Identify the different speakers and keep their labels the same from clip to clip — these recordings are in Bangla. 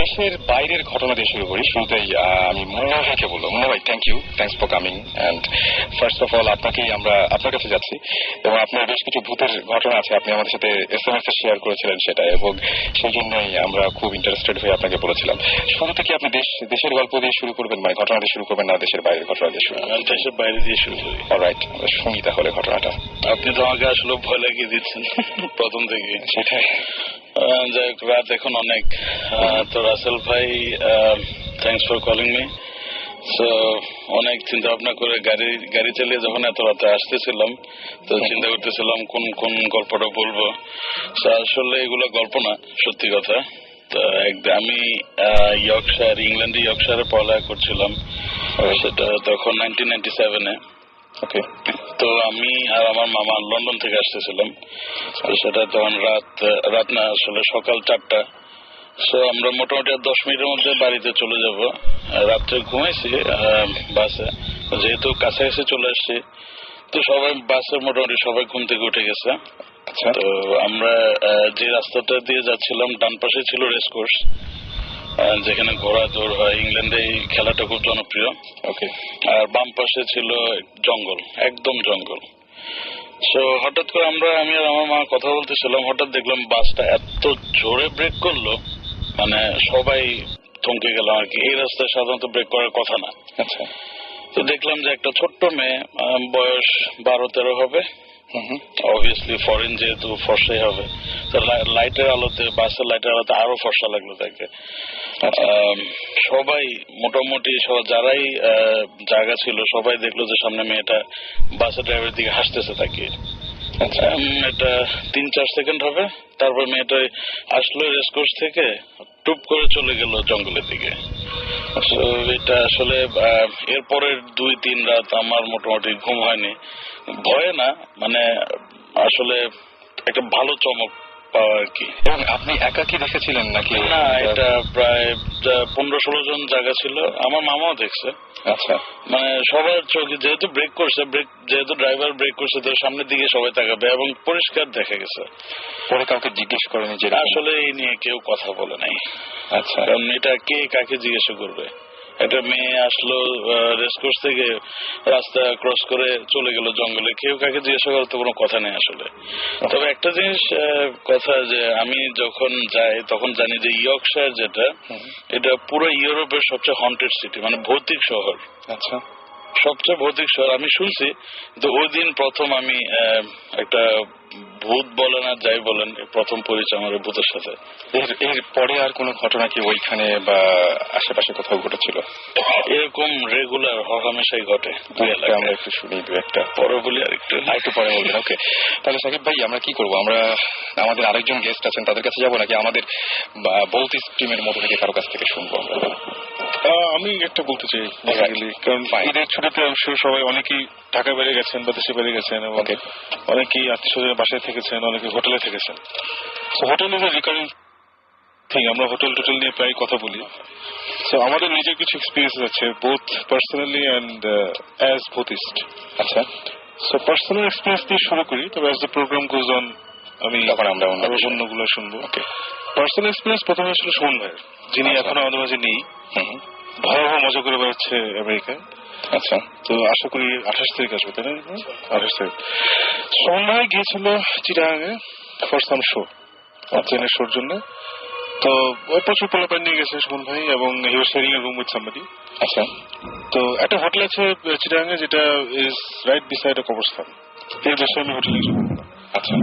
Speaker 1: দেশের বাইরের ঘটনা দিয়ে শুরু করি। শুরুতেই আমি মুন্না ভাইকে বলবো। মুন্না ভাই, thanks for coming. And first of all আপনাকেই আমরা আপনার কাছে যাচ্ছি, এবং আপনার বেশ কিছু ভূতের ঘটনা আছে, আপনি আমাদের সাথে SMS শেয়ার করেছিলেন সেটা, এবং সেই জন্যই আমরা খুব ইন্টারেস্টেড হয়ে আপনাকে বলেছিলাম। শুরু থেকে আপনি দেশের গল্প দিয়ে শুরু করবেন, মানে ঘটনা দিয়ে শুরু করবেন, না দেশের বাইরের ঘটনা দিয়ে শুরু করবেন?
Speaker 2: দেশের বাইরে দিয়ে শুরু করি।
Speaker 1: অলরাইট, আমরা শুনি তাহলে ঘটনাটা।
Speaker 2: আপনি তো আমাকে আসলে ভয় লাগিয়ে দিচ্ছেন প্রথম থেকে।
Speaker 1: সেটাই।
Speaker 2: যাই হোক, রাত এখন অনেক। তো রাসেল ভাই, thanks for calling me. So অনেক চিন্তা ভাবনা করে গাড়ি চালিয়ে যখন এত রাতে আসতেছিলাম, তো চিন্তা করতেছিলাম কোন কোন গল্পটা বলবো। আসলে এগুলো গল্প না, সত্যি কথা। তো আমি ইংল্যান্ডে ইয়র্কশায়ারে পড়ালেখা করছিলাম, সেটা তখন 1997-এ।
Speaker 1: ওকে।
Speaker 2: তো আমি আর আমার মামা লন্ডন থেকে আসতেছিলাম। সেটা তখন রাত না, আসলে সকাল 4টা। সো আমরা মোটামুটি 10 মিনিটের মধ্যে বাড়িতে চলে যাব। রাত্রে ঘুমাইছি বাসে, যেহেতু কাছাকাছি চলে আসছি, তো সবাই বাসের মোটামুটি সবাই ঘুম থেকে উঠে গেছে।
Speaker 1: আচ্ছা।
Speaker 2: তো আমরা যে রাস্তাটা দিয়ে যাচ্ছিলাম, ডান পাশে ছিল রেসকোর্স, যেখানে ঘোড়া দৌড় হয়। ইংল্যান্ডে এই খেলাটা খুব জনপ্রিয়।
Speaker 1: ওকে।
Speaker 2: আর বাম পাশে ছিল জঙ্গল, একদম জঙ্গল। সো হঠাৎ করে আমি আর আমার মা কথা বলতেছিলাম, হঠাৎ দেখলাম বাসটা এত জোরে ব্রেক করলো, মানে সবাই থমকে গেলাম আর কি। এই রাস্তায় সাধারণত ব্রেক করার কথা না।
Speaker 1: আচ্ছা।
Speaker 2: তো দেখলাম যে একটা ছোট্ট মেয়ে, বয়স 12-13 হবে। অবভিয়াসলি ফরেন, যেহেতু ফর্সাই হবে। তো লাইটের আলোতে, বাসের লাইটের আলোতে আরো ফর্সা লাগলো তাকে। সবাই মোটামুটি যারাই জায়গা ছিল সবাই দেখলো যে সামনে মেয়েটা বাসের ড্রাইভারের দিকে হাসতেছে তাকে। এটা 3-4 সেকেন্ড হবে, তারপর মেয়েটা আসলো রেসকোর্স থেকে, টুপ করে চলে গেল জঙ্গলের দিকে। এটা আসলে এরপরের 2-3 রাত আমার মোটামুটি ঘুম হয়নি। ভয়ে না, মানে আসলে একটা ভালো চমক পাওয়া আর কি।
Speaker 1: এবং আপনি একাকি দেখেছিলেন নাকি?
Speaker 2: না, এটা প্রায় 15-16 জন জায়গা ছিল, আমার মামাও দেখছে।
Speaker 1: আচ্ছা।
Speaker 2: মানে সবার চোখে, যেহেতু যেহেতু ড্রাইভার ব্রেক করছে, তো সামনের দিকে সবাই তাকাবে, এবং পরিষ্কার দেখা গেছে।
Speaker 1: পরে কাউকে জিজ্ঞেস করেনি যে?
Speaker 2: আসলে এই নিয়ে কেউ কথা বলে নাই।
Speaker 1: আচ্ছা।
Speaker 2: কারণ এটা কে কাকে জিজ্ঞাসা করবে? একটা মেয়ে আসলো রেসকোর্স থেকে, রাস্তা ক্রস করে চলে গেল জঙ্গলে, কেউ কাকে জিজ্ঞাসা করার তো কোনো কথা নেই আসলে। তবে একটা জিনিস কথা, যে আমি যখন যাই তখন জানি যে ইয়র্কশায়ার যেটা, এটা পুরো ইউরোপের সবচেয়ে হন্টেড সিটি, মানে ভৌতিক শহর।
Speaker 1: আচ্ছা।
Speaker 2: সবচেয়ে ভৌতিক শহর আমি শুনছি। তো ওই দিন প্রথম আমি একটা ভূত বলেন আর যাই বলেন, প্রথম পরিচয় আমার ভূতের সাথে।
Speaker 1: এর পরে আর কোনো ঘটনা কি ওইখানে বা আশেপাশে কোথাও ঘটেছিল?
Speaker 2: এরকম রেগুলার হরহামেশাই ঘটে।
Speaker 1: আমরা একটু শুনি, 2-একটা
Speaker 2: পরে বলি, আর একটু
Speaker 1: পরে বলবেন। ওকে, তাহলে সাকিব ভাই, আমরা কি করবো? আমরা আমাদের আরেকজন গেস্ট আছেন, তাদের কাছে যাবো, নাকি আমাদের বলতি স্ট্রিমের মধ্যে থেকে কারো কাছ থেকে শুনবো আমরা?
Speaker 3: আমি একটা বলতে চাই, কারণ ঈদের ছুটিতে সবাই অনেকেই ঢাকায় বেড়ে গেছেন বা দেশে বেড়ে গেছেন, এবং অনেকেই আত্মীয়স্বজনের বাসায় থেকেছেন, অনেকে হোটেলে থেকেছেন। Hotel is a recurring thing. আমরা হোটেল নিয়ে প্রায় কথা বলি। সো আমাদের নিজের কিছু এক্সপিরিয়েন্স আছে, বোথ পার্সোনালি অ্যান্ড অ্যাজ ভূতিস্ট।
Speaker 1: আচ্ছা।
Speaker 3: সো পার্সোনাল এক্সপিরিয়েন্স দিয়ে শুরু করি, তবে as the program goes on আমি আমরা অন্যগুলো শুনবো। পার্সোনাল এক্সপিরিয়েন্স প্রথমে ছিল সুমন ভাইয়ের, যিনি এখনো আমাদের মাঝে নেই। ভয়াবহ মজা করে বেড়াচ্ছে আমেরিকায়।
Speaker 1: আচ্ছা।
Speaker 3: তো আশা করি 28 তারিখ আসবে, তাই না? 28 তারিখ সুমন ভাই গিয়েছিল চিটাগাঙে ফর সাম শো, ট্রেনের শোর জন্য। তো প্রচুর পোলাপান নিয়ে গেছে সুমন ভাই, এবং he was sharing a room with somebody.
Speaker 1: আচ্ছা।
Speaker 3: তো একটা হোটেল আছে চিটাগাঙে, যেটা ইজ রাইট বিসাইড এ কবরস্থান। এর বেশি আমি হোটেলে কিছু বলবো না।
Speaker 1: আচ্ছা।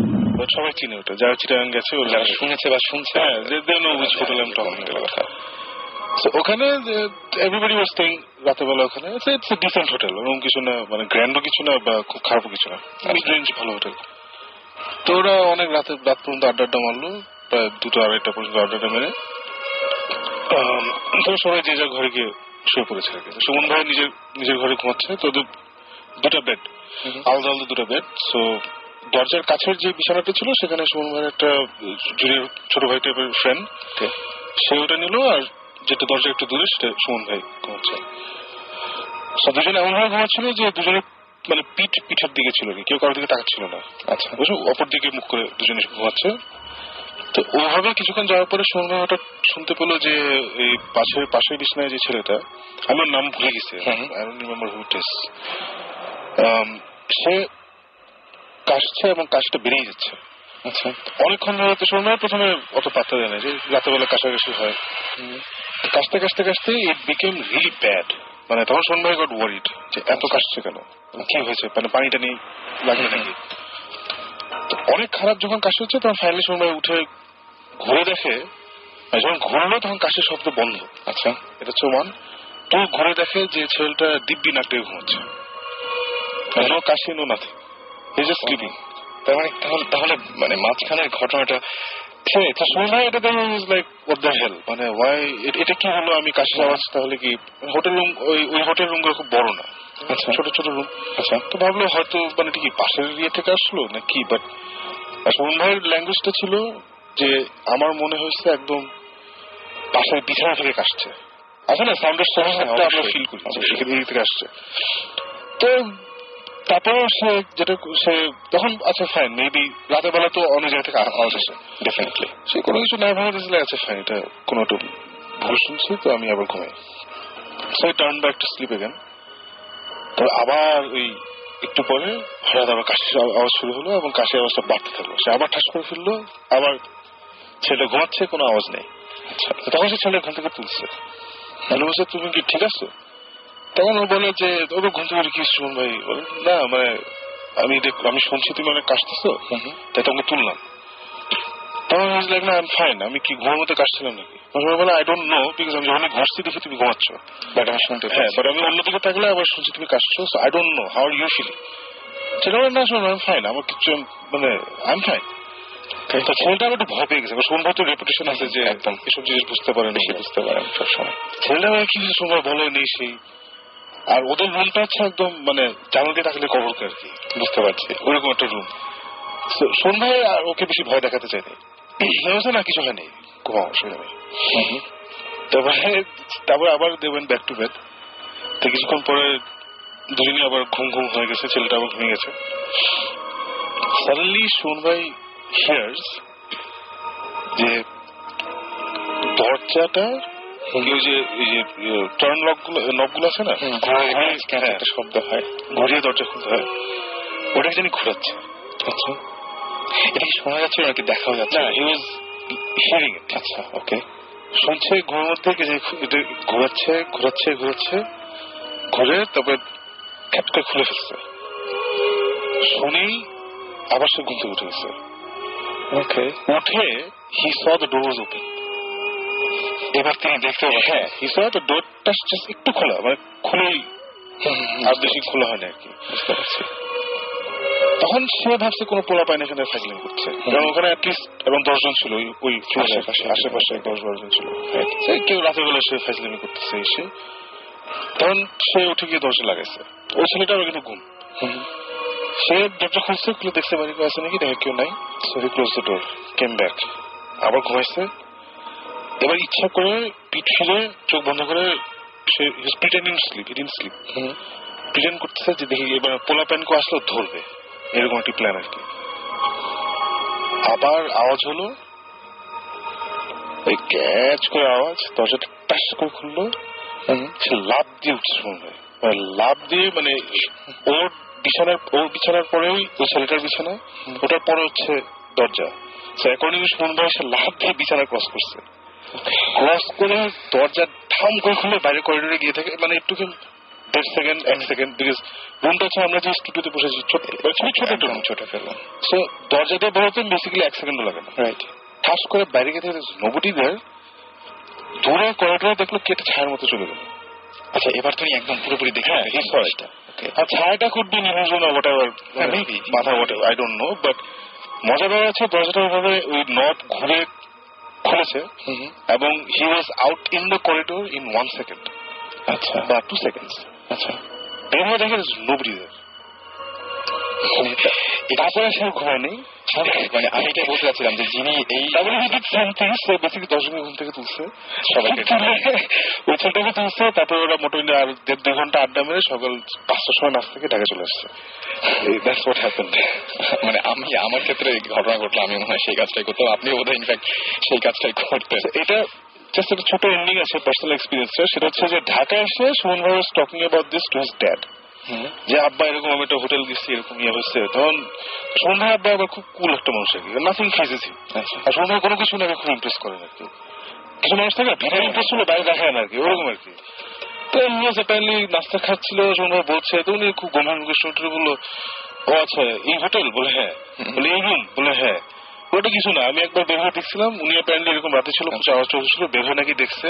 Speaker 3: সবাই চিনে ওটা, যারা চিটাগাং গেছে,
Speaker 1: যারা শুনেছে বা শুনছে,
Speaker 3: হ্যাঁ, they know which hotel I am talking about. ওখানে এভরিবডি ওয়াজ স্টেইং রাতের বেলা ওখানে। ইটস এ ডিসেন্ট হোটেল, এরকম কিছু না, মানে গ্র্যান্ডও কিছু না বা খুব খারাপও কিছু না, মিড রেঞ্জ ভালো হোটেল। তো ওরা অনেক রাত পর্যন্ত আড্ডা মারলো, প্রায় 2-2-2:30 পর্যন্ত আড্ডাটা মেরে। তো সবাই যে যার ঘরে গিয়ে শুয়ে পড়েছে আর কি। সুমন ভাই নিজের ঘরে ঘুমাচ্ছে। তো দুটা বেড, আলাদা আলাদা দুটো বেড। সো দরজার কাছের যে বিছানাটা ছিল, সেখানে সুমন ভাইয়ের একটা জুনিয়র ছোট ভাই টাইপের ফ্রেন্ড, সে ওটা নিল, আর যেটা দরজা একটু দূরে সেটা সুমন ভাই ঘুমাচ্ছে। দুজনে এমন ভাবে ঘুমাচ্ছিল যে দুজনে মানে পিঠের দিকে ছিল, কেউ কারোর দিকে তাকাচ্ছিল না।
Speaker 1: আচ্ছা।
Speaker 3: অপর দিকে মুখ করে দুজনে ঘুমাচ্ছে। তো ওভাবে কিছুক্ষণ যাওয়ার পরে সুমন ভাই হঠাৎ শুনতে পেলো যে এই পাশের বিছানায় যে ছেলেটা, আমার নাম ভুলে গেছে, I don't remember who it is, সে কাশছে এবং কাশটা বেড়েই যাচ্ছে।
Speaker 1: আচ্ছা,
Speaker 3: অনেকক্ষণ ধরে তো সুমন ভাই প্রথমে অত পাত্তা দেয় না যে রাতেবেলা কাশাকাশি হয়। কাশতে কাশতে কাশতে ইট বিকেম রিয়েলি ব্যাড। মানে তখন সুমন ভাই গট ওয়ারিড যে এত কাশছে কেন, কি হয়েছে, মানে পানিটা নিয়ে লাগবে নাকি। অনেক খারাপ যখন কাশি হচ্ছে তখন ফাইনালি সুমন ভাই উঠে ঘুরে দেখে, যখন ঘুরলো তখন কাশির শব্দ বন্ধ।
Speaker 1: আচ্ছা,
Speaker 3: এটা হচ্ছে ওয়ান। তো ঘুরে দেখে যে ছেলেটা দিব্যি নাক ডেকে ঘুমাচ্ছে, নো কাশি no nothing, he just sleeping.
Speaker 1: তার মানে তাহলে মানে মাঝখানের ঘটনাটা
Speaker 3: এটা দেখে লাইক হোয়াট দ্য হেল, মানে ওয়াই এটা কি হলো, আমি কাশির আওয়াজ, তাহলে কি হোটেল রুম, ওই হোটেল রুম গুলো খুব বড় না, ছোট ছোট রুম। আচ্ছা, তো ভাবলো হয়তো মানে কি পাশের ইয়ে থেকে আসলো না কি, বাট সুমন ভাইয়ের ল্যাঙ্গুয়েজটা ছিল যে আমার মনে হয়েছে একদম পাশের বিছানা থেকে কাশছে। আচ্ছা না, সাউন্ডের সমস্যাটা আমরা ফিল করি এদিক থেকে আসছে। তো তারপর সে তখন আচ্ছা ফাইন, মেবি রাতের বেলা তো অন্য জায়গা থেকে আওয়াজ আসে, ডেফিনেটলি সে কোনো কিছু না ভাবে দিয়েছিল, আচ্ছা ফাইন এটা কোনো একটু ভুল শুনছি, তো আমি আবার ঘুমাই। সে turn back to sleep again. তবে আবার ওই একটু পরে হঠাৎ আবার কাশির আওয়াজ শুরু হলো এবং কাশির আওয়াজটা বাড়তে থাকলো। সে আবার ঠাস করে ফেললো, আবার ছেলে ঘুমাচ্ছে, কোনো আওয়াজ নেই। আচ্ছা, তখন সে ছেলে ঘুম থেকে তুলছে, বলে বলছে তুমি কি ঠিক আছো? তখন ও বলে যে ওকে ঘুম থেকে কি সুমন ভাই বলে না, মানে আমি শুনছি তুমি অনেক কাশতেছো, তাই তোমাকে তুললাম। তখন না আই এম ফাইন, আমি কি ঘুমের মধ্যে কাশছিলাম নাকি? বলে আই ডোন্ট নো, বিকজ আমি যখন ঘুরছি দেখি তুমি ঘুমাচ্ছ, বাট আমি শুনতে পাই, বাট আমি অন্যদিকে থাকলে আবার শুনছি তুমি কাশছো, so I don't know how are you feeling. সেটা না শোনো আই এম ফাইন, আমার কিছু মানে আই এম ফাইন। ছেলেটা একটু ভয় পেয়ে গেছে, সুমন ভাই তো রেপুটেশন আছে যে একদম এসব জিনিস বুঝতে পারেন, বুঝতে পারেন সবসময়। ছেলেটা কি সুমন বলে নেই সেই, আর ওদের রুমটা হচ্ছে একদম মানে জানাল দিয়ে থাকলে কবর আর কি, বুঝতে পারছি ওরকম একটা রুম। সুমন ভাই আর ওকে বেশি ভয় দেখাতে চাইনি, না কিছু হয়নি, কোনো অসুবিধা নেই। তারপরে আবার দেবেন ব্যাক টু বেড। তো কিছুক্ষণ পরে দুজনে আবার ঘুম হয়ে গেছে, ছেলেটা আবার ঘুমিয়ে গেছে। সাডেনলি সুমন ভাই হিয়ার্স যে দরজাটা টার্ন নবগুলো আছে না, একটা শব্দ হয়, ঘুরিয়ে দরজা খুলতে হয়, ওটাকে জানি ঘুরাচ্ছে। আচ্ছা, এটা কি শোনা যাচ্ছে নাকি দেখাও যাচ্ছে? না, হি ওয়াজ হিয়ারিং ইট। আচ্ছা, ওকে, শুনছে ঘুমের মধ্যে এটা ঘুরাচ্ছে ঘুরে তারপরে খ্যাট করে খুলে ফেলছে। শুনেই আবার সে ঘুম থেকে উঠে গেছে। ওকে, উঠে হি saw the door was open. এবার তিনি দেখতে হ্যাঁ, হি স দ্য ডোরটা একটু খোলা, মানে খুলেই, আর বেশি খোলা হয় না আর কি, বুঝতে পারছি। তখন সে ভাবছে কোনো পোলা পায়নি এখানে ফাইজলিং করছে, কারণ ওখানে অ্যাটলিস্ট এবং 10 জন ছিল, ওই আশেপাশে 10-12 জন ছিল, কেউ রাতের বেলা সে ফাইজলিং করতেছে এসে। তখন সে উঠে গিয়ে দরজা লাগাইছে, ওই ছেলেটা আবার কিন্তু ঘুম। সে দরজা খুলে দেখতে পারি আছে নাকি, দেখে কেউ নাই, so he close the door, came back, আবার ঘুমাইছে। এবার ইচ্ছা করে পিঠ ফিরে চোখ বন্ধ করে সে pretending sleep, he didn't sleep, pretend করতেছে যে দেখি এবার পোলা প্যান কো আসলেও ধরবে, এরকম একটি প্ল্যান আর কি। আবার আওয়াজ হলো, ওই ক্যাচ করে আওয়াজ, দরজাটা টাস করে খুললো। সে লাফ দিয়ে উঠছে, লাফ দিয়ে মানে ওর বিছানার পরেই ওই ছেলেটার বিছানা, ওটার পরে হচ্ছে দরজা। অ্যাকর্ডিং টু সুমন ভাই সে লাফ দিয়ে বিছানা ক্রস করছে, ক্রস করে দরজা ঠাম করে খুলে বাইরে করিডোরে গিয়ে থাকে, মানে একটু 1 সেকেন্ড, বিকজ রুমটা হচ্ছে আমরা যে স্টুডিওতে বসেছি ছোট ফেললাম, সো দরজা দিয়ে বেরোতে বেসিক্যালি 1 সেকেন্ডও লাগে না। রাইট, ঠাস করে বাইরে গিয়ে থাকে নোবডি দেয়ার, দূরে করিডোরে দেখলো কেটে ছায়ার মতো চলে গেল। আচ্ছা, এবার তুমি একদম পুরোপুরি দেখে আর ছায়াটা কুড বি নিউজন অর হোয়াটএভার, মেবি মাথা whatever, I don't know, but মজা দেওয়া আছে দরজাটা ওইভাবে ওই নব ঘুরে খুলেছে এবং he was out in the corridor in 1 second, আচ্ছা, বা 2 সেকেন্ডস। আচ্ছা, এর মধ্যে দেখে নোবডি দেয়ার। তারপরে সে ঘুমায়নি,
Speaker 1: মানে আমি এটাই বলতে চাচ্ছিলাম যে যিনি এই
Speaker 3: বেসিক্যালি 10 জনের ঘুম থেকে তুলছে সবাইকে, ওই ছেলেটাকে তুলছে, তারপরে ওরা মোটামুটি আর 1.5-2 ঘন্টা আড্ডা মেরে সকাল 5টার সময় নাচ থেকে ঢাকা চলে আসছে। That's what happened.
Speaker 1: মানে আমি আমার ক্ষেত্রে ঘটনা ঘটলো, আমি মনে হয় সেই কাজটাই করতাম, আপনি বোধহয় ইনফ্যাক্ট সেই কাজটাই করতেন।
Speaker 3: এটা জাস্ট একটা ছোট এন্ডিং আছে পার্সোনাল এক্সপিরিয়েন্সটা, সেটা হচ্ছে যে ঢাকায় এসে সুমন ভাই was talking about this to his dad, যে আব্বা এরকম আমি একটা হোটেল গেছি এরকম ইয়ে হচ্ছে। তখন সুমন ভাই আব্বা আবার খুব কুল একটা মানুষ আর কি, নাথিং ফেজেস হিম। আর সুমন ভাই কোনো কিছু নাকি খুব ইমপ্রেস করেন আর কি, কিছু মানুষ থাকে ভিতরে ইমপ্রেস হলে বাইরে দেখায় না আর কি, ওরকম আর কি। তো এমনি অ্যাপারেন্টলি নাস্তা খাচ্ছিল, সুমন ভাই বলছে, তো উনি খুব গম্ভীর শুনে বললো, ও আচ্ছা এই হোটেল? বলে হ্যাঁ। বলে এই রুম? বলে হ্যাঁ। ওটা কিছু না, আমি একবার বের হয়ে দেখছিলাম, উনি অ্যাপারেন্টলি এরকম রাতে ছিল, কিছু আওয়াজ ছিল, বের হয়ে নাকি দেখছে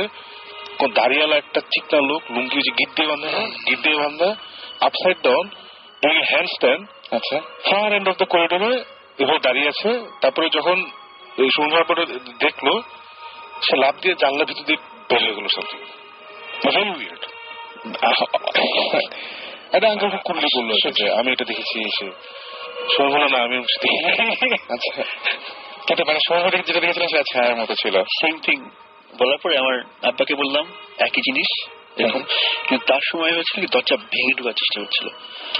Speaker 3: কোন দাঁড়িয়ালা একটা চিকনা লোক, লুঙ্গি যে গিট দিয়ে বান্ধা, গিট দিয়ে বান্ধা, upside down, doing a handstand,
Speaker 1: আচ্ছা,
Speaker 3: ফার এন্ড অফ দ্য করিডোরে এভাবে দাঁড়িয়ে আছে। তারপরে যখন সুন্দর পরে দেখলো, সে লাফ দিয়ে জানলার ভিতর দিয়ে বের হয়ে গেল সামথিং ভেরি উইয়ার্ড। এটা আঙ্কেল খুব কুললি বললো যে আমি এটা দেখেছি, এসে শোনো না আমি
Speaker 1: আচ্ছা, কিন্তু মানে সময় যেটা দেখেছিলাম সেটা ছায়ার মতো ছিল।
Speaker 4: সেম থিং বলার পরে আমার আব্বাকে বললাম একই জিনিস এরকম, কিন্তু তার সময় হয়েছিল কি দরজা ভেঙে ঢোকার চেষ্টা হচ্ছিল।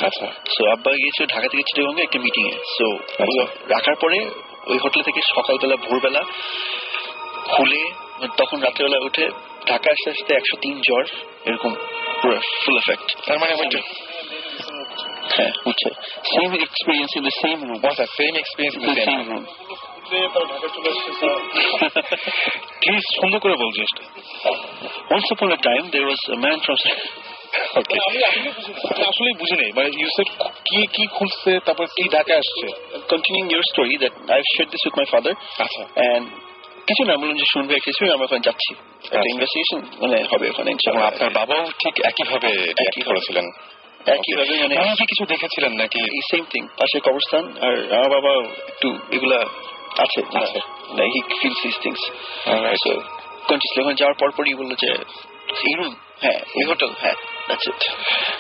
Speaker 1: আচ্ছা,
Speaker 4: সো আব্বা গিয়েছিল ঢাকা থেকে চিটাগঙ্গে একটা মিটিং এ, সো রাখার পরে ওই হোটেল থেকে সকালবেলা ভোরবেলা খুলে, তখন রাত্রেবেলা উঠে ঢাকা আসতে আসতে 103 জ্বর, এরকম পুরো ফুল এফেক্ট।
Speaker 1: তার মানে
Speaker 4: হ্যাঁ বুঝছে, same experience in the same room,
Speaker 1: same experience in the same room.
Speaker 3: Please সুন্দর করে বল জিনিসটা।
Speaker 4: Once upon a time there was a man from
Speaker 3: আসলেই বুঝি নাই, মানে ইউ সেড কি খুলছে তারপর কি ঢাকা আসছে।
Speaker 4: Continuing your story that I've shared this with my father,
Speaker 3: আচ্ছা,
Speaker 4: and কিছু না বলুন যে শুনবে কিছু, আমরা ওখানে যাচ্ছি একটা ইনভেস্টিগেশন মানে হবে ওখানে।
Speaker 1: আপনার বাবাও ঠিক একইভাবে করেছিলেন?
Speaker 4: একইভাবে মানে
Speaker 1: আপনি কি কিছু দেখেছিলেন নাকি?
Speaker 4: সেম থিং, পাশে কবরস্থান, আর আমার বাবা একটু এগুলা আছে, he feels this things. So continuously ওখানে যাওয়ার পরপরই বললো যে এই রুম, হ্যাঁ এই হোটেল, হ্যাঁ দ্যাটস ইট।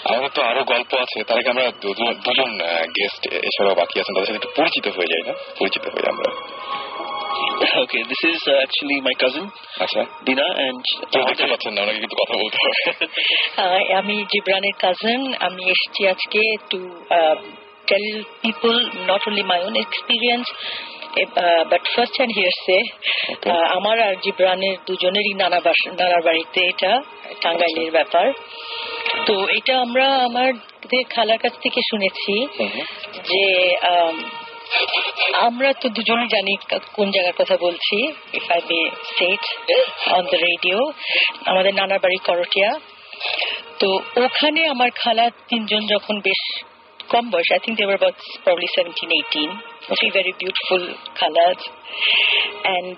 Speaker 1: আমাদের তো আরো গল্প আছে, তার আগে আমরা দুজন গেস্ট এছাড়াও বাকি আছেন, তাদের সাথে একটু পরিচিত হয়ে যাই না? পরিচিত হয়ে আমরা।
Speaker 4: Okay, this is actually my cousin.
Speaker 1: আচ্ছা,
Speaker 4: Dina, and
Speaker 1: দেখতে পাচ্ছেন না, ওনাকে কিন্তু কথা বলতে হবে।
Speaker 5: আমি জিবরানের কাজিন। আমি এসেছি আজকে to tell people not only my own experience but first hand hearsay. আমার আর জিবরানের দুজনেরই নানার বাড়িতে এটা টাঙ্গাইলের ব্যাপার। তো এটা আমরা আমাদের খালার কাছ থেকে শুনেছি যে আমরা তো দুজনেই জানি কোন জায়গার কথা বলছি, if I may say it on the radio. আমাদের নানার বাড়ি করটিয়া। তো ওখানে আমার খালা তিনজন যখন বেশ কম বয়স, I think they were about probably 17-18, very beautiful colors, and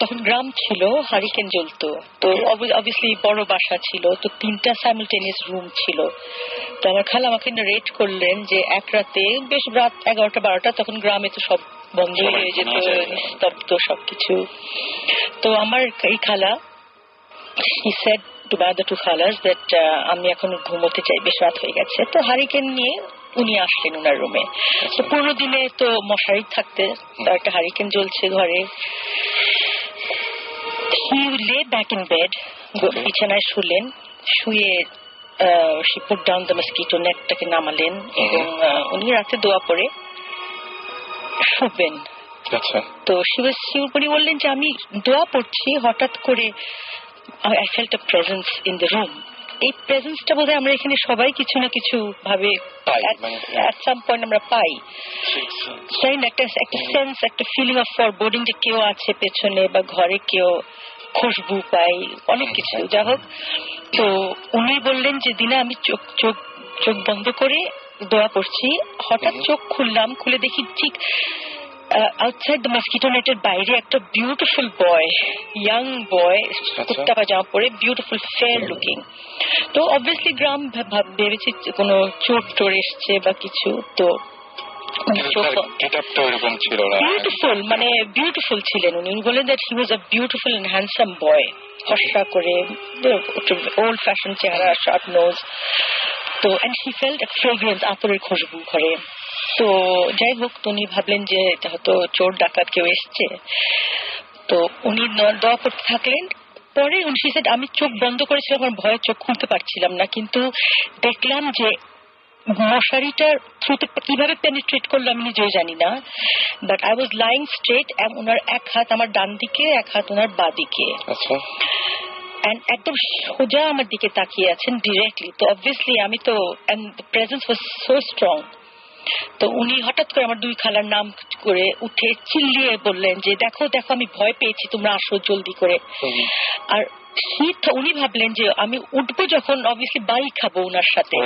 Speaker 5: তখন গ্রাম ছিল, হারিকেন জ্বলতো। তো অবভিয়াসলি বড় বাসা ছিল, তো 3টা সাইমালটেনিয়াস রুম ছিল। তো আমার খালা আমাকে রেট করলেন যে এক রাতে, বেশ রাত 11টা-12টা, তখন গ্রামে তো সব বন্ধ হয়ে যেত, নিস্তব্ধ সবকিছু। তো আমার এই খালা, he said to my other two khalas that আমি এখন ঘুমোতে চাই, বেশ রাত হয়ে গেছে। তো হারিকেন নিয়ে উনি আসলেন ওনার রুমে। তো পুরো দিনে তো মশারি থাকতে, একটা হারিকেন জ্বলছে ঘরে। he lay back in bed, বিছানায় শুলেন, শুয়ে she put down the mosquito netটাকে নামালেন এবং উনি রাতে দোয়া পড়ে শুবেন।
Speaker 1: আচ্ছা, তো
Speaker 5: উনি বললেন যে আমি দোয়া পড়ছি, হঠাৎ করে I felt a presence in the room. এই প্রেজেন্সটা বোধহয় আমরা এখানে সবাই কিছু না কিছু ভাবে at some point আমরা পাই, তাই না? একটা সেন্স, একটা ফিলিং অফ ফরবোর্ডিং যে কেউ আছে পেছনে, বা ঘরে কেউ, খুশবু পাই, অনেক কিছু। যা হোক, তো উনি বললেন যে দিনা আমি চোখ বন্ধ করে দোয়া পড়ছি, হঠাৎ চোখ খুললাম, খুলে দেখি ঠিক outside the mosquito net এর বাইরে একটা বিউটিফুল বয়, ইয়াং বয়, কুর্তা পাজামা পরে, বিউটিফুল ফেয়ার লুকিং। তো অবভিয়াসলি গ্রাম ভেবেছি কোনো চোর টোর এসছে বা কিছু। তো বিউটিফুল, মানে বিউটিফুল ছিলেন উনি। বলেন that he was a beautiful and handsome boy, ফর্সা করে, ওল্ড ফ্যাশন চেহারা, শার্প নোজ। তো and he felt a fragrance, আতরের খুশবু ঘরে। তো যাই হোক, উনি ভাবলেন যে এটা হয়তো চোর ডাকাত কেউ এসছে, তো উনি দোয়া করতে থাকলেন। পরে উনি said, আমি চোখ বন্ধ করেছিলাম, আমার ভয়ে চোখ খুলতে পারছিলাম না, কিন্তু দেখলাম যে মশারিটার থ্রুতে কিভাবে পেনিট্রেট করলো আমি নিজেও জানি না, but I was lying straight, ওনার এক হাত আমার ডান দিকে, এক হাত ওনার বাঁ দিকে,
Speaker 1: আচ্ছা,
Speaker 5: একদম সোজা আমার দিকে তাকিয়ে আছেন ডিরেক্টলি। তো অবভিয়াসলি আমি তো, প্রেজেন্স ওয়াজ সো স্ট্রং। তো উনি হঠাৎ করে আমার দুই খালার নাম করে উঠে চিল্লিয়ে বললেন যে দেখো দেখো আমি ভয় পেয়েছি, তোমরা আসো জলদি করে। আর উনি ভাবলেন যে আমি উঠবো যখন অবভিয়াসলি বাড়ি খাবো ওনার সাথে,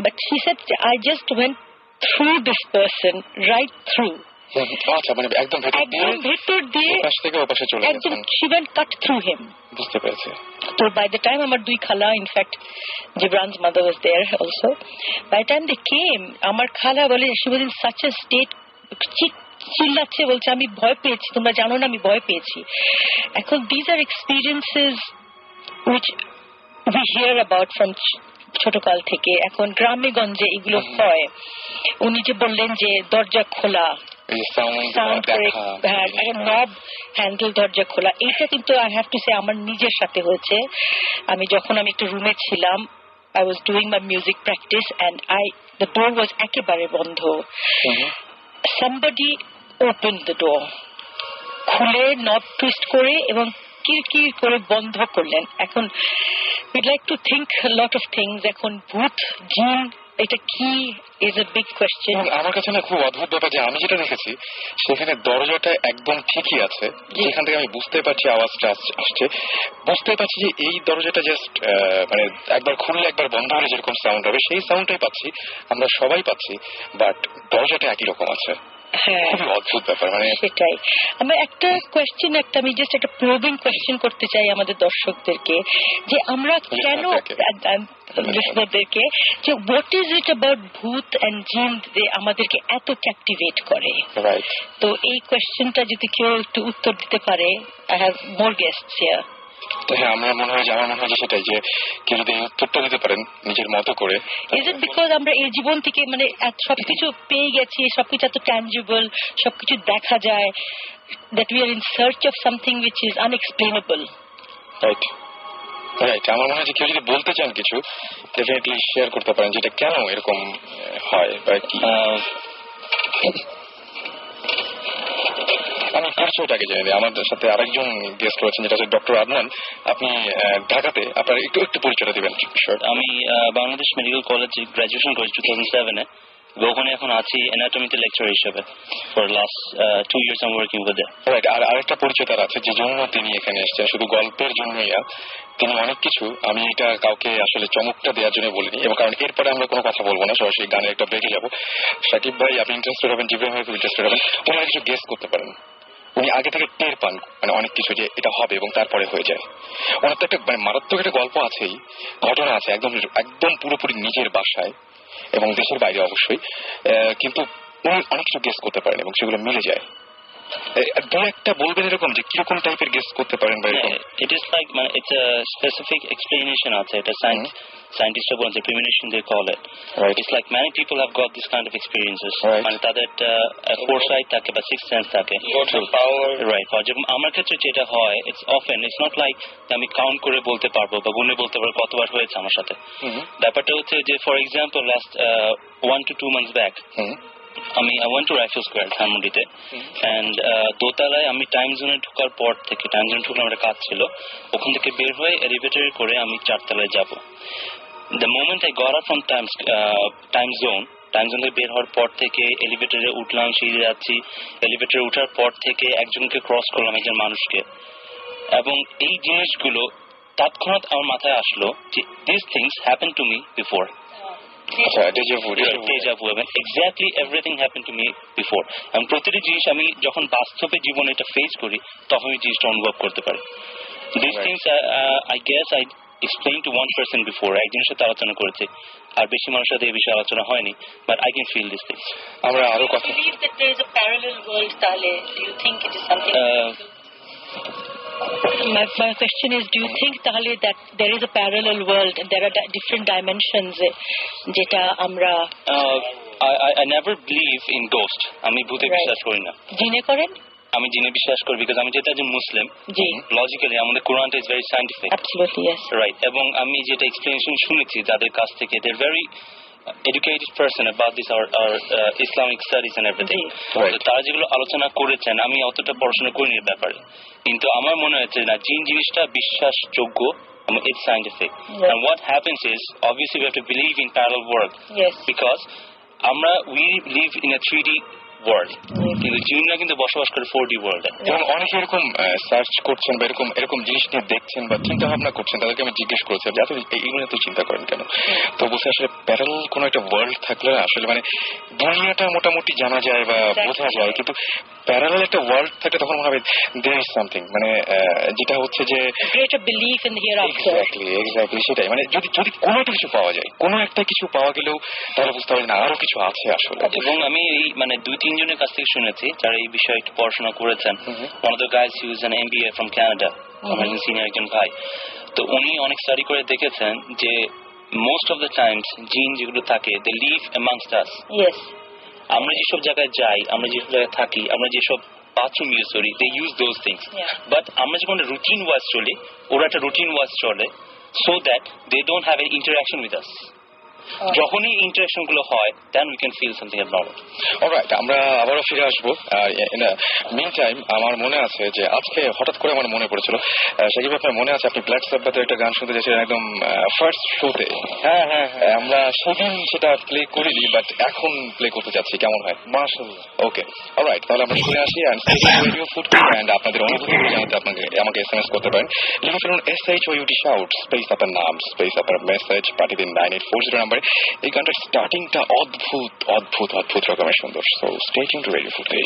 Speaker 5: but he said I just went through this person, right through.
Speaker 1: আচ্ছা, মানে একদম
Speaker 5: ভেতর দিয়ে
Speaker 1: পাশ থেকে ওপাশে চলে
Speaker 5: একদম
Speaker 1: গেছেন।
Speaker 5: she went cut through him.
Speaker 1: বুঝতে পেরেছি।
Speaker 5: তো by the time আমার দুই খালা, in fact Gibran's mother was there also, by the time they came, আমার খালা বলে she was in such a state, চিল্লাচ্ছে, বলছে আমি ভয় পেয়েছি, তোমরা জানো না আমি ভয় পেয়েছি। এখন these are experiences which we hear about from ছোটকাল থেকে, এখন গ্রামে গঞ্জে এগুলো হয়। উনি যে বললেন যে দরজা খোলা, সাউন্ড করে নব হ্যান্ডেল দরজা খোলা, এইটা কিন্তু আই হ্যাভ টু সে আমার নিজের সাথে হয়েছে। আমি যখন আমি একটা রুমে ছিলাম, I was doing my music practice and the door was একেবারে বন্ধ। Somebody opened the door, খুলে নব টুইস্ট করে এবং কিরকির করে বন্ধ করলেন। এখন we'd like to think a lot of things, এখন ভূত জিন এটা কি is a big question.
Speaker 1: আমার কাছে না খুব অদ্ভুত ব্যাপার যে আমি যেটা দেখেছি সেখানে দরজাটা একদম ঠিকই আছে, যেখান থেকে আমি বুঝতে পারছি আওয়াজটা আসছে, বুঝতে পারছি যে এই দরজাটা জাস্ট মানে একবার খুললে একবার বন্ধ হলে যেরকম সাউন্ড হবে সেই সাউন্ডটাই পাচ্ছি, আমরা সবাই পাচ্ছি, বাট দরজাটা একই রকম আছে। খুবই অদ্ভুত ব্যাপার। মানে
Speaker 5: সেটাই আমার একটা কোয়েশ্চেন, আমি জাস্ট একটা প্রবিং কোয়েশ্চেন করতে চাই আমাদের দর্শকদেরকে, যে আমরা কেন লিসনারদেরকে, যে হোয়াট ইজ ইট অ্যাবাউট ভূত এন্ড জিন যে আমাদেরকে এত ক্যাপটিভেট করে। তো এই কোয়েশ্চেনটা যদি কেউ একটু উত্তর দিতে পারে, I have more guests here.
Speaker 1: হ্যাঁ, আমার মনে হয় যে সেটাই, যে কেউ যদি উত্তরটা দিতে পারেন নিজের মতো করে।
Speaker 5: ইজ ইট বিকজ আমরা এই জীবন থেকে মানে সবকিছু পেয়ে গেছি, সবকিছু এত ট্যাঞ্জিবল, সবকিছু দেখা যায়, that we are in search of something which is unexplainable.
Speaker 1: Right. আমার মনে হয় যে কেউ যদি বলতে চান কিছু, ডেফিনেটলি শেয়ার করতে পারেন যেটা কেন এরকম হয় বা কি। আমি পরিচয়টাকে জেনে দিই। আমাদের সাথে আরেকজন গেস্ট রয়েছেন, যেটা হচ্ছে ডক্টর আদনান। আপনি ঢাকাতে, আপনার একটু পরিচয়টা দিবেন।
Speaker 6: আমি বাংলাদেশ মেডিকেল কলেজে গ্রাজুয়েশন করেছি 2007-এ, ওখানে এখন আছি অ্যানাটমিতে লেকচার হিসেবে। For last 2 years I'm working with it.
Speaker 1: Right. আর আরেকটা পরিচয় তার আছে, যে জন্য তিনি এখানে এসেছেন শুধু গল্পের জন্যই। তিনি অনেক কিছু, আমি এটা কাউকে আসলে চমকটা দেওয়ার জন্য বলিনি, এবং কারণ এরপরে আমরা কোনো কথা বলবো না, সরাসরি গানের একটা ব্রেকে যাবো। সাকিব ভাই আপনি ইন্টারেস্টেড হবেন, জিব্রাহিম ভাই খুব ইন্টারেস্টেড হবেন, ওনারা কিছু গেস করতে পারেন। উনি আগে থেকে টের পান মানে অনেক কিছু যে এটা হবে এবং তারপরে হয়ে যায়। ওনার তো একটা মানে মারাত্মক একটা গল্প আছেই, ঘটনা আছে, একদম পুরোপুরি নিজের বাসায় এবং দেশের বাইরে অবশ্যই, কিন্তু উনি অনেক কিছু গেস করতে পারেন এবং সেগুলো মিলে যায়। দু একটা বলবেন এরকম যে কিরকম টাইপের গেস করতে পারেন বা এরকম?
Speaker 6: It is like মানে it's a specific explanation আছে, এটা scientists বলেন যে premonition they call it. It's like many people have got this kind of experiences. মানে তাদের একটা foresight থাকে বা sixth sense থাকে, power, right? আমার ক্ষেত্রে যেটা হয়, it's often it's not like আমি কাউন্ট করে বলতে পারবো বা গুণে বলতে পারবো কতবার হয়েছে আমার সাথে। ব্যাপারটা হচ্ছে যে for example last 1 to 2 months back আমি I went to Rifle Square ধানমন্ডিতে, and দোতলায় আমি টাইম জোনে ঢোকার পর থেকে, টাইম জোনে ঢুকলে আমার কাজ ছিল, ওখান থেকে বের হয়ে এলিভেটরে করে আমি 4 তলায় যাব। The moment I got up from time zone থেকে বের হওয়ার পর থেকে এলিভেটরে উঠলাম, সিঁড়ি যাচ্ছি, এলিভেটরে উঠার পর থেকে একজনকে ক্রস করলাম, একজন মানুষকে, এবং এই জিনিসগুলো তৎক্ষণাৎ আমার মাথায় আসলো যে these things happened to me before. Exactly everything happened to me before. এবং প্রতিটি জিনিস আমি যখন বাস্তবে জীবনে এটা ফেস করি তখন এই জিনিসটা অনুভব করতে পারি। These things I guess I explained to one person before, একজনের সাথে আলোচনা করেছি, আর বেশি মানুষের সাথে এই বিষয়ে আলোচনা হয়নি, but I can feel these things.
Speaker 1: আমরা আরো কথা
Speaker 5: believe that there is a parallel world, তাহলে do you think it is something my question is, do you think তাহলে that there is a parallel world and there are different dimensions যেটা আমরা
Speaker 6: I never believe in ghost. আমি ভূতে বিশ্বাস করি না।
Speaker 5: জিনে করেন?
Speaker 6: আমি জিনে বিশ্বাস করি বিকজ আমি যেটা একজন মুসলিম।
Speaker 5: জি।
Speaker 6: লজিক্যালি আমাদের কোরআনটা is very scientific.
Speaker 5: Absolutely yes.
Speaker 6: Right. এবং আমি যেটা এক্সপ্লেনেশন শুনেছি যাদের কাছ থেকে they are very educated person about this our Islamic studies and everything. তারা যেগুলো আলোচনা করেছেন আমি অতটা পড়াশোনা করিনি এর ব্যাপারে, কিন্তু আমার মনে হচ্ছে না জিন জিনিসটা বিশ্বাসযোগ্য। It's scientific. And what happens is, obviously, we have to believe in parallel world.
Speaker 5: Yes.
Speaker 6: Because we live in a 3D world. কিন্তু জিনরা কিন্তু বসবাস করে 4D ওয়ার্ল্ড।
Speaker 1: এবং অনেকে এরকম সার্চ করছেন বা এরকম জিনিস নিয়ে দেখছেন বা চিন্তা ভাবনা করছেন, তাদেরকে আমি জিজ্ঞেস করেছিলাম যে আসলে এইগুলো তো চিন্তা করেন কেন। তো বলছে আসলে প্যারালাল কোনো একটা ওয়ার্ল্ড থাকলে আসলে মানে দুনিয়াটা মোটামুটি জানা যায় বা বোঝা যায়, কিন্তু প্যারালাল একটা ওয়ার্ল্ড থাকে তখন মনে হবে দেয়ার ইজ সামথিং, মানে যেটা হচ্ছে যে
Speaker 5: greater belief in here after.
Speaker 1: Exactly সেটাই, মানে যদি কোনো একটা কিছু পাওয়া যায়, কোনো একটা কিছু পাওয়া গেলেও তাহলে বুঝতে হবে না আরো কিছু আছে আসলে।
Speaker 6: এবং আমি এই মানে 2-3 জনের কাছ থেকে শুনেছি যারা এই বিষয়ে একটু পড়াশোনা করেছেন। one of the guys who is an MBA from Canada, আমার সিনিয়র একজন ভাই, তো উনি অনেক স্টাডি করে দেখেছেন যে মোস্ট অফ দ্য টাইমস জিন যেগুলো থাকে they live amongst us.
Speaker 5: Yes.
Speaker 6: আমরা যেসব জায়গায় যাই, আমরা যেসব জায়গায় থাকি, আমরা যেসব বাথরুম ইউজ করি, they use those things. But আমরা যখন রুটিন ওয়াইজ চলি, ওরা একটা রুটিন ওয়াইজ চলে, so that they don't have an interaction with us. যখনই ইন্টারাকশন গুলো হয় then we can feel something abnormal.
Speaker 1: Alright, আমরা আবারও ফিরে আসবো। মিন টাইম আমার মনে আছে যে আজকে হঠাৎ করে আমার মনে পড়েছিল, সেক্ষেত্রে আপনার মনে আছে আপনি ব্ল্যাক সাব্বাথের একটা গান শুনতে চেয়েছিলেন একদম ফার্স্ট শোতে। হ্যাঁ, আমরা সেদিন সেটা প্লে করিনি, বাট এখন প্লে করতে যাচ্ছি, কেমন হয়?
Speaker 3: মাশাআল্লাহ।
Speaker 1: ওকে, অলরাইট, তাহলে আমরা শুনে আসি রেডিও ফুডকি অ্যান্ড আপনাদের অনুভূতিগুলো জানাতে আমাকে SMS করতে পারেন। লিখে ফেলুন SHOUT শাউট স্পেস আপনার নাম স্পেস আপনার মেসেজ পাঠিয়ে দিন 9840 নাম্বারে। এই গানটার স্টার্টিংটা অদ্ভুত অদ্ভুত অদ্ভুত রকমের সুন্দর। So stay tuned to radio ফুডকি।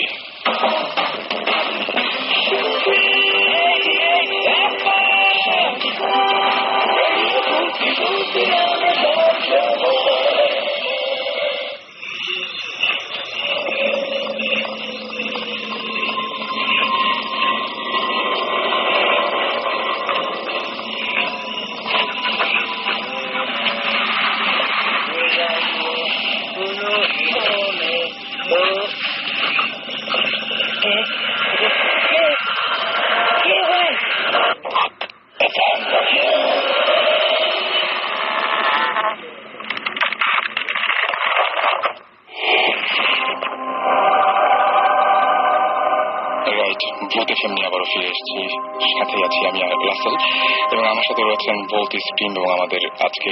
Speaker 1: ভূতে ফিল্ম নিয়ে আবারও ফিরে এসেছি, সাথে আছি আমি রাসেল এবং আমার সাথে রয়েছেন ভূত স্ট্রিম। এবং আমাদের আজকে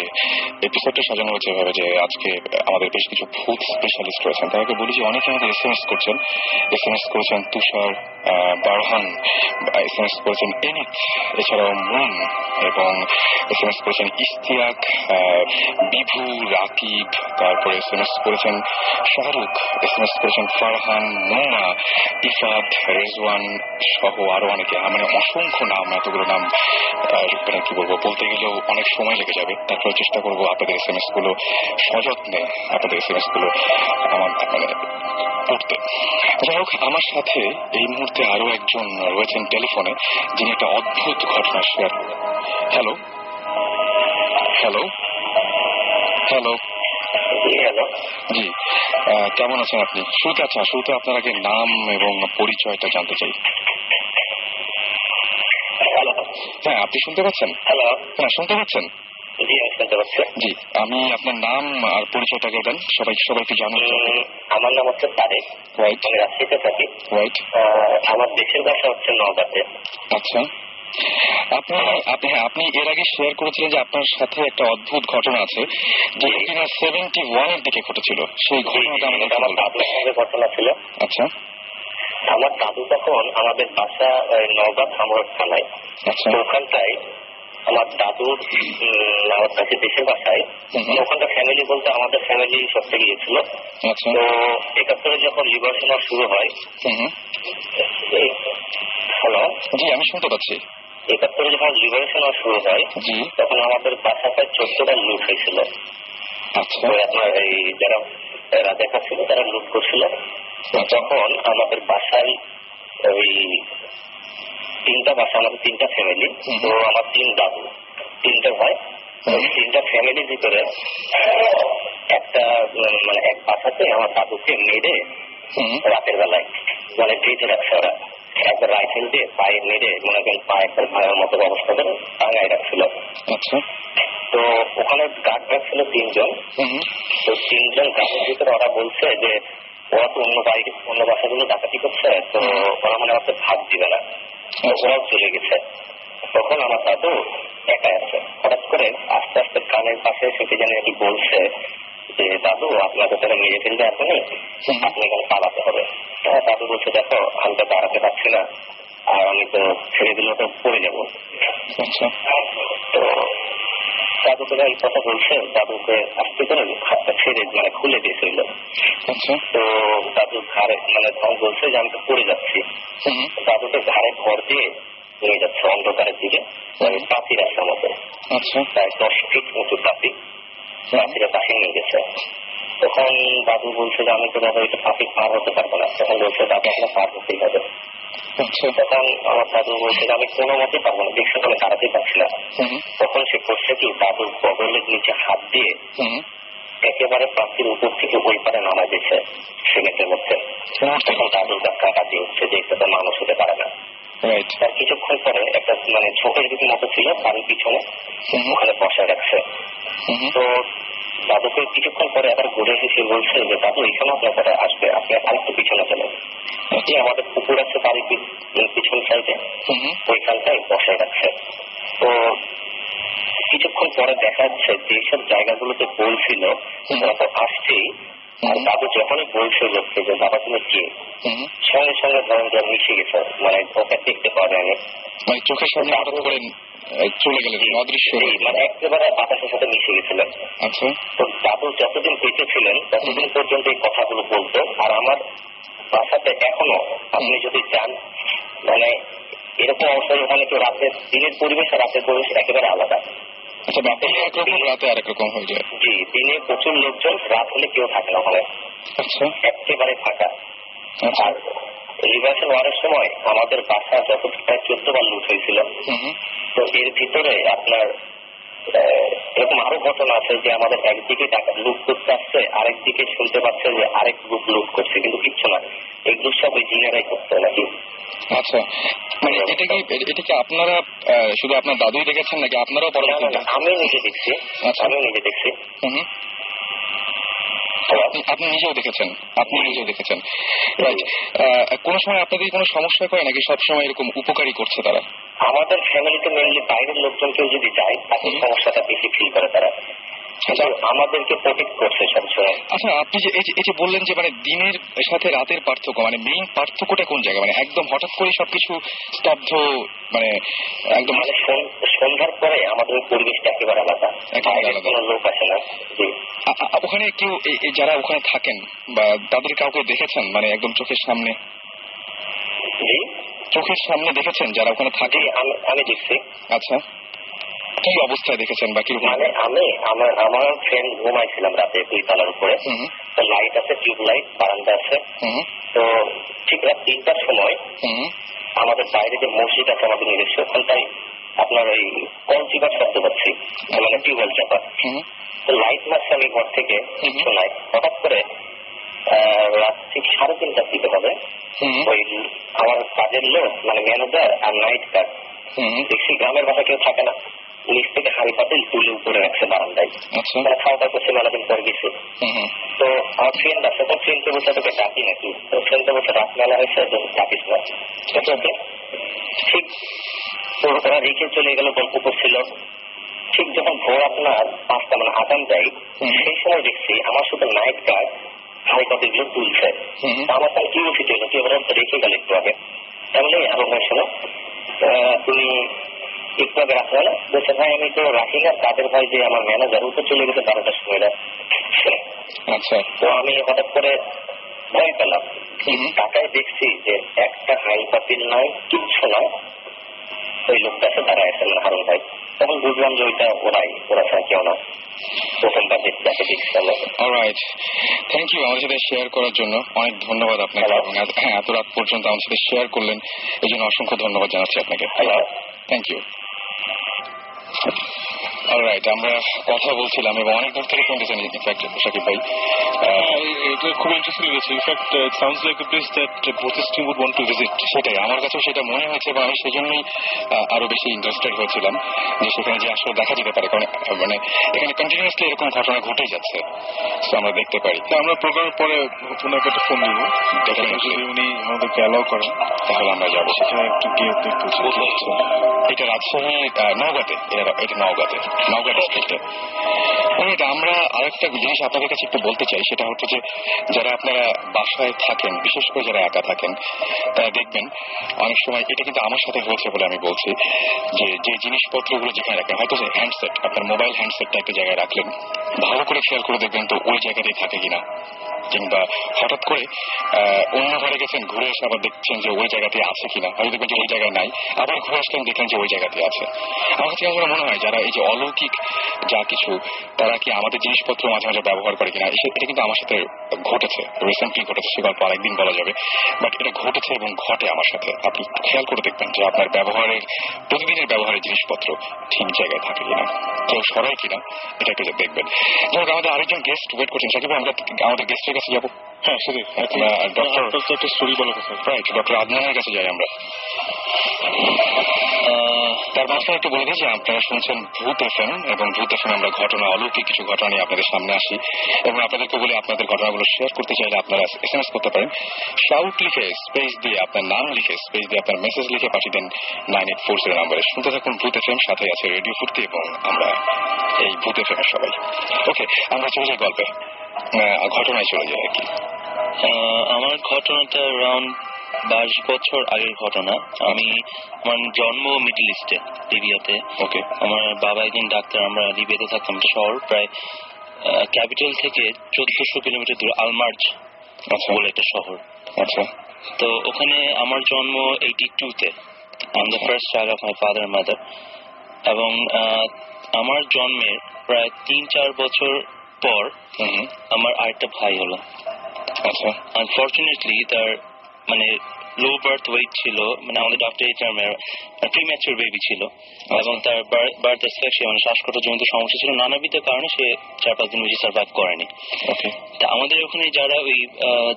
Speaker 1: এপিসোডটা সাজানো হয়েছে এভাবে যে আজকে আমাদের বেশ কিছু ভূত স্পেশালিস্ট রয়েছেন। তাদেরকে বলি যে অনেকে আমাদের SMS করেছেন তুষার, বারহান, SMS করেছেন এনিত, এছাড়াও মুন, এবং SMS করেছেন ইস্তিয়াক, বিভু, রাকিব, তারপরে SMS করেছেন শাহরুখ, SMS করেছেন ফারহান, মোনা, ইফাত, রেজওয়ান সহ আরো অনেকে। মানে অসংখ্য নাম, এতগুলো নাম কি বলবো, বলতে গেলেও অনেক সময় লেগে যাবে। তারপরে চেষ্টা করবো আপনাদের SMS গুলো সযত্নে আপনাদের SMS গুলো আমার মানে পড়তে। যাই হোক, আমার সাথে এই মুহূর্তে আরো একজন রয়েছেন টেলিফোনে, যিনি একটা অদ্ভুত ঘটনা শেয়ার করবেন। হ্যালো হ্যালো হ্যালো
Speaker 7: হ্যালো,
Speaker 1: জি, কেমন আছেন আপনি? শুরুতে আপনার আগে নাম এবং পরিচয়টা জানতে চাই। হ্যাঁ, আপনি শুনতে পাচ্ছেন?
Speaker 7: হ্যালো,
Speaker 1: হ্যাঁ, শুনতে পাচ্ছেন?
Speaker 7: জি আমি শুনতে পাচ্ছি।
Speaker 1: জি, আমি আপনার নাম আর পরিচয়টাকে দেন, সবাইকে জানুন।
Speaker 7: আমার নাম হচ্ছে তারেক,
Speaker 1: রাইট,
Speaker 7: আমি রাজশাহীতে থাকি।
Speaker 1: রাইট,
Speaker 7: আমার দেশের ভাষা হচ্ছে নওগাঁতে।
Speaker 1: আচ্ছা, আপনি এর আগে শেয়ার করেছিলেন যে আপনার সাথে একটা অদ্ভুত ঘটনা আছে যেটা কিনা 71 এর দিকে ঘটেছিল। সেই ঘটনাটা
Speaker 7: আমার দাদুর সঙ্গে ঘটনা ছিল।
Speaker 1: আচ্ছা,
Speaker 7: আমার দাদু তখন আমাদের বাসা নওগাঁ ধামরাট থানায়।
Speaker 1: আচ্ছা,
Speaker 7: ওখানটায় আমার দাদুর আমার কাছে দেশের বাসায় ওখানটা ফ্যামিলি বলতে আমাদের ফ্যামিলি সবচেয়ে গিয়েছিল।
Speaker 1: আচ্ছা,
Speaker 7: তো 71 যখন লিবারেশন শুরু হয়। হ্যালো,
Speaker 1: জি আমি শুনতে পাচ্ছি।
Speaker 7: 71 যখন লিবারেশন শুরু হয়,
Speaker 1: জি,
Speaker 7: তখন আমাদের বাসাটায় 14টা লুট হয়েছিল।
Speaker 1: আচ্ছা,
Speaker 7: আপনার এই যারা রাজা ছিল তারা লুট করছিল। তখন আমাদের বাসায় ওই 3টা বাসা, আমাদের 3টা ফ্যামিলি। তো আমার 3 দাদু, 3টা ভাই, 3টা ফ্যামিলি ফ্যামিলির ভিতরে একটা মানে এক বাসাতে আমার দাদুকে মেরে রাতের বেলায় মানে বেঁধে রাখছে ওরা, একবার রাইফেল দিয়ে পায়ে মেরে মনে করেন পায়ে একটা ভাঙার মতো অবস্থা করে টাঙায় রাখছিল।
Speaker 1: আচ্ছা,
Speaker 7: তো ওখানে গার্ড রাখছিল 3 জন। তো 3 জন গার্ডের ভিতরে ওরা বলছে যে ওরা তো অন্য বাসাগুলো ডাকাতি করছে, তো ওরা মানে আমাকে ভাগ দিবে না, ওরাও চলে গেছে। তখন আমার দাদু একাই আছে। হঠাৎ করে আস্তে আস্তে কানের পাশে সেটি জানি নাকি বলছে যে দাদু আপনাকে তারা মেরে ফেলবে এখনই, আপনি এখানে পালাতে হবে। দাদু বলছে দেখো আমি তো দাঁড়াতে পারছি না, আর আমি তো ছেড়ে দিলেও তো পড়ে যাবো। তো দাদুকে এই কথা বলছে, দাদুকে আস্তে করে হাতটা ছেড়ে মানে খুলে দিয়েছিল। তো দাদু ঘাড়ে মানে তখন বলছে যে আমি তো পড়ে যাচ্ছি। দাদুকে ঘাড়ে ভর দিয়ে নিয়ে যাচ্ছে অন্ধকারের দিকে, পাখির রাস্তার মতো, প্রায় 10 ফিট উঁচু পাখিরা পাখি নিয়ে গেছে। তখন দাদু বলছে যে আমি তো বাবা এটা পাখি পার হতে পারবো না। তখন বলছে দাদু আপনার পার হতেই হবে। তখন আমার দাদু বলছে যে আমি কোনো মতেই পারবো না, দেখছি আমি দাঁড়াতেই পারছি না। তখন সে করছে কি দাদুর বগলের নিচে হাত দিয়ে একেবারে পাখির উপর থেকে ওই পারে নামা দিয়েছে সিমেন্টের মধ্যে। তখন দাদুর কাকা দিয়ে উঠছে যে এটা তো মানুষ হতে পারে না। তার কিছুক্ষণ পরে একটা মানে ঝোঁকের দিকে মতো ছিল বাড়ির পিছনে, ওখানে বসায় রাখছে। তো দাদুকে কিছুক্ষণ পরে আবার ঘুরে এসে বলছে যে দাদু এখানে আপনার কথা আসবে, আপনি আরেকটু পিছনে চলেন। আমাদের পুকুর আছে বাড়ির পিছন সাইডে, ওইখানটায় বসায় রাখছে। তো কিছুক্ষণ পরে দেখা যাচ্ছে যেসব জায়গাগুলোতে বলছিল ওরা তো আসছেই, আর দাদু যখনই বলছে লোককে যে বাবা তুমি কে, সঙ্গে সঙ্গে ধরেন যে মিশে গেছে, মানে ওকে দেখতে পাওয়া যায়নি,
Speaker 1: মানে চোখের সামনে হঠাৎ করে চলে গেলেন, অদৃশ্য
Speaker 7: মানে একেবারে বাতাসের সাথে মিশে গেছিলেন।
Speaker 1: আচ্ছা,
Speaker 7: তো দাদু যতদিন বেঁচে ছিলেন ততদিন পর্যন্ত এই কথাগুলো বলতো। আর আমার বাসাতে এখনো আপনি যদি যান মানে এরকম অবস্থায় ওখানে কেউ রাতের দিনের পরিবেশ আর রাতের পরিবেশ একেবারে আলাদা।
Speaker 1: আচ্ছা, একরকম রাতে আরেক রকম হয়ে যায়।
Speaker 7: জি, দিনে প্রচুর লোকজন, রাত হলে কেউ থাকে না ওখানে। আচ্ছা, একেবারে ফাঁকা। আর লিবারেশন ওয়ারের সময় আমাদের বাসা যত প্রায় 14 বার লুট হয়েছিল। তো এর ভিতরে আপনার এরকম আরো ঘটনা আছে যে আমাদের একদিকে টাকা লুট করতে আসছে, আরেকদিকে শুনতে পাচ্ছে যে আরেক গ্রুপ লুট করছে, কিন্তু কিচ্ছু না, এগুলো সব ওই জিনেরাই করছে নাকি।
Speaker 1: আচ্ছা, মানে এটা কি আপনারা শুধু আপনার দাদুই দেখেছেন নাকি আপনারাও পরবর্তীতে?
Speaker 7: আমি নিজে দেখছি। আমি নিজে দেখছি।
Speaker 1: আপনি নিজেও দেখেছেন? আপনি নিজেও দেখেছেন, রাইট। কোন সময় আপনাদের কোনো সমস্যা করে নাকি সবসময় এরকম উপকারী করছে তারা?
Speaker 7: আমাদের ফ্যামিলিতে মেনলি বাইরের লোকজন কেউ যদি যায় তাকে সমস্যাটা বেশি ফিল করে তারা, আমাদেরকে প্রোটেক্ট করছে সবসময়।
Speaker 1: আচ্ছা, আপনি যে এই যে বললেন যে মানে দিনের সাথে রাতের পার্থক্য, মানে মেইন পার্থক্যটা কোন জায়গায়? মানে একদম হঠাৎ করে সবকিছু স্তব্ধ, মানে একদম
Speaker 7: মানে সন্ধ্যার পরে আমাদের পরিবেশটা একেবারে আলাদা, কোনো লোক আসে না।
Speaker 1: ওখানে কেউ যারা ওখানে থাকেন বা তাদের কাউকে দেখেছেন মানে একদম চোখের সামনে? চোখের সামনে দেখেছেন যারা ওখানে থাকে?
Speaker 7: আমি দেখছি।
Speaker 1: আচ্ছা, কি অবস্থায় দেখেছেন বা কিরকম?
Speaker 7: মানে আমার ফ্রেন্ড ঘুমাইছিলাম রাতে 2 তলার উপরে, তো লাইট আছে, টিউব লাইট, বারান্দা আছে। তো ঠিক রাত 3টার সময় আমাদের বাইরে যে মসজিদ আছে আমাদের নিজস্ব, ওখানটাই আপনার ওই কল চিপার শব্দ পাচ্ছি, মানে টিউবওয়েল চাপা। তো লাইট মারছে আমি ঘর থেকে, কিছু নাই। হঠাৎ করে রাত ঠিক 3:30টার দিকে হবে, ওই আমার কাজের লোক মানে ম্যানেজার আর নাইট গার্ড দেখছি গ্রামের বাসা কেউ থাকে না, নিচ থেকে হাড়ি পাতিল তুলে উপরে রাখছে বারান্দায়, মানে খাওয়া দাওয়া করছে, মেলাদিন পরে গেছে। তো আমার ফ্রেন্ড আছে, তো ফ্রেন্ডকে বলছে তোকে ডাকি নাকি, তো ফ্রেন্ডকে বলছে রাত মেলা হয়েছে তো ডাকিস না। ঠিক তো ওরা রেখে চলে গেল, গল্প করছিল। ঠিক যখন ভোর আপনার 5টা মানে আজান দেয়, সেই সময় দেখছি আমার শুধু নাইট গার্ড হাড়ি পাতিলগুলো তুলছে। আমার তাহলে কি উচিত হলো, কি ওরা রেখে গেল একটু আগে, তাহলে আরো ভাই শোনো তুমি একটু আগে রাখবে না? বলছে ভাই আমি তো রাখি না, তাদের ভাই যে আমার ম্যানেজার ও তো চলে গেছে 12টার সময় রাত।
Speaker 1: আচ্ছা,
Speaker 7: তো আমি হঠাৎ করে ভয় পেলাম, টাকায় দেখছি যে একটা হাই পাতিল নাই, কিচ্ছু নাই, ওই লোকটা এসে দাঁড়ায় আছে মানে হারুন ভাই। তখন বুঝলাম যে ওইটা ওরা ছাড়া কেউ না, প্রথমবার যাকে দেখছিলাম।
Speaker 1: অলরাইট, থ্যাংক ইউ আমাদের সাথে শেয়ার করার জন্য, অনেক ধন্যবাদ আপনাকে। হ্যাঁ, এত রাত পর্যন্ত আমাদের সাথে শেয়ার করলেন, এই জন্য অসংখ্য ধন্যবাদ জানাচ্ছি আপনাকে। Thank you. অলরাইট, আমরা কথা বলছিলাম এবং অনেক দূর থেকে শুনতেছেন ইনফ্যাক্ট শাকিব ভাই।
Speaker 3: এটা খুব ইন্টারেস্টিং লেগেছে। In fact it sounds like a place that both team would want to visit.
Speaker 1: সেটাই আমার কাছে সেটা মনে হয়েছে এবং আমি সেই জন্যই আরো বেশি ইন্টারেস্টেড হয়েছিলাম যে সেখানে যে আসলে দেখা যেতে পারে, কারণ মানে এখানে কন্টিনিউয়াসলি এরকম ঘটনা ঘটেই যাচ্ছে, তো আমরা দেখতে পারি।
Speaker 3: আমরা প্রোগ্রামের পরে ওনাকে একটা ফোন দিব, যদি উনি আমাদেরকে অ্যালাউ করেন
Speaker 1: তাহলে আমরা যাবো
Speaker 3: সেখানে একটু গিয়ে দেখতে।
Speaker 1: এটা রাজশাহী নওগাঁতে, এটা নওগাঁ ডিস্ট্রিক্টে। আমরা আরেকটা জিনিস আপনাদের কাছে একটু বলতে চাই, সেটা হচ্ছে যে যারা আপনারা বাসায় থাকেন, বিশেষ করে যারা একা থাকেন, তারা দেখবেন অনেক সময় এটা কিন্তু আমার সাথে হয়েছে বলে আমি বলছি, যে জিনিসপত্রগুলো যেখানে রাখেন, হয়তো যে হ্যান্ডসেট, আপনার মোবাইল হ্যান্ডসেটটা একটা জায়গায় রাখলেন, ভালো করে খেয়াল করে দেখবেন তো ওই জায়গাতেই থাকে কিনা, কিংবা হঠাৎ করে অন্য ঘরে গেছেন, ঘুরে এসে আবার দেখছেন যে ওই জায়গাতে আছে কিনা, হয়তো দেখবেন যে ওই জায়গায় নাই, আবার ঘুরে আসলেন দেখলেন যে ওই জায়গাতে আছে। আমার কাছে আসলে মনে হয় যারা এই যে অলৌকিক যা কিছু, তারা কি আমাদের জিনিসপত্র মাঝে মাঝে ব্যবহার করে কিনা, এটা কিন্তু আমার সাথে ঘটেছে, রিসেন্টলি ঘটেছে, সে গল্প আরেকদিন বলা যাবে, বাট এটা ঘটেছে এবং ঘটে আমার সাথে। আপনি খেয়াল করে দেখবেন যে আপনার ব্যবহারের, প্রতিদিনের ব্যবহারের জিনিসপত্র ঠিক জায়গায় থাকে কিনা, কেউ সরাই কিনা, এটা একটু দেখবেন। যেমন আমাদের আরেকজন গেস্ট ওয়েট করছেন, সাকিব আমরা আমাদের গেস্টের কাছে যাবো।
Speaker 3: হ্যাঁ সেটাই, একটা স্টোরি বলার কথা।
Speaker 1: রাইট, ডক্টর আদনানের কাছে যাই আমরা। তার মাঝখানে একটু বলে দিই যে আপনারা শুনছেন ভূত এফএম, এবং ভূত এফএম আমরা ঘটনা, অলৌকিক কিছু ঘটনা নিয়ে আপনাদের সামনে আসি, এবং আপনাদেরকে বলে আপনাদের ঘটনাগুলো শেয়ার করতে চাইলে আপনারা SMS করতে পারেন। শাউট লিখে স্পেস দিয়ে আপনার নাম লিখে স্পেস দিয়ে আপনার মেসেজ লিখে পাঠিয়ে দেন 9840 নম্বরে। শুনতে থাকুন ভূত এফএম, সাথে আছে রেডিও ফুর্তি এবং আমরা এই ভূত এফএমের সবাই। ওকে, আমরা চলে যাই গল্পে, ঘটনায় চলে যাই আর কি।
Speaker 6: আমার ঘটনাটা অ্যারাউন্ড 22 বছর আগের ঘটনা। আমার জন্ম মিডল ইস্টে, লিবিয়াতে।
Speaker 1: ওকে,
Speaker 6: আমার বাবা একজন ডাক্তার। আমরা লিবিয়াতে থাকতাম, শহর প্রায় ক্যাপিটাল থেকে 1400 কিলোমিটার দূরে, আলমার্জ বলে একটা শহর।
Speaker 1: আচ্ছা,
Speaker 6: তো ওখানে আমার জন্ম 82-তে। I am the first child of my father and mother. এবং আমার জন্মের প্রায় 3-4 বছর পর আমার আরেকটা ভাই হলো।
Speaker 1: আচ্ছা,
Speaker 6: আনফরচুনেটলি তার মানে লো বার্থ ওয়েট ছিল, মানে আমাদের ডক্টর এই টার্মের প্রিম্যাচুর বেবি ছিল, এবং তার বার্থ অ্যাসফিক্সিয়া মানে শ্বাসকষ্টজনিত সমস্যা ছিল, নানাবিধ কারণে সে 4-5 দিন বেশি সার্ভাইভ করেনি। তা আমাদের ওখানে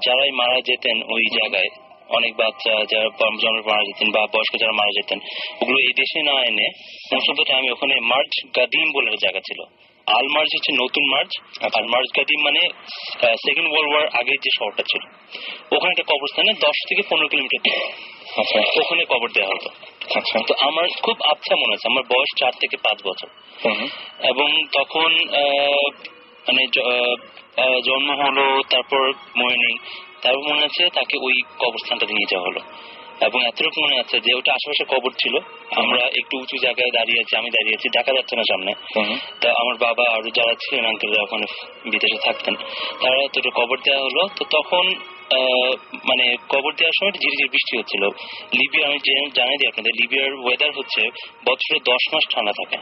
Speaker 6: যারাই মারা যেতেন ওই জায়গায়, অনেক বাচ্চা যারা জন্মে মারা যেতেন বা বয়স্ক যারা মারা যেতেন, ওগুলো এই দেশে না এনে মোস্ট অফ দ্য টাইম ওখানে মার্জ গাদিম বলে জায়গা ছিল। আলমার্জ হচ্ছে নতুন মার্জ, আর মার্জ গাদিম মানে সেকেন্ড ওয়ার্ল্ড ওয়ার আগের যে শহরটা ছিল, ওখানে একটা কবরস্থানে 10 থেকে 15 কিলোমিটার দূরে ওখানে কবর দেওয়া হতো। তো আমার খুব আচ্ছা মনে আছে, আমার বয়স 4 থেকে 5 বছর, এবং তখন মানে জন্ম হলো, তারপর মনে নেই, তারপর মনে আছে তাকে ওই কবরস্থানটাতে নিয়ে যাওয়া হলো। এবং এতটুকু মনে আছে যে ওটা আশেপাশে কবর ছিল, আমরা একটু উঁচু জায়গায় দাঁড়িয়ে আছি, আমি দাঁড়িয়ে আছি, দেখা যাচ্ছে না সামনে। তা আমার বাবা আর যারা ছিলেন আঙ্কেলরা ওখানে বিদেশে থাকতেন, তারা তো কবর দেওয়া হলো। তো তখন মানে কবর দেওয়ার সময় ঝিরিঝিরি বৃষ্টি হচ্ছিল। লিবিয়া, আমি জানাই দিই আপনাদের, লিবিয়ার ওয়েদার হচ্ছে বছরে 10 মাস ঠান্ডা থাকে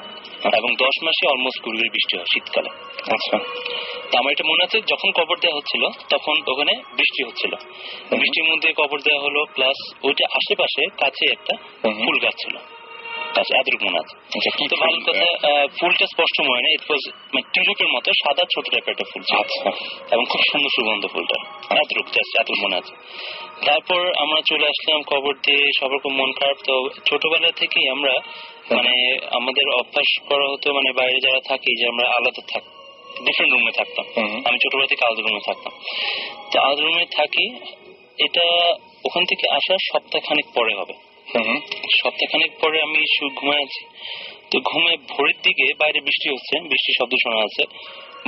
Speaker 6: এবং 10 মাসে অলমোস্ট গুড়গুড়ি বৃষ্টি হয় শীতকালে।
Speaker 1: আচ্ছা,
Speaker 6: তো আমার এটা মনে আছে যখন কবর দেওয়া হচ্ছিল তখন ওখানে বৃষ্টি হচ্ছিল, বৃষ্টির মধ্যে কবর দেওয়া হলো, প্লাস ওইটা আশেপাশে কাছে একটা ফুল গাছ ছিল, কাছে এতটুকু মনে আছে। তো ভালো কথা, ফুলটা স্পষ্ট মনে নেই, ইট ওয়াজ মানে টিউলিপের মতো সাদা ছোট টাইপের একটা ফুল ছিল, এবং খুব সুন্দর সুগন্ধ ফুলটা, এতটুকু জাস্ট এতটুকু মনে আছে। তারপর আমরা চলে আসলাম কবর দিয়ে, সবার খুব মন খারাপ। তো ছোটবেলা থেকেই আমরা মানে আমাদের অভ্যাস করা হতো, মানে বাইরে যারা থাকি যে আমরা আলাদা ডিফারেন্ট রুমে থাকতাম। আমি ছোটবেলা থেকে আলাদা রুমে থাকতাম। তো আলাদা রুমে থাকি, এটা ওখান থেকে আসার সপ্তাহখানেক পরে হবে। সপ্তাহখানেক পরে আমি ঘুমায় আছি, তো ঘুমে ভোরের দিকে বাইরে বৃষ্টি হচ্ছে, বৃষ্টির শব্দ শোনা যাচ্ছে।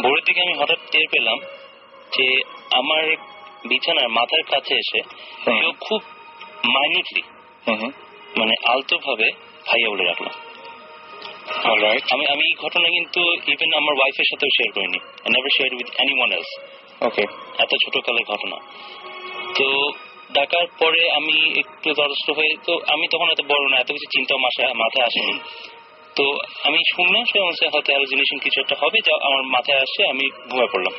Speaker 6: ভোরের দিকে আমি হঠাৎ টের পেলাম যে আমার বিছানার মাথার কাছে এসে কেউ খুব মাইনিউটলি মানে আলতো ভাবে ভাইয়া বলে রাখলো। আমি এই ঘটনা কিন্তু ইভেন আমার ওয়াইফের সাথেও শেয়ার করিনি, never share with anyone else. Okay, এত ছোট কালের ঘটনা। তো ডাকার পরে আমি একটু তরস্ত হয়ে, তো আমি তখন এত বড় না, এত কিছু চিন্তা মাথায় আসেনি। তো আমি শুনলাম সে অনুসারে হয়তো হ্যালুসিনেশন কিছু একটা হবে, যা আমার মাথায় আসে, আমি ঘুমিয়ে পড়লাম।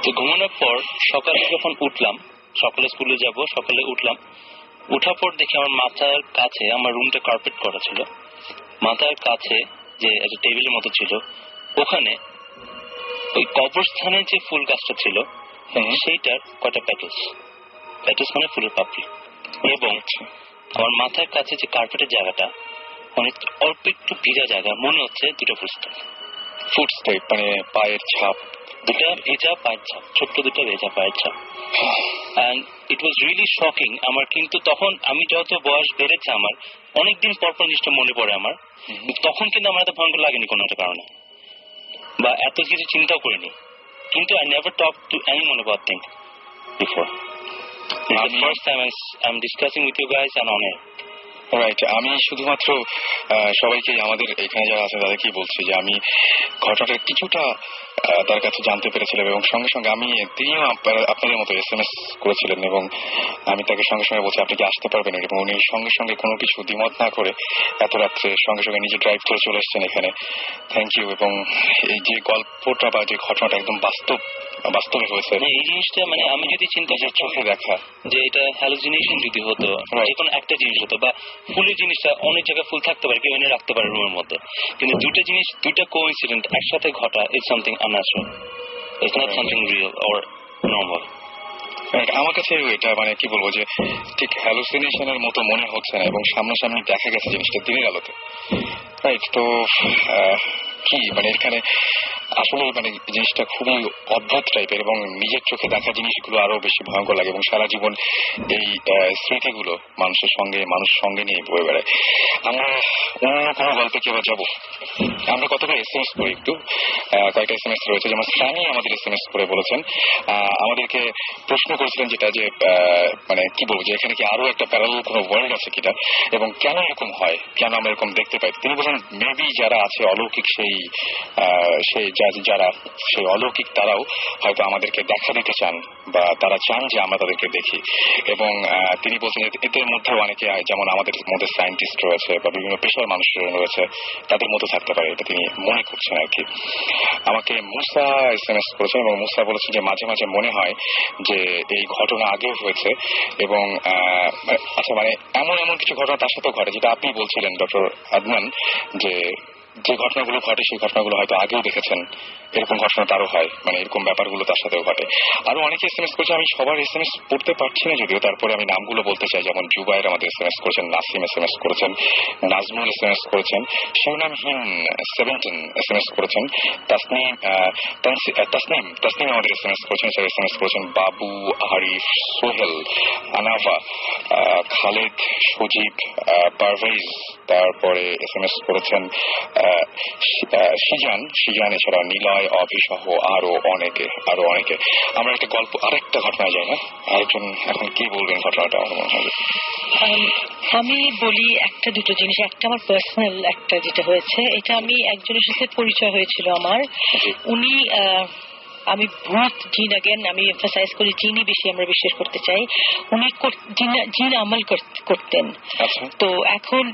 Speaker 6: তো ঘুমানোর পর সকালে যখন উঠলাম, সকালে স্কুলে যাব, সকালে উঠলাম, উঠার পর দেখি আমার মাথার কাছে, আমার রুমটা কার্পেট করা ছিল, মাথার কাছে যে একটা টেবিলের মতো ছিল, ওখানে ওই কবরস্থানে যে ফুল গাছটা ছিল সেইটার কটা প্যাটেলস মানে ফুলের পাপড়ি, এবং আমার মাথার কাছে যে কার্পেটের জায়গাটা অনেক অল্প একটু ভিজা জায়গা, মনে হচ্ছে দুটো
Speaker 1: ফুটস্টেপ, মানে পায়ের ছাপ,
Speaker 6: দুটা ভেজা পায়ের ছাপ, ছোট্ট দুটো ভেজা পায়ের ছাপ। And it was really shocking আমার। কিন্তু তখন আমি যত বয়স বেড়েছে আমার অনেকদিন পর পর জিনিসটা মনে পড়ে আমার, তখন কিন্তু আমার এত ভয়ঙ্কর লাগেনি কোনো একটা কারণে, বা এত কিছু চিন্তাও করিনি। কিন্তু I never talk to anyone about things before. It's the first time I'm discussing with you guys and on air.
Speaker 1: Right, আমি শুধুমাত্র সবাইকে, আমাদের এখানে যারা আছে তাদেরকেই বলছি যে আমি ঘটনাটা কিছুটা তার কাছে জানতে পেরেছিলাম, এবং সঙ্গে সঙ্গে তিনিও আপনাদের মতো SMS করেছিলেন, এবং আমি তাকে সঙ্গে সঙ্গে বলছি আপনি কি আসতে পারবেন, এবং উনি সঙ্গে সঙ্গে কোনো কিছু দ্বিমত না করে এত রাত্রে সঙ্গে সঙ্গে নিজে ড্রাইভ করে চলে এসেছেন এখানে। Thank you. এবং এই যে গল্পটা বা যে ঘটনাটা একদম বাস্তবে হয়েছে,
Speaker 6: এই জিনিসটা মানে আমি যদি চিন্তা
Speaker 1: যে চোখে দেখা
Speaker 6: যে এটা হ্যালুসিনেশন যদি হতো, যে কোনো একটা জিনিস হতো, বা ফুলের জিনিসটা অনেক জায়গায় ফুল থাকতে পারে, কেউ এনে রাখতে পারে রুমের মধ্যে, কিন্তু দুটা জিনিস, দুটা কোইন্সিডেন্ট একসাথে ঘটা, it's something unnatural, it's not something real or normal.
Speaker 1: আমার কাছে এটা মানে কি বলবো, যে ঠিক হ্যালুসিনেশনের মতো মনে হচ্ছে না, এবং সামনাসামনি দেখা গেছে জিনিসটা দিনের আলোতে। রাইট, তো কি মানে এখানে আসলে মানে জিনিসটা খুবই অদ্ভুত টাইপের, এবং নিজের চোখে দেখা জিনিসগুলো আরো বেশি ভয়ঙ্কর লাগে, এবং সারা জীবন এই স্মৃতিগুলো মানুষ সঙ্গে নিয়ে বয়ে বেড়ায়। আমরা অন্য কোনো গল্পে কি আবার যাবো? আমরা কতগুলো SMS করি, একটু কয়েকটা SMS রয়েছে, যেমন সানি আমাদের SMS করে বলেছেন, আমাদেরকে প্রশ্ন করেছিলেন যেটা যে মানে কি বলবো, যে এখানে কি আরো একটা প্যারালাল কোনো ওয়ার্ল্ড আছে কিনা, এবং কেন এরকম হয়, কেন আমরা এরকম দেখতে পাই। তিনি বলেন মেবি যারা আছে অলৌকিক, যারা সেই অলৌকিক তারাও হয়তো আমাদেরকে দেখা দিতে চান, বা তারা চান যে আমরা তাদেরকে দেখি। এবং তিনি বলছেন এদের মধ্যে অনেকে, যেমন আমাদের মধ্যে সায়েন্টিস্ট রয়েছে বা বিভিন্ন পেশার মানুষ রয়েছে, তাদের মতো থাকতে পারে, এটা তিনি মনে করছেন আর কি। আমাকে মুসা SMS করেছেন, এবং মুসা বলেছেন যে মাঝে মাঝে মনে হয় যে এই ঘটনা আগেও হয়েছে, এবং আচ্ছা মানে এমন কিছু ঘটনা তার সাথেও ঘটে, যেটা আপনি বলছিলেন ডক্টর আদনান, যে ঘটনাগুলো ঘটে সেই ঘটনাগুলো হয়তো আগেও দেখেছেন, এরকম ঘটনা তারও হয়, মানে এরকম ব্যাপারগুলো তার সাথেও ঘটে। আরো অনেকে SMS করেছে, আমি সবার SMS পড়তে পারছি না যদিও, তারপরে আমি নামগুলো বলতে চাই, যেমন জুবাইর আমাদের SMS করেছেন, নাসিম SMS করেছেন, নাজমুল SMS করেছেন, শিরোনামহীন 17 SMS করেছেন, তাসনিম আমাদের SMS করেছেন, স্যার SMS করেছেন, বাবু, আরিফ, সোহেল, আনাফা, খালেদ, সজীব, পারভেজ, তারপরে SMS করেছেন সিজান, এছাড়া নিলয়, অভিসহ আরো অনেকে। আমরা একটা গল্প, আরেকটা ঘটনায় যাই না, আরেকজন এখন কি বলবেন ঘটনাটা?
Speaker 5: আমি বলি একটা দুটো জিনিস। একটা আমার পার্সোনাল একটা যেটা হয়েছে, এটা আমি একজনের সাথে পরিচয় হয়েছিল আমার, উনি আমি ভূত জিন, আগেন আমি এমফাসাইজ করি জিনই বেশি আমরা বিশ্বাস করতে চাই, উনি জিন আমল করতেন। তো এখন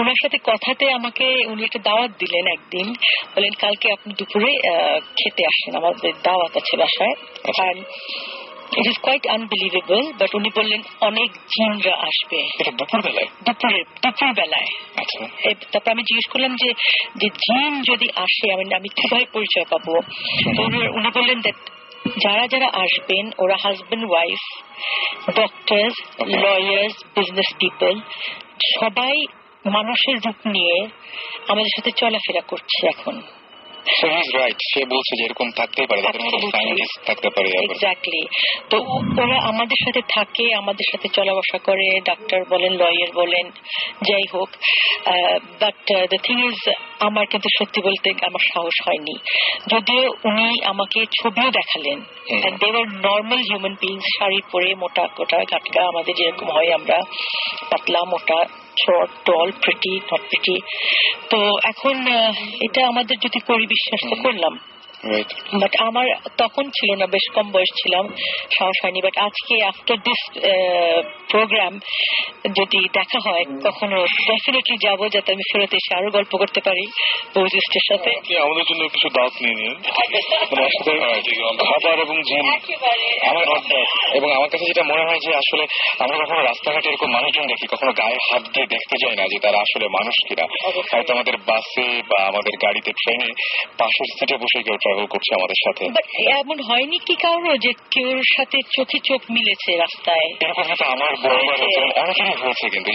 Speaker 5: ওনার সাথে কথাতে আমাকে উনি একটা দাওয়াত দিলেন একদিন, বলেন কালকে আপনি দুপুরে খেতে আসেন, আমাদের দাওয়াত আছে বাসায়। আর it is quite unbelievable, but উনি বললেন অনেক জিনরা আসবে দুপুর বেলায়। তারপর আমি জিজ্ঞেস করলাম যে জিন যদি আসে আমি কিভাবে পরিচয় পাবো? উনি বললেন দ্যাট যারা আসবেন ওরা husband wife, doctors, lawyers, business people, সবাই মানুষের রূপ নিয়ে আমাদের সাথে চলাফেরা করছে এখন।
Speaker 1: সে বলছে যে এরকম থাকতেই পারে, থাকতে পারে।
Speaker 5: এক্স্যাক্টলি। তো ওরা আমাদের সাথে থাকে, আমাদের সাথে চলা বসা করে, ডাক্তার বলেন, লয়ার বলেন, যাই হোক। বাট দ্য থিং ইজ, আমার কিন্তু সত্যি বলতে আমার সাহস হয়নি, যদিও উনি আমাকে ছবিও দেখালেন। They were normal human beings, sari পরে, মোটা কোটা গাটকা, আমাদের যেরকম হয় আমরা, পাতলা মোটা, short, tall, pretty, not pretty. তো এখন এটা আমাদের যদি করি বিশ্বাস তো করলাম, বাট আমার তখন ছিল না, বেশ কম বয়স ছিলাম, সাহস হয়নি। বাট আজকে আফটার দিস প্রোগ্রাম যদি দেখা হয় কখনো ডেফিনেটলি যাবো, যাতে আমি ফেরত এসে আরো গল্প করতে পারি বৌজিস্টের সাথে।
Speaker 3: আমাদের জন্য কিছু দাওয়াত নিয়ে নিন, খাবার এবং জিম
Speaker 1: এবং আমার কাছে যেটা মনে হয় যে আসলে আমরা কখনো রাস্তাঘাটে এরকম মানুষজন দেখি, কখনো গায়ে হাত দিয়ে দেখতে যাই না যে তারা আসলে মানুষ কিনা। হয়তো আমাদের বাসে বা আমাদের গাড়িতে, ট্রেনে পাশের সিটে বসে কেউ ট্রাভেল করছে আমাদের সাথে।
Speaker 5: এমন হয়নি কি কারো যে কেউর সাথে চোখে চোখ মিলেছে রাস্তায়?
Speaker 1: এরকম হয়তো আমার অনেকেরই হয়েছে, কিন্তু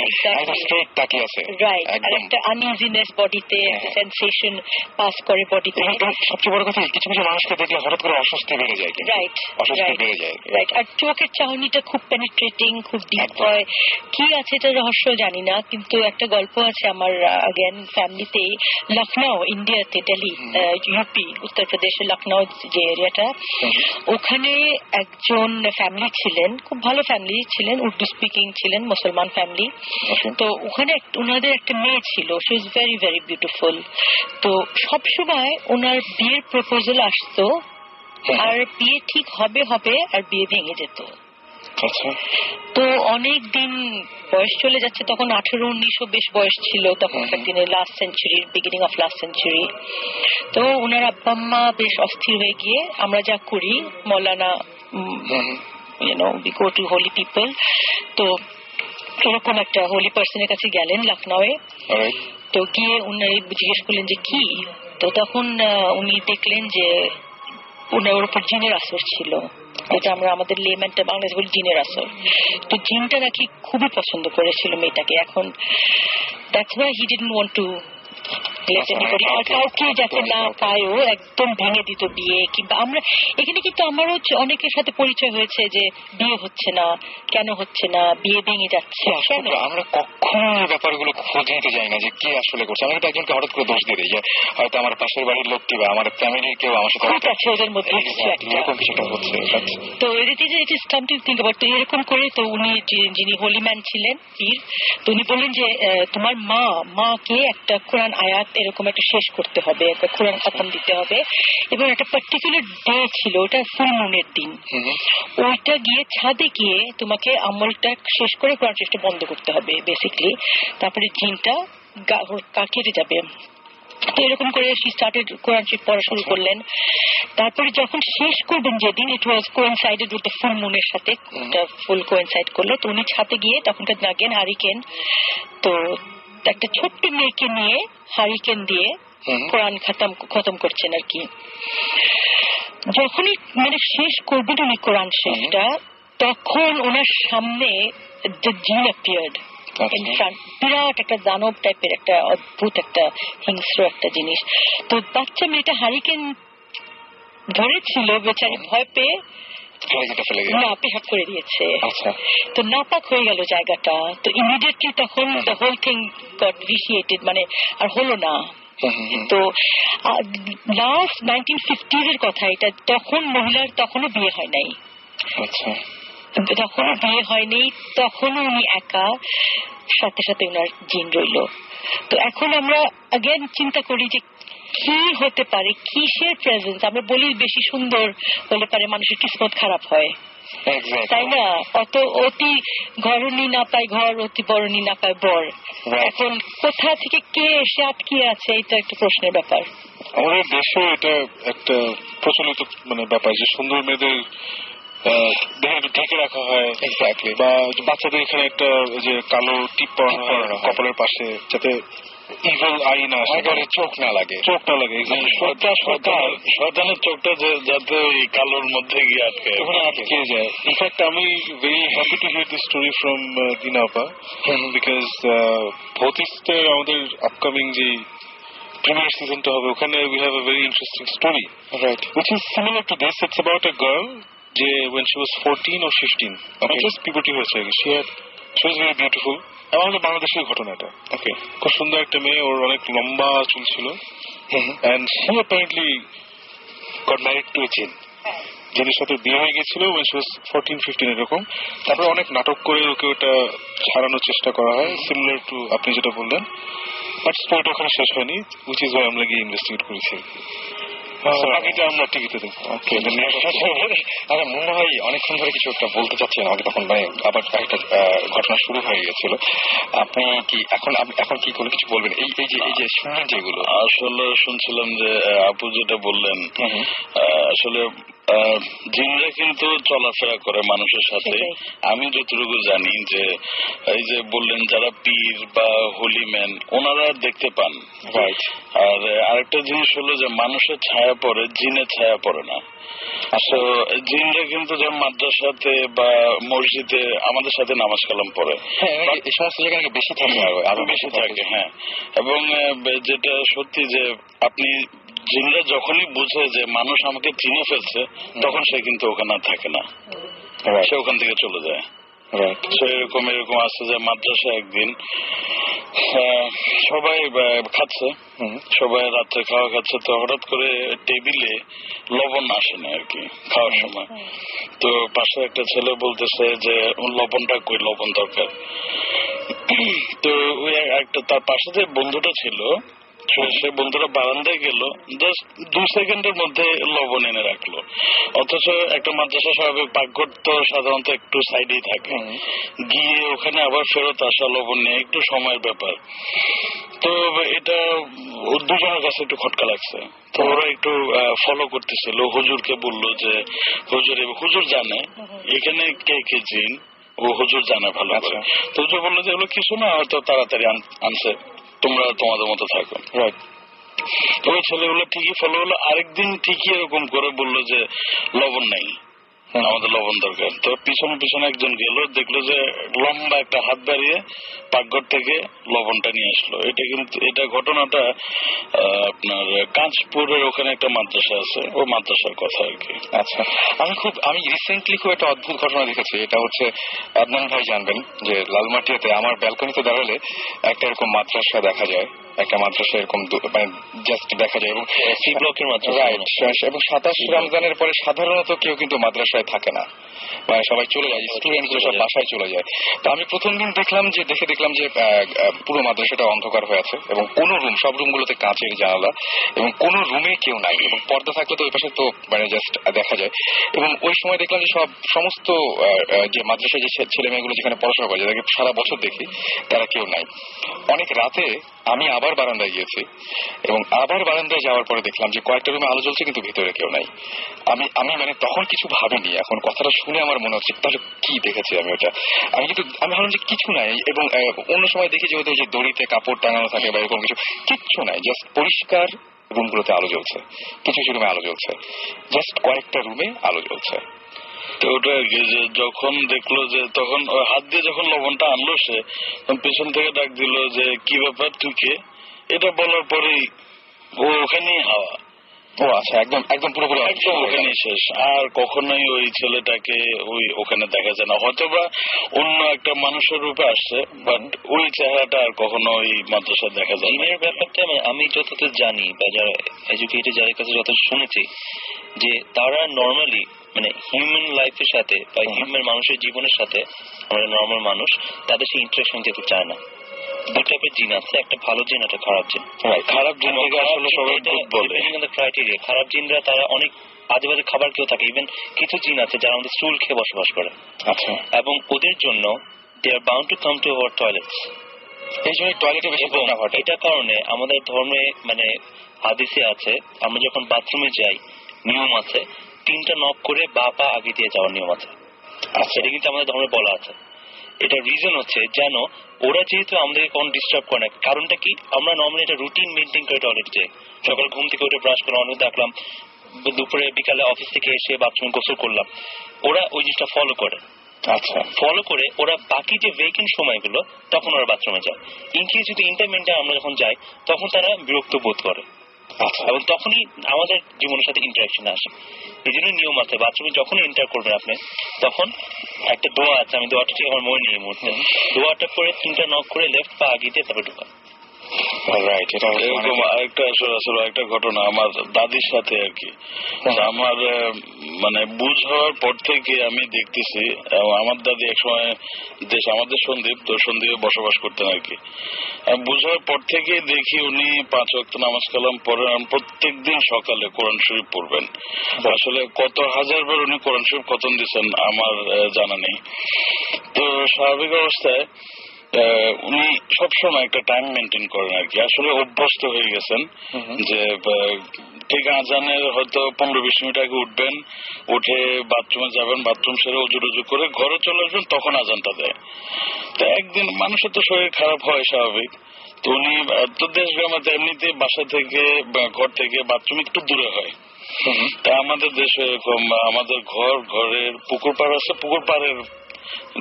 Speaker 1: স্ট্রেট তাকিয়ে আছে।
Speaker 5: রাইট, আর একটা আনইজিনেস বডিতে, একটা সেন্সেশন পাস করে বডিতে।
Speaker 1: সবচেয়ে বড় কথা, কিছু কিছু মানুষকে দেখলে হঠাৎ করে অস্বস্তি বেড়ে যায়।
Speaker 5: রাইট,
Speaker 1: অস্বস্তি বেড়ে যায়।
Speaker 5: রাইট, আর চোখের চাহনিটা খুব পেনিট্রেটিং, খুব ডিপ হয়। কি আছে এটা রহস্য জানি না, কিন্তু একটা গল্প আছে আমার আগেন ফ্যামিলিতে, লখনৌ, ইন্ডিয়াতে, দিল্লি, ইউপি, উত্তরপ্রদেশের লখনৌ যে এরিয়াটা, ওখানে একজন ফ্যামিলি ছিলেন, খুব ভালো ফ্যামিলি ছিলেন, উর্দু স্পিকিং ছিলেন, মুসলমান ফ্যামিলি। তো ওখানে ওনাদের একটা মেয়ে ছিল, she was very very beautiful. তো সবসময় ওনার বিয়ের প্রপোজাল আসতো, আর বিয়ে ঠিক হবে হবে, আর বিয়ে ভেঙে যেত। তো অনেক দিন বয়স চলে যাচ্ছে, তখন 18-19 বেশ বয়স ছিল তখনকার দিনে, লাস্ট সেঞ্চুরির বিগিনিং অফ লাস্ট সেঞ্চুরি। তো ওনার আব্বা আম্মা বেশ অস্থির হয়ে গিয়ে, আমরা যা করি মৌলানা, we go to holy people, তো এরকম একটা হোলি পার্সনের কাছে গেলেন লখনৌয়ে। তো গিয়ে উনি জিজ্ঞেস করলেন যে কি, তো তখন উনি দেখলেন যে ওর উপর জিনের আসর ছিল, যেটা আমরা আমাদের লেম্যানটা বাংলাদেশ বলি জিনের আসর। তো জিনটা নাকি খুবই পছন্দ করেছিল মেয়েটাকে। এখন that's why he didn't want to কাউকে যাতে না পায়ও, একদম ভেঙে দিত বিয়ে। কিংবা আমরা এখানে কিন্তু আমারও অনেকের সাথে পরিচয় হয়েছে যে বিয়ে হচ্ছে না, কেন হচ্ছে না, বিয়ে ভেঙে যাচ্ছে।
Speaker 1: আমরা কখনো ব্যাপারগুলো খোঁজ নিতে যাই না যে কে আসলে করছে। আমি তো একজনকে হঠাৎ করে দোষ দিয়ে দিই যে হয়তো আমার পাশের বাড়ির লোকটি বা আমার ফ্যামিলির কেউ আমার সাথে
Speaker 5: আছে, ওদের মধ্যে
Speaker 1: এরকম কিছুটা হচ্ছে।
Speaker 5: তো it is something think about. তো এরকম করে তো উনি যিনি হোলি ম্যান ছিলেন, পীর, তো উনি বললেন যে তোমার মাকে একটা কোরআন আয়াত এরকম একটা শেষ করতে হবে, একটা কোরআন খতম দিতে হবে, এবং একটা পার্টিকুলার ডে ছিল, ওটা ফুল মুনের দিন। ওইটা গিয়ে ছাদে গিয়ে তোমাকে আমলটা শেষ করে কোরআন শেষটা বন্ধ করতে হবে বেসিকলি, তারপরে জিনটা কেটে যাবে। তো এরকম করে স্টার্টেড কোরআন শরীফ পড়া শুরু করলেন। তারপরে যখন শেষ করবেন যেদিন, ইট ওয়াজ কোইনসাইডেড উইথ দ্য ফুল মুনের সাথে, ফুল কোইনসাইড করলো। তো উনি ছাদে গিয়ে তখনকার নাগেন হারিকেন, তো একটা ছোট্ট মেয়েকে নিয়ে হারিকেন দিয়ে কোরআন খতম করছেন আর কি। যখনই মানে শেষ করবেন উনি কোরআন শেষটা, তখন ওনার সামনে দ্য জিন অ্যাপিয়ার্ড, বিরাট একটা দানব টাইপের, একটা অদ্ভুত একটা হিংস্র একটা জিনিস। তো বাচ্চা মেয়েটা হারিকেন ধরেছিল, বেচারি ভয় পেয়ে পেশাব করে দিয়েছে। তো নাপাক হয়ে গেল জায়গাটা। তো ইমিডিয়েটলি তখন দ্য হোল থিং গট ভিসিয়েটেড, মানে আর হলো না। তো লাস্ট 1950s এর কথা এটা, তখন মহিলার তখনও বিয়ে হয় নাই, তখনও বিয়ে হয়নি, তখনও উনি একা, সাথে সাথে উনার জিন রইল। তো এখন আমরা আগেন চিন্তা করি যে কি হতে পারে, কিসের প্রেজেন্স। আমরা বলি বেশি সুন্দর হলে পারে মানুষের কিসমত খারাপ হয়, তাই না? অতি ঘরণী না পায় ঘর, অতি বরণী না পায় বর। এখন কোথা থেকে কে এসে আটকিয়ে আছে, এটা একটা প্রশ্নের ব্যাপার।
Speaker 3: আমাদের দেশে এটা একটা প্রচলিত মানে ব্যাপার যে সুন্দর মেয়েদের ঢেকে রাখা হয়, বা বাচ্চাদের এখানে একটা যে কালো টিপ পরানো হয় কপালের পাশে, যাতে ইভিল আই না আসে, চোখ না লাগে।
Speaker 2: শয়তানের চোখটা যাতে ওই কালোর মধ্যে গিয়ে আটকে
Speaker 3: যায়। ইনফ্যাক্ট আমি very happy to here this story from দিনা আপা, বিকজ ভৌতিস্টের আমাদের আপকামিং যে প্রিমিয়ার সিজনটা হবে, ওখানে we have a very interesting story, right, which is similar to this. It's about a girl যে when she was 14 or 15, just puberty হয়েছে, she was very beautiful। আমাদের বাংলাদেশের ঘটনাটা, ওকে, খুব সুন্দর একটা মেয়ে, ওর অনেক লম্বা চুল ছিল, and she apparently got married to a jinn, যিনি সাথে বিয়ে হয়ে গেছিল when she was 14-15 এরকম। তারপরে অনেক নাটক করে ওকে ওটা ছাড়ানোর চেষ্টা করা হয়, সিমিলার টু আপনি যেটা বললেন, বাট স্টোরিটা ওখানে শেষ হয়নি, which is why আমরা গিয়ে ইনভেস্টিগেট করেছি। বাকিটা আমরা টিভিতে দেখবো।
Speaker 1: আচ্ছা, মনে হয় অনেকক্ষণ ধরে কিছু একটা বলতে চাচ্ছেন আমাকে, তখন মানে আবার একটা ঘটনা শুরু হয়ে গেছিল। আপনি কি এখন কি করে কিছু বলবেন? এই যে শুনলেন যেগুলো,
Speaker 2: আসলে শুনছিলাম যে আপু যেটা বললেন, আসলে জিনরা কিন্তু চলাফেরা করে মানুষের সাথে। আমি যতটুকু জানি যে এই যে বললেন যারা পীর বা হোলিম্যান ওনারা দেখতে পান, আর আরেকটা জিনিস হলো যে মানুষের ছায়া পড়ে, জিনের ছায়া পড়ে না। জিনরা কিন্তু যেমন মাদ্রাসাতে বা মসজিদে আমাদের সাথে নামাজ কালাম পড়ে,
Speaker 1: এই সমস্ত জায়গায় বেশি থাকে, আরো বেশি থাকে।
Speaker 2: হ্যাঁ, এবং যেটা সত্যি যে আপনি জিনরা যখনই বুঝে যে মানুষ আমাকে চিনে ফেলছে, তখন সে কিন্তু ওখানে থাকে না, সে ওখান থেকে চলে যায়। এরকম আছে যে মাদ্রাসা একদিন সবাই খাচ্ছে, সবাই রাত্রে খাওয়া খাচ্ছে, তো হঠাৎ করে টেবিলে লবণ আসে না আর কি খাওয়ার সময়। তো পাশে একটা ছেলে বলতেছে যে লবণটা কই, লবণ দরকার। তো ওই একটা তার পাশে যে বন্ধুটা ছিল, সে বন্ধুরা বারান্দায় গেল, জাস্ট 2 সেকেন্ডের মধ্যে লবণ এনে রাখলো। অথচ একটা মাদ্রাসা স্বাভাবিক পাকঘর তো সাধারণত একটু সাইডেই থাকে, গিয়ে ওখানে আবার ফেরত আসা লবণ নিয়ে একটু সময়ের ব্যাপার। তো এটা দুজনের কাছে একটু খটকা লাগছে। তো ওরা একটু ফলো করতেছিল, হুজুরকে বললো যে হুজুর জানে এখানে কে কে জিন, ও হুজুর জানে ভালো করে। তো হুজুর বললো যে এগুলো কিছু না, হয়তো তাড়াতাড়ি আনছে, তোমরা তোমাদের মতো থাকো। তো ওই ছেলেগুলো ঠিকই ফলো হলো। আরেকদিন ঠিকই এরকম করে বললো যে লবণ নাই, আমাদের লবণ দরকার। তো পিছনে পিছনে একজন গেল, দেখলো যে লম্বা একটা হাত বাড়িয়ে পাকঘর থেকে লবণটা নিয়ে আসলো। এটা ঘটনাটা আপনার কাঁচপুরের ওখানে একটা মাদ্রাসা আছে, ও মাদ্রাসার কথা আর কি।
Speaker 1: আচ্ছা, আমি রিসেন্টলি খুব একটা অদ্ভুত ঘটনা দেখেছি। এটা হচ্ছে আদনান ভাই জানবেন যে লালমাটিয়াতে আমার ব্যালকনিতে দাঁড়ালে একটা এরকম মাদ্রাসা দেখা যায়, একটা মাদ্রাসা এরকম মানে জাস্ট দেখা যায়, এবং
Speaker 6: সি ব্লকের মাদ্রাসা।
Speaker 1: এবং 27 রমজানের পরে সাধারণত কেউ কিন্তু মাদ্রাসায় থাকে না, মানে সবাই চলে যায়, স্টুডেন্ট গুলো সব বাসায় চলে যায়। তো আমি প্রথম দিন দেখলাম যে পুরো মাদ্রাসাটা অন্ধকার হয়ে আছে, এবং কোনো সব রুমগুলোতে কাঁচের জানালা, এবং কোনো রুমে কেউ নাই, এবং পর্দা থাকলে তো ওই পাশে তো মানে জাস্ট দেখা যায়। এবং ওই সময় দেখলাম যে সমস্ত যে মাদ্রাসায় যে ছেলে মেয়েগুলো যেখানে পড়াশোনা করে, যাদেরকে সারা বছর দেখি, তারা কেউ নাই। অনেক রাতে আমি আবার বারান্দায় গিয়েছি, এবং আবার বারান্দায় যাওয়ার পরে দেখলাম যে কয়েকটা রুমে আলো জ্বলছে, কিন্তু ভিতরে কেউ নাই। আমি মানে তখন কিছু ভাবিনি, এখন কথাটা শুনে আমার মনে হচ্ছে তাহলে কি দেখেছি আমি ওটা। আমি ভাবলাম যে কিছু নাই, এবং অন্য সময় দেখি যে হয়তো যে দড়িতে কাপড় টাঙানো থাকে বা এরকম কিচ্ছু নাই, জাস্ট পরিষ্কার রুমগুলোতে আলো জ্বলছে, কিছু রুমে আলো জ্বলছে, জাস্ট কয়েকটা রুমে আলো জ্বলছে।
Speaker 2: তো ওটা যখন দেখলো যে তখন হাত দিয়ে যখন লবণটা আনলো, সে পেছন থেকে ডাক দিল যে কি ব্যাপার, তুই কে? এটা বলার পরেই ও ওখানেই হাওয়া।
Speaker 1: ও আচ্ছা, একদম পুরোপুরি
Speaker 2: একদম ওখানেই শেষ। আর কখনোই ওই ছেলেটাকে ওখানে দেখা যায় না, হয়তো বা অন্য একটা মানুষের রূপে আসছে, বাট ওই চেহারাটা আর কখনো ওই মাদ্রাসায় দেখা যায়।
Speaker 6: জিনের ব্যাপারটা আমি যতদূর জানি বা যারা এডুকেটেড, যাদের কাছে যত শুনেছি, যে তারা নর্মালি মানে হিউম্যান লাইফের সাথে বা হিউম্যান মানুষের জীবনের সাথে, আমরা নর্মাল মানুষ, তাদের সেই ইন্টারাকশন যেতে চায় না। দুই টাইপের জিন আছে, একটা ভালো জিন, একটা খারাপ জিন।
Speaker 2: খারাপ জিন আসলে সবাই বলে
Speaker 6: ক্রাইটেরিয়া, খারাপ জিনরা তারা অনেক আজে বাজে খাবার খেয়ে থাকে। ইভেন কিছু জিন আছে যারা আমাদের স্টুল খেয়ে বসবাস করে। আচ্ছা, এবং ওদের জন্য they are bound to come to our toilets.
Speaker 1: এই জন্য টয়লেটে বেশি ঘটনা ঘটে।
Speaker 6: এটার কারণে আমাদের ধর্মে মানে হাদিসে আছে, আমরা যখন বাথরুমে যাই নিয়ম আছে 3টা নক করে বা পা আগে দিয়ে যাওয়ার নিয়ম আছে। আচ্ছা, এটা কিন্তু আমাদের ধর্মে বলা আছে। এটা রিজন হচ্ছে যেন ওরা যেহেতু আমাদেরকে কোন ডিস্টার্ব করে না। কারণটা কি, আমরা নর্মালি এটা রুটিন মেনটেন করে টয়লেট যাই। সকাল ঘুম থেকে উঠে ব্রাশ করে অনেক দেখলাম, দুপুরে বিকালে অফিস থেকে এসে বাথরুমে গোসল করলাম, ওরা ওই জিনিসটা ফলো করে। আচ্ছা, ফলো করে ওরা বাকি যে ভেকেন্ট সময়গুলো তখন ওরা বাথরুমে যায়। ইনকেস যদি ইন্টারমিডিয়েট আমরা যখন যাই তখন তারা বিরক্ত বোধ করে। আচ্ছা, এবং তখনই আমাদের জীবনের সাথে ইন্টারাকশন আসে। এই জন্য নিয়ম আছে, বাথরুমে যখন এন্টার করবেন আপনি তখন একটা দোয়া আছে, আমি দোয়াটা ঠিক আমার মনে নেই এই মুহূর্তে, দোয়াটা করে 3টা নক করে লেফট পা আগে দিয়ে তারপরে ঢোকা।
Speaker 1: রাইট, এটা
Speaker 2: এরকম আরেকটা আসলে একটা ঘটনা আমার দাদির সাথে আর কি। আমার মানে বুঝ হওয়ার পর থেকে আমি দেখতেছি, আমার দাদি একসময় আমাদের সন্দ্বীপ, তো সন্দ্বীপে বসবাস করতেন আর কি। বুঝ হওয়ার পর থেকে দেখি উনি 5 ওয়াক্ত নামাজ কালাম পড়েন, প্রত্যেক দিন সকালে কোরআন শরীফ পড়বেন। আসলে কত হাজার বার উনি কোরআন শরীফ খতম দিচ্ছেন আমার জানা নেই। তো স্বাভাবিক অবস্থায় উনি সবসময় একটা টাইম মেনটেন করেন আর কি। আসলে অভ্যস্ত হয়ে গেছেন যে ঠিক আজানের হয়তো 15-20 মিনিট আগে উঠবেন, উঠে বাথরুমে যাবেন, বাথরুম সেরে উজু করে ঘরে চলে আসবেন, তখন আজানটা দেয়। তো একদিন মানুষের তো শরীর খারাপ হয় স্বাভাবিক, তো উনি তো দেশ গ্রামে এমনিতে বাসা থেকে ঘর থেকে বাথরুম একটু দূরে হয়। তা আমাদের দেশে এরকম আমাদের ঘরের পুকুর পাড় আছে, পুকুর পাড়ের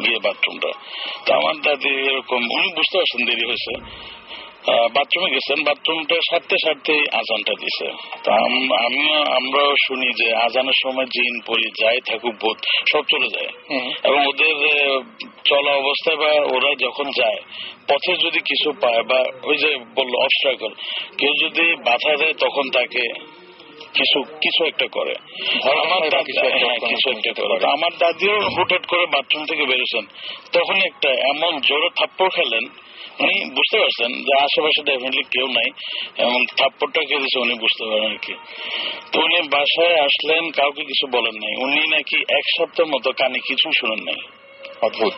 Speaker 2: গিয়ে বাথরুমটা। তো আমার দাদি এরকম উনি বুঝতে পারছেন দেরি হয়েছে, বাথরুমে গেছেন, বাথরুমটা সারতে আজানটা দিছে। তা আমরাও শুনি যে আজানের সময় জিন পরি যাই থাকুক ভূত সব চলে যায়, এবং ওদের চলা অবস্থায় বা ওরা যখন যায় পথে যদি কিছু পায় বা ওই যে বললো অবস্ট্রাকল, কেউ যদি বাধা দেয় তখন তাকে কিছু একটা করে, কিছু একটা করে। আমার দাদিও হুটহাট করে বাথরুম থেকে বেরোছেন, তখন একটা এমন জোরে থাপ্পড় খেলেন, উনি বুঝতে পারছেন যে আশেপাশে ডেফিনেটলি কেউ নাই, এবং থাপ্পড়টা খেয়ে দিয়েছে উনি বুঝতে পারেন আর কি। তো উনি বাসায় আসলেন, কাউকে কিছু বলেন নাই। উনি নাকি 1 সপ্তাহ মতো কানে কিছু শুনেন নাই।
Speaker 1: অদ্ভুত,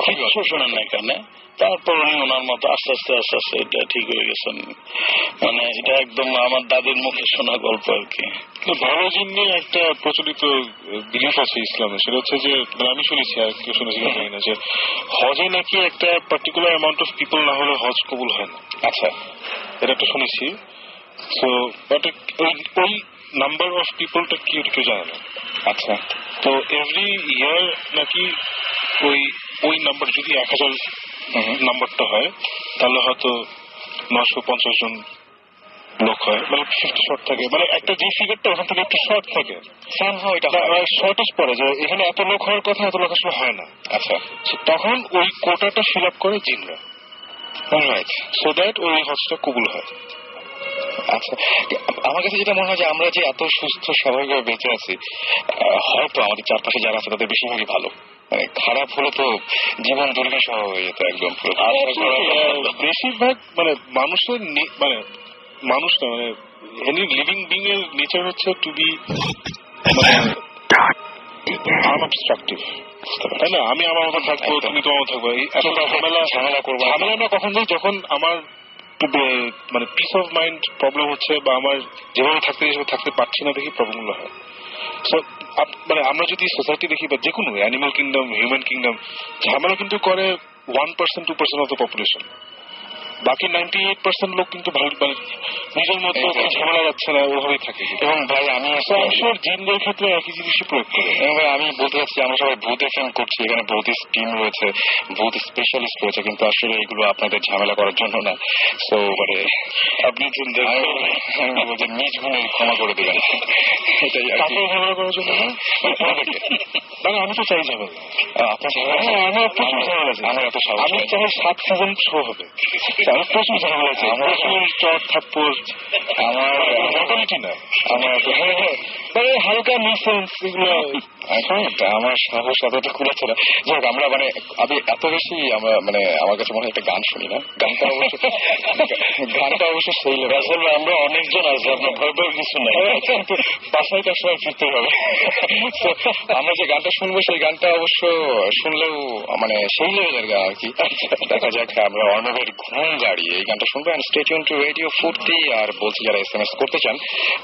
Speaker 2: কিছু শোনেন নাই কানে। তারপর উনি ওনার মতো আস্তে আস্তে এটা ঠিক হয়ে গেছেন। মানে এটা একদম আমার দাদির মুখে শোনা গল্প আর কি।
Speaker 3: ভালো জিনিস একটা প্রচলিত বিলিফ আছে ইসলামে, সেটা হচ্ছে যে আমি শুনেছি, আর কেউ শুনেছি জানি না, যে হজে নাকি একটা পার্টিকুলার অ্যামাউন্ট অফ পিপল না হলে হজ কবুল হয় না।
Speaker 1: আচ্ছা,
Speaker 3: এটা একটা শুনেছি। সো বাট ওই নাম্বার অফ পিপলটা কি ওটা কেউ জানে না।
Speaker 1: আচ্ছা,
Speaker 3: তো এভরি ইয়ার নাকি ওই নাম্বার যদি 1000 নাম্বারটা হয় তাহলে হয়তো 950 জন লোক হয়, মানে 50 শর্ট থাকে, মানে একটা যে ফিগারটা ওখান থেকে একটু শর্ট থাকে, শর্টেজ পড়ে যে এখানে এত লোক হওয়ার কথা, এত লোক আসলে হয় না।
Speaker 1: আচ্ছা,
Speaker 3: তখন ওই কোটাটা ফিল আপ করে জিনরা, সো দ্যাট ওই হজটা কবুল হয়।
Speaker 1: আচ্ছা, আমার কাছে যেটা মনে হয় যে আমরা যে এত সুস্থ স্বাভাবিকভাবে বেঁচে আছি, হয়তো আমাদের চারপাশে যারা আছে তাদের বেশিরভাগই ভালো। মানে খারাপ হলে তো জীবন দুর্বিষহ হয়ে যেত একদম।
Speaker 3: বেশিরভাগ মানে মানুষের মানে মানুষ না, মানে এনি লিভিং বিং এর নেচার হচ্ছে টু বি আনঅবস্ট্রাকটিভ, তাই না? আমি আমার মতো থাকবো, তুমি তোমার মতো থাকবো, ঝামেলা করবো। ঝামেলা আমরা কখন যাই? যখন আমার মানে পিস অফ মাইন্ড প্রবলেম হচ্ছে, বা আমার যেভাবে থাকতে পারছি না দেখি প্রবলেমগুলো হয়। মানে আমরা যদি সোসাইটি দেখি, বা যে কোনো অ্যানিমাল কিংডম, হিউম্যান কিংডম, ঝামেলা কিন্তু করে 1%, 2% অফ দ্য পপুলেশন। বাকি 98% লোক কিন্তু ভালো, মানে নিজের মধ্যে ঝামেলা যাচ্ছে না, ওভাবেই থাকে।
Speaker 1: এবং ভাই আমি
Speaker 3: জিনদের ক্ষেত্রে একই জিনিসই প্রয়োগ করি।
Speaker 1: এবং ভাই আমি বলতে চাচ্ছি, আমরা সবাই ভূত এফএম করছি, এখানে ভূত টিম রয়েছে, ভূত স্পেশালিস্ট রয়েছে, কিন্তু আসলে এগুলো আপনাদের ঝামেলা করার জন্য না। সো মানে আপনি চিন্তা বলছেন নিজ গুণে ক্ষমা করে দেবেন, এটাই আর কি।
Speaker 3: ঝামেলা করার জন্য না, আমি তো চাই ঝামেলা।
Speaker 1: আপনার
Speaker 3: আমার প্রচুর ঝামেলা আছে,
Speaker 1: আমার এত সাহস,
Speaker 3: আমি চাই 7 সিজন শো হবে। আমার প্রচুর ঝামেলা আছে, চট থাপ্পড়, আমার মোটামুটি না, আমার হালকা মিসেন্স, এগুলো
Speaker 1: আমার সাহস এতটা খুলেছে না। যাই হোক, আমরা মানে আমি এত বেশি আমরা মানে আমার কাছে মনে হয় একটা গান শুনি না, গানটা অবশ্য সেই আসলে আমরা অনেকজন আছি, আপনার ভয় ভয় কিছু নাই, বাসায় টাসায় ফিরতে হবে। আমরা যে গানটা শুনবো সেই গানটা অবশ্য শুনলেও মানে সেই লেভেলের গান আর কি। দেখা যাক, আমরা অর্ণবের ঘুম গাড়ি এই গানটা শুনবো। স্টে টিউন টু রেডিও ফুর্তি। আর বলছি, যারা SMS করতে চান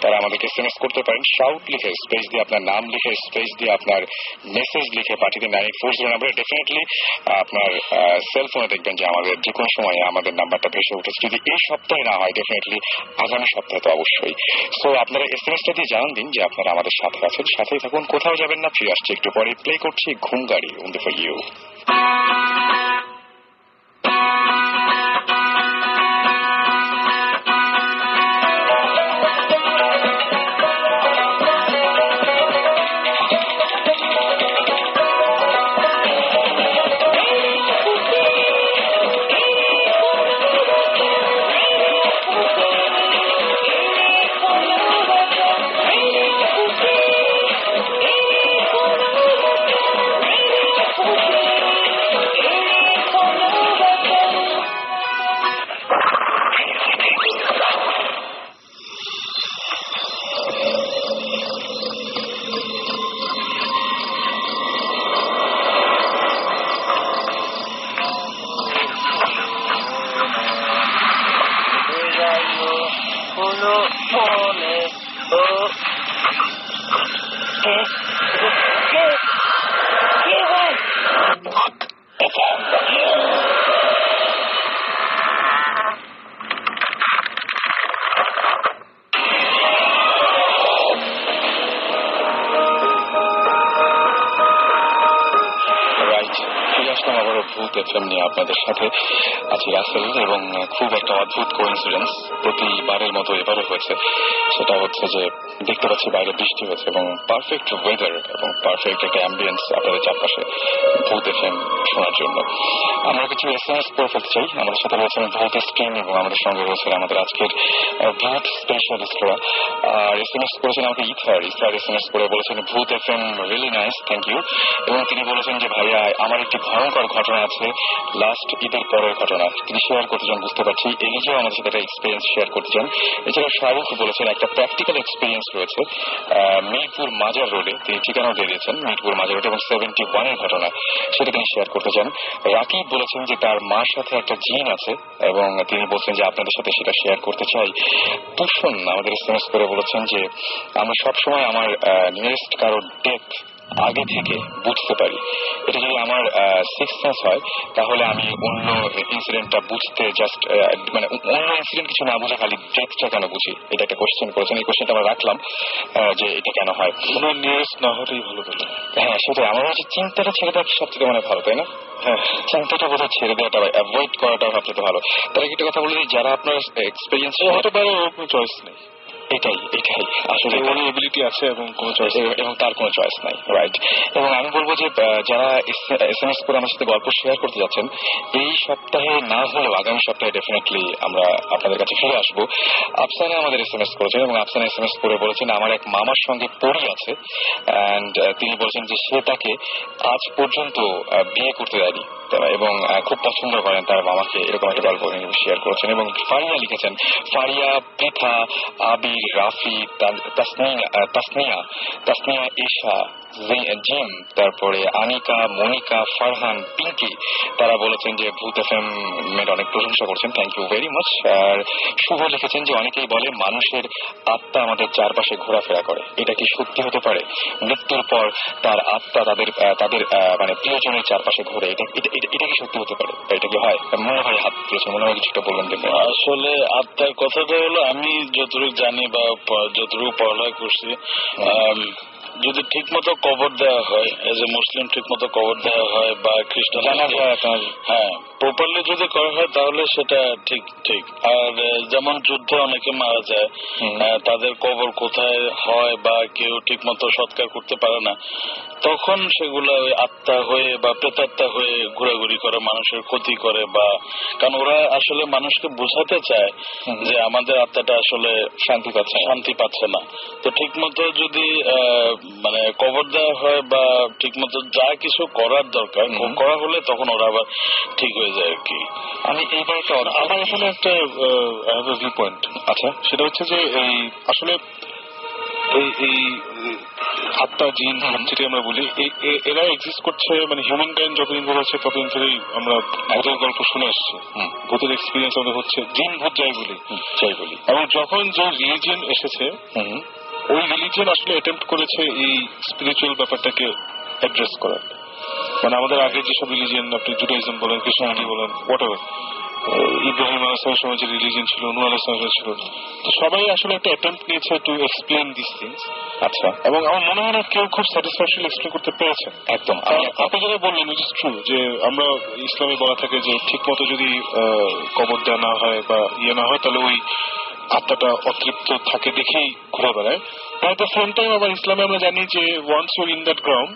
Speaker 1: তারা আমাদেরকে SMS করতে পারেন, শাউট লিখে স্পেস দিয়ে আপনার নাম লিখে স্পেস দিয়ে আপনার মেসেজ লিখে পাঠিয়ে দিন 9840 নাম্বারে। ডেফিনেটলি আপনার সেলফোনে দেখবেন যে আমাদের যে কোনো সময় আমাদের নাম্বারটা ভেসে উঠেছে। যদি এই সপ্তাহে না হয়, ডেফিনেটলি আগামী সপ্তাহে তো অবশ্যই। সো আপনারা SMS-টা দিয়ে জানান দিন যে আপনারা আমাদের সাথে আছেন, সাথেই থাকুন, কোথাও যাবেন না। ফিরে আসছে একটু পরে, প্লে করছি ঘুম গাড়ি ওনলি ফর ইউ।
Speaker 6: বলে ও কে কে কে ভাই
Speaker 1: আবারও ভূত এফএম নিয়ে আপনাদের সাথে আছি রাসেল, এবং খুব একটা অদ্ভুত কোইন্সিডেন্স প্রতিবারের মতো এবারও হয়েছে। সেটা হচ্ছে যে দেখতে পাচ্ছি বাইরে বৃষ্টি হয়েছে এবং পারফেক্ট ওয়েদার এবং পারফেক্ট একটা অ্যাম্বিয়েন্স আপনাদের চারপাশে ভূত এফএম শোনার জন্য। আমরা কিছু এসএমএস করে ফেলতে চাই। আমাদের সাথে রয়েছেন ভূত স্ট্রিম এবং আমাদের সঙ্গে রয়েছেন আমাদের আজকের ভূত স্পেশালিস্টরা। আর এসএমএস করেছেন আমাকে ইথার এসএমএস করে বলেছেন Bhoot FM really nice, thank you. এবং তিনি বলেছেন যে ভাইয়া আমার একটি ভয়ঙ্কর ঘটনা আছে, লাস্ট ঈদের পরের ঘটনা, তিনি শেয়ার করতে চান। বুঝতে পারছি এলিজও আমাদের সাথে একটা এক্সপিরিয়েন্স শেয়ার করতে চান। এছাড়া শাহরুখ বলেছেন একটা প্র্যাকটিক্যাল এক্সপিরিয়েন্স রয়েছে মিরপুর মাজার রোডে, তিনি ঠিকানাও দিয়ে দিয়েছেন মিরপুর মাজার রোড এবং 71-এর ঘটনা, সেটা তিনি শেয়ার করতে চান। রাকিব বলেছেন যে তার মার সাথে একটা জিন আছে এবং তিনি বলছেন যে আপনাদের সাথে সেটা শেয়ার করতে চাই। তুষন আমাদের এসএমএস করে বলেছেন যে আমি সবসময় আমার নিয়ারেস্ট কারোর ডেথ আগে থেকে বুঝতে পারি। এটা যদি আমার সিক্স সেন্স হয় তাহলে আমি অন্য ইনসিডেন্টটা বুঝতে জাস্ট মানে অন্য ইনসিডেন্ট কিছু না বুঝে খালি ডেথটা কেন বুঝি। এটা একটা কোশ্চেন করেছেন, এই কোশ্চেনটা আমরা রাখলাম যে এটা কেন হয়।
Speaker 3: ওনার নিয়ারেস্ট না হলেই ভালো বলে।
Speaker 1: হ্যাঁ সেটাই, আমার হচ্ছে চিন্তাটা ছেড়ে দেওয়া সবথেকে মানে ভালো, তাই না? হ্যাঁ, চিন্তাটা বোধহয় ছেড়ে দেওয়াটা অ্যাভয়েড করাটা সবথেকে ভালো। তার একটা কথা বলি, যারা আপনার এক্সপিরিয়েন্স হতে পারে ওর কোনো চয়েস নেই, এটাই আসলে কোনো এবিলিটি আছে এবং কোনো চয়েস এবং তার কোনো চয়েস নাই, রাইট। এবং আমি বলবো যে যারা এসএমএস করে আমার সাথে গল্প শেয়ার করতে যাচ্ছেন, এই সপ্তাহে না হলেও আগামী সপ্তাহে ডেফিনেটলি আমরা আপনাদের কাছে ফিরে আসবো। আফসানা আমাদের এসএমএস করেছেন এবং আফসানা এসএমএস করে বলেছেন আমার এক মামার সঙ্গে পরি আছে অ্যান্ড তিনি বলছেন যে সে তাকে আজ পর্যন্ত বিয়ে করতে দেয়নি এবং খুব পছন্দ করেন তার মামাকে, এরকম একটা গল্প শেয়ার করেছেন। এবং ফারিয়া লিখেছেন, ফারিয়া, পৃথা, আবির, রাফি, তাসনিয়া, ঈশা, জিম, তারপরে আনিকা, মনিকা, ফারহান, পিঙ্কি, তারা বলেছেন যে ভূত এফএম এর অনেক প্রশংসা করছেন, থ্যাংক ইউ ভেরি মাচ। আর শুভ লিখেছেন যে অনেকেই বলে মানুষের আত্মা আমাদের চারপাশে ঘোরাফেরা করে, এটা কি সত্যি হতে পারে? মৃত্যুর পর তার আত্মা তাদের মানে প্রিয়জনের চারপাশে ঘোরে, এটা কি সত্যি হতে পারে? এটা কি হয়? মনে হয় হাত তুলেছে, মনে হয় কিছুটা বলবেন দেখবেন।
Speaker 2: আসলে আত্মার কথাটা হলো আমি যতটুকু জানি বা যতটুকু পড়ালেখা করছি, যদি ঠিক মতো কবর দেওয়া হয়, এজ এ মুসলিম ঠিক মতো কবর দেওয়া হয় বা খ্রিস্টান, হ্যাঁ প্রপারলি যদি করা হয় তাহলে সেটা ঠিক। আর যেমন যুদ্ধে অনেকে মারা যায়, তাদের কবর কোথায় হয় বা কেউ ঠিক মতো সৎকার করতে পারে না, তখন সেগুলা ওই আত্মা হয়ে বা প্রেতাত্মা হয়ে ঘোরাঘুরি করে, মানুষের ক্ষতি করে, বা কারণ ওরা আসলে মানুষকে বোঝাতে চায় যে আমাদের আত্মাটা আসলে শান্তি পাচ্ছে না। তো ঠিক মতো যদি মানে কবর দেওয়া হয় বা ঠিক মতো যা কিছু করার দরকার করা হলে তখন ওরা আবার ঠিক হয়ে যায় আর কি।
Speaker 3: আমি এইবার আমার এখানে একটা ভিউ পয়েন্ট আচ্ছা, সেটা হচ্ছে যে এই আসলে এই আত্মা জিন যেটা আমরা বলি এরা এক্সিস্ট করছে, মানে হিউম্যান কাইন্ড যতদিন ধরে আছে ততদিন ধরেই আমরা ভূতের গল্প শুনে আসছি, ভূতের এক্সপিরিয়েন্স আমাদের হচ্ছে, জিন ভূত যাই বলি। এবং যখন যে রিলিজিয়ন এসেছে ওই রিলিজিয়ন আসলে অ্যাটেম্প্ট করেছে এই স্পিরিচুয়াল ব্যাপারটাকে অ্যাড্রেস করার। মানে আমাদের আগে যেসব রিলিজিয়ন, আপনি জুডাইজম বলেন, খ্রিস্টানিটি বলেন, হোয়াটএভার, ইব্রাহিম আলাইহিস সময় যে রিলিজিয়ন ছিল, নূহ আলাইহিস ছিল, তো সবাই আসলে একটা অ্যাটেম্প্ট নিয়েছে টু এক্সপ্লেইন দিস থিংস। আচ্ছা, এবং আমার মনে হয় না কেউ খুব স্যাটিসফ্যাকশন এক্সপ্লেইন করতে পেরেছেন। একদম আপনি যেটা বললেন উইচ ইজ ট্রু, যে আমরা ইসলামে বলা থাকে যে ঠিক মতো যদি কবর দেওয়া না হয় বা না হয় তাহলে ওই আত্মাটা অতৃপ্ত থাকে দেখেই ঘুরে বেড়ায়। অ্যাট দ্য সেম টাইম আবার ইসলামে আমরা জানি যে once you're in that ground,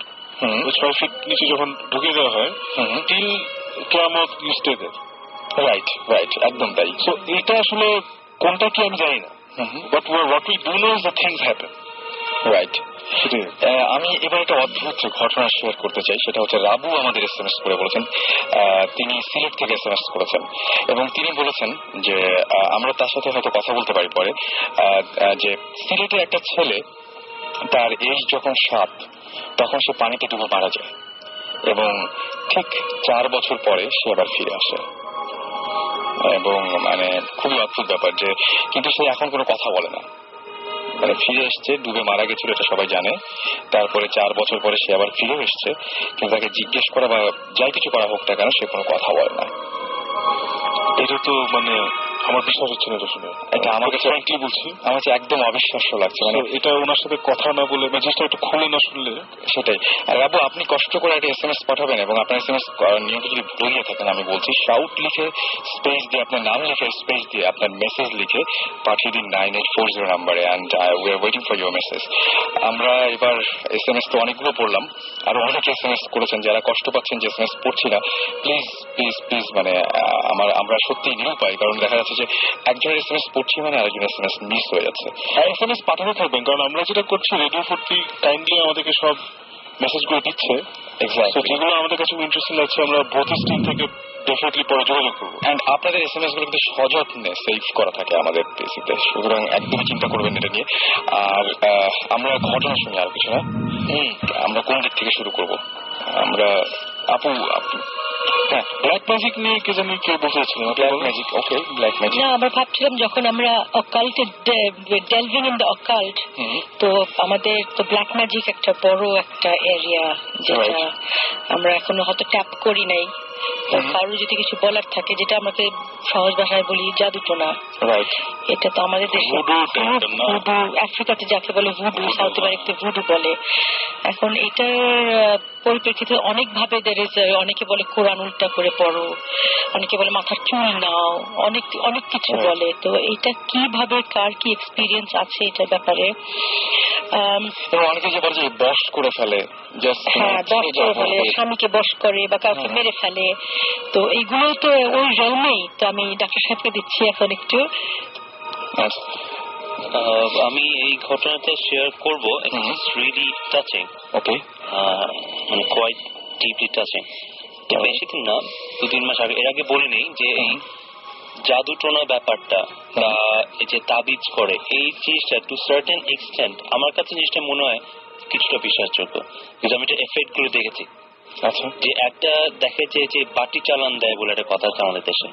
Speaker 3: 6 feet নিচে যখন ঢুকে দেওয়া হয়, টিল কিয়ামত ইউ স্টে দেয়ার। রাইট, একদম তাই। সো এটা আসলে কোনটা কি আমি জানি না, but what we do know is the things happen, right.
Speaker 1: আমি এবার একটা অদ্ভুত ঘটনা শেয়ার করতে চাই, সেটা হচ্ছে রাবু আমাদের এসএমএস করে বলেছেন, তিনি সিলেট থেকে এসএমএস করেছেন এবং তিনি বলেছেন যে আমরা তার সাথে হয়তো কথা বলতে পারি পরে, যে সিলেটে একটা ছেলে তার এজ যখন 7 তখন সে পানিতে ডুবে মারা যায় এবং ঠিক 4 বছর পরে সে আবার ফিরে আসে। এবং মানে খুবই অদ্ভুত ব্যাপার যে কিন্তু সে এখন কোনো কথা বলে না, মানে ফিরে এসছে, ডুবে মারা গেছিল এটা সবাই জানে, তারপরে 4 বছর পরে সে আবার ফিরে এসছে, কিন্তু তাকে জিজ্ঞেস করা বা যাই কিছু করা হোক না কেন সে কোনো কথা বলে না।
Speaker 3: এটা তো মানে আমার বিশ্বাস হচ্ছে না এটা শুনে,
Speaker 1: এটা আমার কাছে
Speaker 3: কি বলছি,
Speaker 1: আমার কাছে একদম অবিশ্বাস্য লাগছে। মানে
Speaker 3: এটা ওনার সাথে কথা না বলে বা জিনিসটা একটু খুলে না শুনলে
Speaker 1: সেটাই। আর বাবু আপনি কষ্ট করে একটা SMS পাঠাবেন এবং আপনার SMS নিয়মিত যদি ভুলে গিয়ে থাকেন, আমি বলছি শাউট লিখে স্পেস দিয়ে আপনার নাম লিখে স্পেস দিয়ে আপনার মেসেজ লিখে পাঠিয়ে দিন 9840 নাম্বারে, and we are waiting for your message. আমরা এবার SMS তো অনেকগুলো পড়লাম, আর অনেকে SMS করেছেন যারা কষ্ট পাচ্ছেন যে SMS পড়ছি না, প্লিজ প্লিজ প্লিজ মানে আমরা সত্যিই নিরুপায়, কারণ দেখা যাচ্ছে যে একজনের SMS পড়ছি মানে আরেকজনের SMS মিস হয়ে যাচ্ছে।
Speaker 3: SMS পাঠানো থাকবেন, কারণ আমরা যেটা করছি রেডিও ফুর্তি কাইন্ডলি আমাদেরকে সব মেসেজগুলো দিচ্ছে, যেগুলো আমাদের কাছে ইন্টারেস্টিং লাগছে আমরা ভৌতিক স্ক্রিন থেকে ডেফিনেটলি পরে যোগাযোগ করবো।
Speaker 1: অ্যান্ড আপনাদের SMS গুলো কিন্তু সযত্নে সেভ করা থাকে আমাদের পিসিতে, সুতরাং একদমই চিন্তা করবেন এটা নিয়ে। আর আমরা ঘটনা শুনি আর কিছু না, আমরা কোন দিক থেকে শুরু করব? আমরা আপু
Speaker 3: হ্যাঁ, ব্ল্যাক ম্যাজিক নিয়ে কে জানি কে বলতেছিলেন?
Speaker 1: Black magic, okay black magic.
Speaker 5: না, আমরা ভাবছিলাম যখন আমরা অকাল্টে ডেলভিং ইন দ্য অকাল্ট, তো আমাদের তো ব্ল্যাক ম্যাজিক একটা বড় একটা এরিয়া যেটা আমরা এখনো হয়তো ট্যাপ করি নাই। কারো যদি কিছু বলার থাকে, যেটা আমাকে সহজ ভাষায় বলি জাদুটোনা, এটা তো আমাদের দেশে ভুডু, আফ্রিকাতে যাকে বলে ভুডু, সাউথ আমেরিকাতে ভুডু বলে। এখন এটার পরিপ্রেক্ষিতে অনেক ভাবে অনেকে বলে কোরআন উল্টা করে পড়ো, অনেকে বলে মাথার চুল নাও, অনেক অনেক কিছু বলে। তো এটা কিভাবে কার কি এক্সপিরিয়েন্স আছে এটার ব্যাপারে,
Speaker 1: অনেকে যে বলে যে বশ করে ফেলে,
Speaker 5: হ্যাঁ বশ করে ফেলে, স্বামীকে বশ করে বা কাউকে মেরে ফেলে, তো এইগুলো তো ওই রেলমেই। তো আমি ডাক্তার সাহেবকে দিচ্ছি এখন একটু।
Speaker 6: আমি এই ঘটনাটা শেয়ার করবো, ইটস রিয়েলি টাচিং,
Speaker 1: ওকে,
Speaker 6: মানে কোয়াইট ডিপলি টাচিং। বেশি দিন না, 2-3 মাস আগে, এর আগে বলে নেই যে এই জাদুটোনা ব্যাপারটা বা এই যে তাবিজ করে এই জিনিসটা টু সার্টেন এক্সটেন্ট আমার কাছে জিনিসটা মনে হয় কিছুটা বিশ্বাসযোগ্য, কিন্তু আমি এটা এফেক্ট করে দেখেছি।
Speaker 1: আচ্ছা,
Speaker 6: যে একটা দেখে যে বাটি চালান দেয় বলে একটা কথা আছে আমাদের দেশে,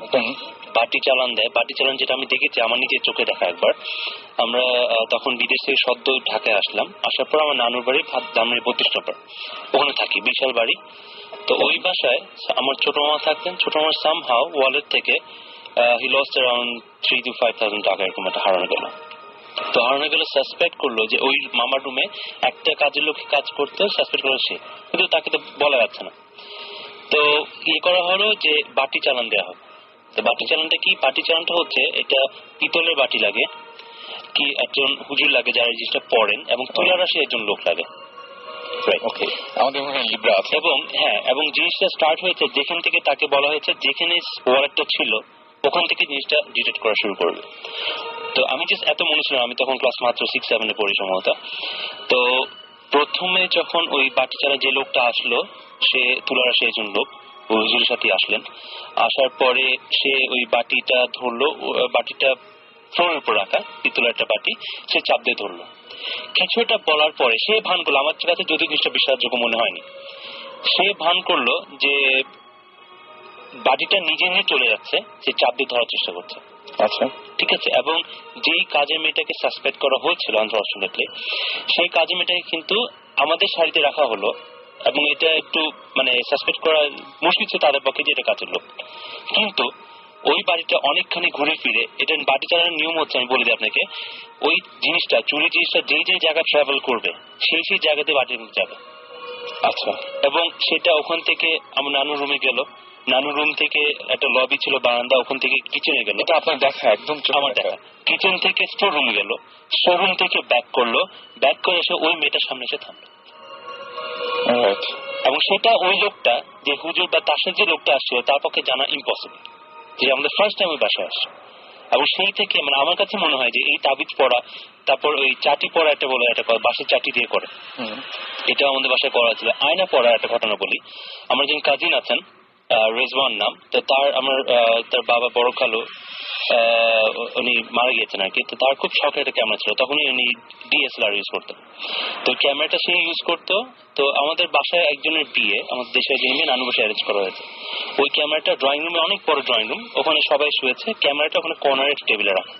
Speaker 6: বাটি চালান দেয়, বাটি চালান যেটা আমি দেখেছি আমার নিজের চোখে দেখা একবার। আমরা তখন বিদেশ থেকে সদ্য ঢাকায় আসলাম, আসার পর আমার নানুর বাড়ি ধামরাই 32 নম্বর, ওখানে থাকি, বিশাল বাড়ি। তো ওই বাসায় আমার ছোট মামা থাকতেন। ছোট মামার সামহাউ ওয়ালেট থেকে হি লস্ট অ্যারাউন্ড 3,000 to 5,000 টাকা এরকম একটা হারানো গেল। তো হারানো গেলে সাসপেক্ট করলো যে ওই মামার রুমে একটা কাজের লোক কাজ করতো, সাসপেক্ট করলো সে, কিন্তু তাকে তো বলা যাচ্ছে না। তো করা হলো যে বাটি চালান দেওয়া হবে। তো বাটি চালানটা কি? বাটি চালানটা হচ্ছে এটা পিতলের বাটি লাগে, কি একজন হুজুর লাগে যারা জিনিসটা পড়েন, এবং তুলার আসে একজন লোক লাগে। এবং হ্যাঁ, এবং জিনিসটা স্টার্ট হয়েছে যেখান থেকে তাকে বলা হয়েছে যেখানে ওয়ালেটটা ছিল ওখান থেকে জিনিসটা ডিটেক্ট করা শুরু করবে। তো আমি জাস্ট এত মনে ছিল, আমি তখন ক্লাস মাত্র 6-7 পড়ি সম্ভবত। তো প্রথমে যখন ওই বাটি চালা যে লোকটা আসলো, সে তুলার আসে একজন লোক হুজুরের সাথে আসলেন। আসার পরে সে ওই বাটিটা ধরলো, বাটিটা ফ্লোরের উপর রাখা পিতলের একটা বাটি, সে চাপ দিয়ে ধরলো। কিছু একটা বলার পরে সে ভান করলো, আমার কাছে যদি জিনিসটা বিশ্বাসযোগ্য মনে হয়নি, সে ভান করলো যে বাটিটা নিজে নিয়ে চলে যাচ্ছে, সে চাপ দিয়ে ধরার চেষ্টা করছে।
Speaker 1: আচ্ছা,
Speaker 6: ঠিক আছে। এবং যেই কাজের মেয়েটাকে সাসপেক্ট করা হয়েছিল আনফরচুনেটলি, সেই কাজের মেয়েটাকে কিন্তু আমাদের সারিতে রাখা হলো, এবং এটা একটু মানে সাসপেক্ট করা মুশকিল ছিল তাদের পক্ষে যে এটা কাজের লোক। কিন্তু ওই বাড়িটা অনেকখানি ঘুরে ফিরে, এটা বাড়ি চালানোর নিয়ম হচ্ছে, আমি বলে দিই আপনাকে, ওই জিনিসটা চুরি জিনিসটা যেই যেই জায়গায় ট্রাভেল করবে সেই সেই জায়গাতে বাড়ির যাবে।
Speaker 1: আচ্ছা,
Speaker 6: এবং সেটা ওখান থেকে আমার নানুর রুমে গেল, নানুর রুম থেকে একটা লবি ছিল বারান্দা, ওখান থেকে কিচেনে গেল।
Speaker 1: এটা আপনার দেখা? একদম
Speaker 6: আমার দেখা। কিচেন থেকে স্টোর রুমে গেল, স্টোর রুম থেকে ব্যাক করলো, ব্যাক করে এসে ওই মেয়েটার সামনে এসে থামলো। এবং সেটা ওই লোকটা যে হুজুর বা তার সাথে যে লোকটা আসছিল তার পক্ষে জানা ইম্পসিবল, যে আমাদের ফার্স্ট টাইম ওই বাসায় আসছে। এবং সেই থেকে মানে আমার কাছে মনে হয় যে এই তাবিজ পড়া, তারপর ওই চাটি পড়া, একটা বলে একটা বাসের চাটি দিয়ে করে, এটা আমাদের বাসায় করা ছিল। আয়না পড়ার একটা ঘটনা বলি, আমার একজন কাজিন আছেন, রেজওয়ান নাম, তো তার বাবা বড় খালু উনি মারা গিয়েছেন আর কি। তো তার খুব শখের একটা ক্যামেরা ছিল, তখনই উনি DSLR ইউজ করতেন। তো ক্যামেরাটা সে ইউজ করতো। তো আমাদের বাসায় একজনের বিয়ে, আমাদের দেশের একজনের বিয়ে নানু বাসায় অ্যারেঞ্জ করা হয়েছে। ওই ক্যামেরাটা ড্রয়িং রুমে, অনেক বড় ড্রয়িং রুম, ওখানে সবাই শুয়েছে, ক্যামেরাটা ওখানে কর্নারে টেবিলে রাখা।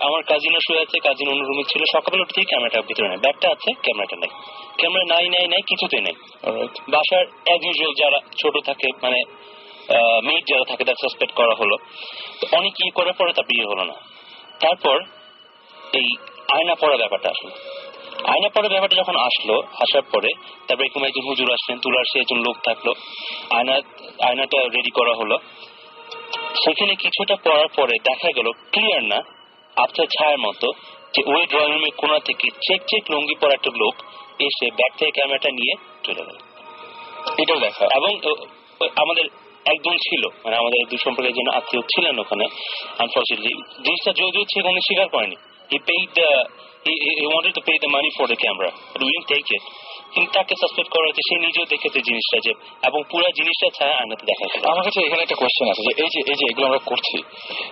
Speaker 6: আমার কাজিনও শুয়ে আছে, কাজিন অন্য রুমে ছিল। সকালে উঠে থেকে ক্যামেরাটা ভিতরে নেই, ব্যাগটা আছে, ক্যামেরাটা নেই। ক্যামেরা নাই কিছুতেই নেই। বাসার অ্যাজ ইউজুয়াল যারা ছোট থাকে, মানে মেয়ের যারা থাকে, তার সাসপেক্ট করা হলো। তো অনেক ই করার পরে তার বিয়ে হলো না। তারপর এই আয়না পড়া ব্যাপারটা আসলো। আয়না পড়া ব্যাপারটা যখন আসলো, আসার পরে তারপরে এরকম একজন হুজুর আসলেন, তুলার সে একজন লোক থাকলো, আয়নাটা রেডি করা হলো। সেখানে কিছুটা পড়ার পরে দেখা গেল ক্লিয়ার না, আবছা ছায়ার মতো, যে ওই ড্রয়িং রুমের কোণা থেকে চেক লুঙ্গি পরা একটা লোক এসে ব্যাগ থেকে ক্যামেরাটা নিয়ে চলে গেল।
Speaker 1: এটাও দেখা।
Speaker 6: এবং আমাদের একজন ছিল, মানে আমাদের দুঃসম্পর্কের একজন আত্মীয় ছিলেন ওখানে। আনফর্চুনেটলি জিনিসটা যদিও সেখানে স্বীকার করেনি। He wanted to pay the money for the camera, but we didn't take it. কিন্তু তাকে সাসপেক্ট করা হয়েছে, সে নিজেও দেখেছে জিনিসটা, যে এবং পুরো জিনিসটা ছায়া আয়নাতে দেখা গেল।
Speaker 1: আমার কাছে এখানে একটা কোয়েশ্চেন আছে, যে এই যে এগুলো আমরা করছি,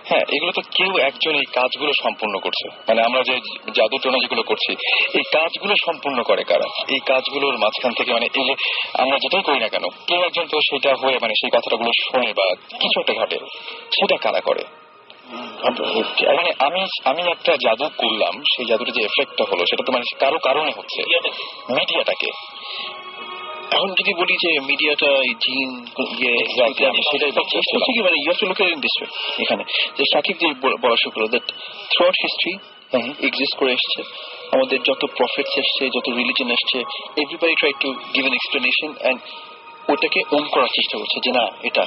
Speaker 1: হ্যাঁ, এগুলো তো কেউ একজন এই কাজগুলো সম্পূর্ণ করছে। মানে আমরা যে জাদু টোনা যেগুলো করছি, এই কাজগুলো সম্পূর্ণ করে কারা? এই কাজগুলোর মাঝখান থেকে, মানে এই যে আমরা যেটাই করি না কেন, কেউ একজন তো সেটা হয়ে, মানে সেই কথাগুলো শুনে বা কিছু একটা ঘটে, সেটা কারা করে? মানে আমি একটা জাদু করলাম, সেই জাদুর যে এফেক্টটা হলো, সেটা তো মানে কারো কারণে হচ্ছে, মিডিয়াটাকে।
Speaker 4: এখন যদি বলি যে মিডিয়াটা এই জিন সেটাই বলছি কি, মানে you have to look at it this way, এখানে যে সাকিব যে বলা শুরু করলো, that throughout history exist করে এসছে। আমাদের যত প্রফেটস এসছে, যত রিলিজন এসছে, everybody try to give an explanation and ওটাকে ওন করার চেষ্টা করছে যে না এটা।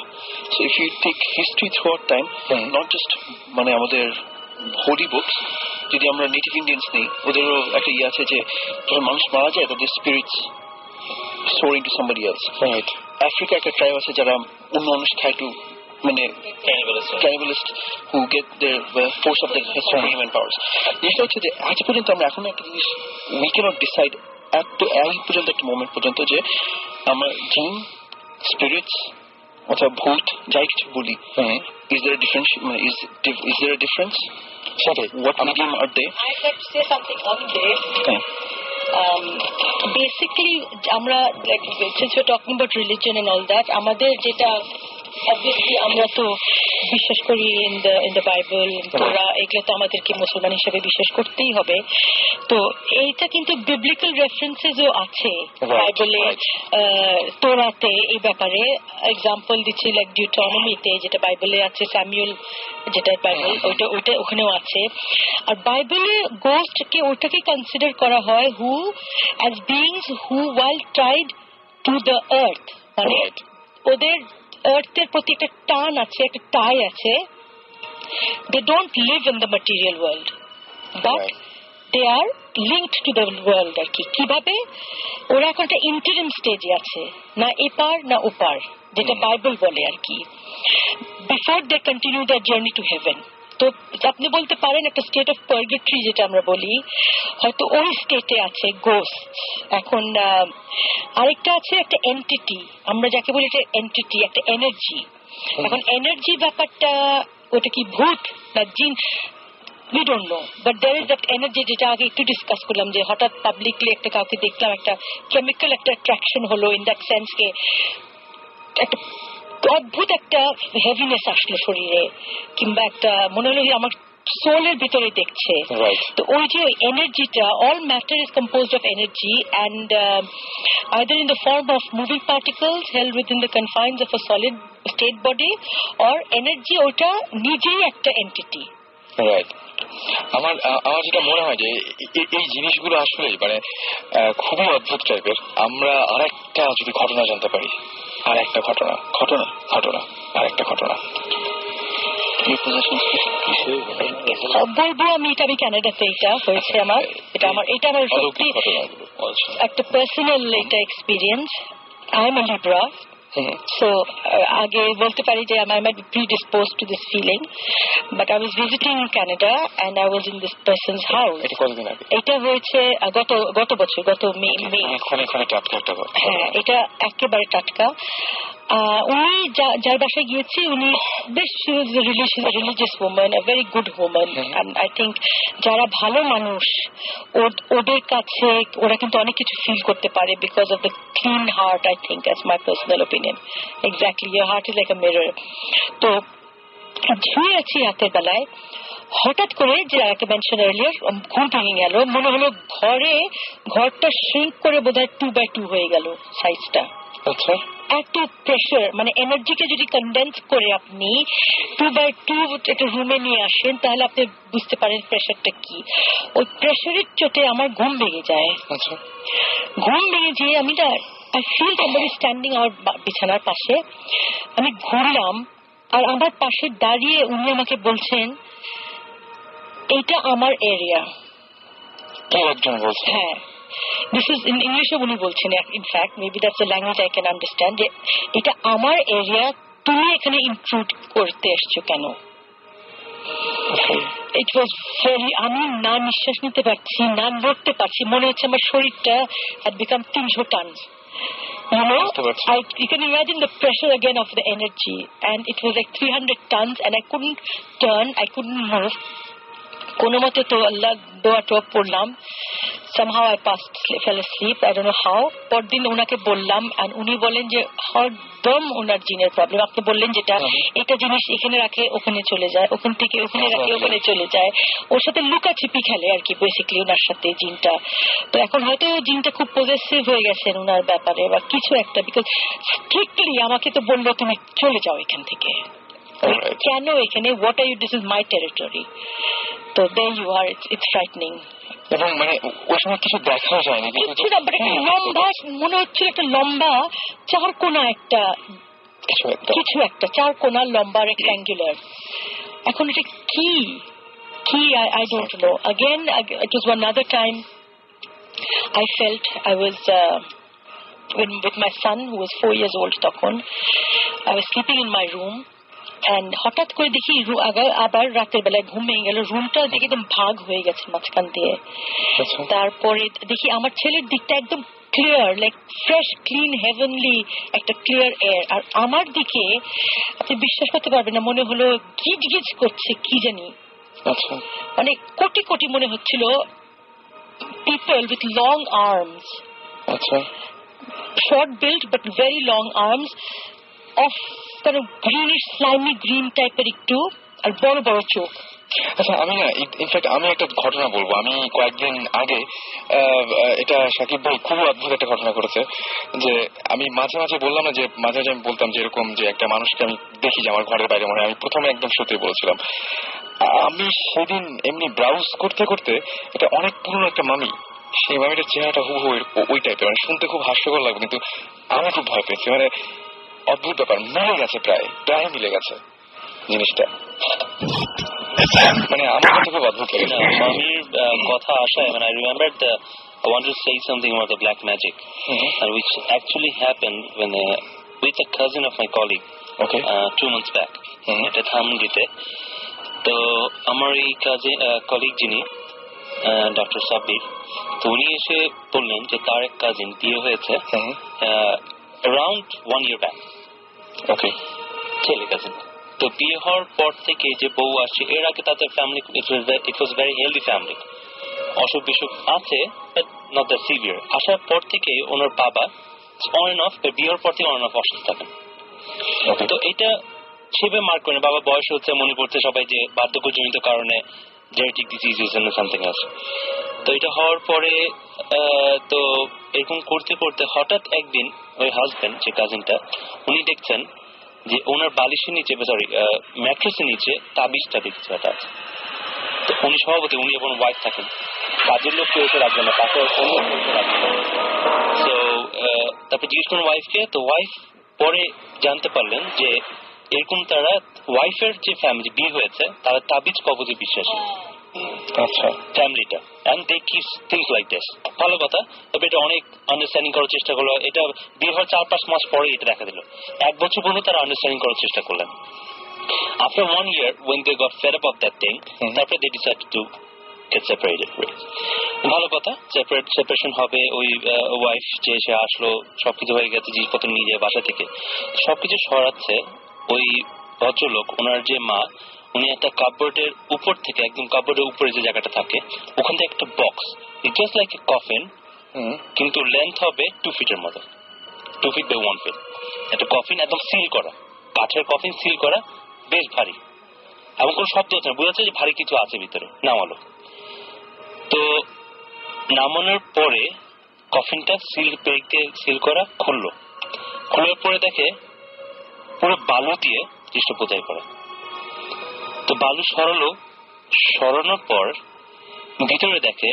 Speaker 4: So if you take history throughout time, not just মানে আমাদের হোলি বুকস, যদি আমরা নেটিভ ইন্ডিয়ান্স নেই, ওদেরও একটা ইয়ে আছে যে যখন মানুষ মারা যায় তাদের spirits soar into somebody else.
Speaker 1: Right.
Speaker 4: Africa একটা ট্রাইব আছে যারা অন্য মানুষ খায় টু, মানে ক্যানিবালিস্ট who get their force of their superhuman powers. জিনিসটা হচ্ছে যে আজ পর্যন্ত আমরা এখন একটা জিনিস we cannot decide এই পর্যন্ত একটা মোমেন্ট পর্যন্ত যে আমরা জিন, স্পিরিটস অথবা ভূত যাই কিছু বলি, is there a difference? Is there a difference? What medium are they?
Speaker 5: I'd like to say something on this. Basically, আমরা like since we're talking about religion and all that, আমাদের যেটা obviously আমরা তো বিশ্বাস করি in the Bible, তোরা, এগুলো তো আমাদেরকে মুসলমান হিসেবে বিশ্বাস করতেই হবে। তো এইটা কিন্তু biblical references-ও আছে বাইবেলে, তোরাতে এই ব্যাপারে এক্সাম্পল দিচ্ছি, লাইক ডিউটোনমিতে যেটা বাইবেলে আছে, স্যামুয়েল যেটা বাইবেল, ওইটা ওখানেও আছে। আর বাইবেলে গোস্টকে ওটাকে কনসিডার করা হয় who as beings who while tied to the earth, মানে ওদের আর্থের প্রতি একটা টান আছে, একটা টাই আছে। They don't live in the material world, but they are linked to the world. আর কি কিভাবে ওরা এখন একটা ইন্টারিম স্টেজে আছে, না এপার না ওপার, যেটা বাইবেল বলে আর কি, before they continue the journey to heaven. তো আপনি বলতে পারেন একটা স্টেট অফ পার্গেটরি যেটা আমরা বলি, হয়তো ওই স্টেটে আছে গোস্ট। এখন আরেকটা আছে একটা এন্টিটি, আমরা যাকে বলি একটা এন্টিটি, একটা এনার্জি। এখন এনার্জি ব্যাপারটা ওটা কি ভূত না জিন, we don't know, but there is that energy যেটা আগে একটু ডিসকাস করলাম, যে হঠাৎ পাবলিকলি একটা কাউকে দেখলাম, একটা কেমিক্যাল একটা অ্যাট্রাকশন হলো, ইন দ্যাট সেন্স কে একটা অদ্ভুত একটা হেভিনেস আসলো শরীরে, কিংবা একটা মনে হলো আমার সোলের ভিতরে দেখছে। তো ওই যে এনার্জিটা, all matter is composed of energy, and either in the form of moving particles held within the confines of a solid state body, or energy ওটা নিজেই একটা এন্টিটি।
Speaker 1: রাইট। আমার যেটা মনে হয় যে এই জিনিসগুলো আসলে মানে খুবই অদ্ভুত টাইপের। আমরা আরেকটা যদি ঘটনা জানতে পারি, আর একটা ঘটনা আর একটা ঘটনা
Speaker 5: বলবো আমি, এটা আমি ক্যানাডাতে এটা হয়েছে আমার, এটা আমার সত্যি একটা পার্সোনাল এটা experience. I am a Libra, so আগে বলতে পারি যে I might be predisposed to this feeling, but I was visiting Canada and I was in this person's house.
Speaker 1: এটা কতদিন আগে?
Speaker 5: এটা হয়েছে গত বছর, গত মে।
Speaker 1: হ্যাঁ, এটা একেবারে
Speaker 5: টাটকা। উনি যার বাসায় গিয়েছি উনি বেশ religious woman, a very good woman, and I think যারা ভালো মানুষ ওদের কাছে ওরা কিন্তু অনেক কিছু ফিল করতে পারে because of the clean heart, I think, as my personal opinion. Exactly, your heart is like a mirror. তো শুয়ে আছি রাতের বেলায়, হঠাৎ করে যে আগে মেনশন আর্লিয়ার ঘুম ভেঙে গেল, মনে হলো ঘরটা শ্রিঙ্ক করে বোধহয় 2x2 হয়ে গেল সাইজটা।
Speaker 1: আচ্ছা,
Speaker 5: এত প্রেশার, মানে এনার্জিকে যদি কনডেন্স করে আপনি 2x2 একটা রুমে নিয়ে আসেন তাহলে আপনি বুঝতে পারেন প্রেশারটা কি। ওই প্রেশারের চোটে আমার ঘুম ভেঙে যায়।
Speaker 1: আচ্ছা,
Speaker 5: ঘুম ভেঙে যেয়ে আমি না আই ফিল সামবডি স্ট্যান্ডিং আমার বিছানার পাশে। আমি ঘুরলাম আর আমার পাশে দাঁড়িয়ে উনি আমাকে বলছেন এইটা আমার এরিয়া।
Speaker 1: একজন বলছে?
Speaker 5: হ্যাঁ, দিস ইজ ইন ইংলিশে উনি বলছেন, in fact maybe that's the language I can understand, যে এটা আমার এরিয়া, তুমি এখানে ইন্ট্রুড করতে এসছো কেন? ইট ওয়াজ ভেরি, আমি না নিঃশ্বাস নিতে পারছি না লড়তে পারছি, মনে হচ্ছে আমার শরীরটা had become 300 ton. You know, you can imagine the pressure again of the energy, and it was like 300 tons, and I couldn't turn, I couldn't move. কোনো মতে তো আল্লাহ দোয়া টোয়া পড়লাম, somehow I fell asleep, I don't know how. পরদিন ওনাকে বললাম, and উনি বলেন যে হরদম ওনার জিনের প্রবলেম। আপনি বললেন যেটা, এটা জিনিস এখানে রাখে ওখানে চলে যায়, ওখান থেকে ওখানে রাখে ওখানে চলে যায়, ওর সাথে লুকাছিপি খেলে আর কি বেসিক্যালি ওনার সাথে জিনটা। তো এখন হয়তো জিনটা খুব পজেসিভ হয়ে গেছেন ওনার ব্যাপারে বা কিছু একটা, বিকজ স্ট্রিক্টলি আমাকে তো বললো তুমি চলে যাও এখান থেকে। কেন এখানে? What are you, this is my territory. তো there you are, it's frightening.
Speaker 1: এবং মানে ওই সময় কিছু দেখাও যায়নি,
Speaker 5: কিছু না, বাট লম্বা মনে হচ্ছিল, একটা লম্বা চার কোনা একটা কিছু একটা চার কোনা লম্বা রেক্ট্যাঙ্গুলার। এখন এটা কি I don't know. Again, it was another time I felt I was with my son who was 4 years old তখন I was sleeping in my room, and হঠাৎ করে দেখি আবার রাতের বেলায় ঘুম ভেঙে গেল, রুমটা দেখে একদম ভাগ হয়ে গেছে মাঝখান দিয়ে। তারপরে দেখি আমার ছেলের দিকটা একদম clear, like fresh clean heavenly একটা ক্লিয়ার এয়ার, আর আমার দিকে আপনি বিশ্বাস করতে পারবেন না, মনে হলো গিজ গিজ করছে কি জানি। মানে কোটি কোটি মনে হচ্ছিল people with long arms, short built but very long arms of kind of greenish slimy green টাইপের একটু, আর বড় বড় চোখ।
Speaker 1: আচ্ছা, আমি না ইনফ্যাক্ট আমি একটা ঘটনা বলবো। আমি কয়েকদিন আগে এটা সাকিব ভাই খুব অদ্ভুত একটা ঘটনা করেছে, যে আমি মাঝে মাঝে বললাম না, যে মাঝে মাঝে আমি বলতাম যে এরকম যে একটা মানুষকে আমি দেখি যে আমার ঘরের বাইরে মনে হয়, আমি প্রথমে একদম সত্যি বলেছিলাম। আমি সেদিন এমনি ব্রাউজ করতে করতে এটা অনেক পুরনো একটা মামি, সেই মামিটার চেহারাটা হুবহু ওই টাইপের, মানে শুনতে খুব হাস্যকর লাগবে, কিন্তু আমি খুব ভয় পেয়েছি। মানে অদ্ভুত ব্যাপার, মিলে গেছে, প্রায় মিলে গেছে জিনিসটা, মানে আমার কাছে খুব অদ্ভুত লেগেছে।
Speaker 6: স্বামীর কথা আসায়, মানে I remembered I wanted to say something about the black magic, and which actually happened when with a cousin of my colleague, 2 months back, এটা ধামগিতে। তো আমার এই কলিগ যিনি ডক্টর সাব্বির, তো উনি এসে বললেন যে তার এক কাজিন বিয়ে হয়েছে around 1 year back, ছেলে কাজিন। তো বিয়ে হওয়ার পর থেকে যে বউ আসছে, এর আগে তাদের family it was very healthy family, অসুখ বিসুখ আছে বাট নট দ্যাট সিভিয়ার। আসার পর থেকে ওনার বাবা অন এন্ড অফ, বিয়ের পর থেকে অন এন্ড অফ অসুস্থ থাকেন। তো এটা সেভাবে মার্ক করেন, বাবা বয়স হচ্ছে, মনে পড়ছে সবাই যে বার্ধক্যজনিত কারণে genetic diseases and something else. তো এটা হওয়ার পরে তো এরকম করতে করতে হঠাৎ একদিন ওই হাজবেন্ড, যে কাজিনটা, উনি দেখছেন যে ওনার বালিশের নিচে, সরি ম্যাট্রেসের নিচে তাবিজটা দেখছে একটা আছে। তো উনি স্বভাবতই, উনি এবং ওয়াইফ থাকেন, কাজের লোক কেউ এসে রাখবেন না, তাকে তো তারপরে জিজ্ঞেস করুন ওয়াইফকে। তো ওয়াইফ পরে জানতে পারলেন যে এরকম তারা ওয়াইফের যে ফ্যামিলি বিয়ে হয়েছে তারা তাবিজ কবজে বিশ্বাসী, আচ্ছা ফ্যামিলিটা, and they keep things like this. ভালো কথা, তবে এটা অনেক আন্ডারস্ট্যান্ডিং করার চেষ্টা করলো। এটা বিয়ে হওয়ার 4-5 মাস পরে এটা দেখা দিল, 1 বছর পর্যন্ত তারা আন্ডারস্ট্যান্ডিং করার চেষ্টা করলেন। After 1 year, when they got fed up of that thing, তারপরে they decided to get separated. ভালো ভালো কথা, সেপারেশন হবে। ওই ওয়াইফ যে সে আসলো, সবকিছু হয়ে গেছে, জিনিসপত্র নিয়ে যায় বাসা থেকে, সবকিছু সরাচ্ছে। ওই ভদ্রলোক, ওনার যে মা, উনি একটা কাপবোর্ডের উপর থেকে, একদম কাপবোর্ডের উপরে যে জায়গাটা থাকে, ওখান থেকে একটা box, just like a coffin, কিন্তু লেন্থ হবে 2 ফিটের মতো, 2 ফিট বাই 1 ফিট। একটা কফিন একদম সিল করা, কাঠের কফিন সিল করা, বেশ ভারী, এমন কোনো শব্দ হচ্ছে না, বোঝা যাচ্ছে যে ভারী কিছু আছে ভিতরে। নামালো, তো নামানোর পরে কফিনটা সিল করা খুললো, খোলার পরে দেখে পুরো বালু দিয়ে জিনিসটা বোঝাই করা। তো বালু সরানোর পর ভিতরে দেখে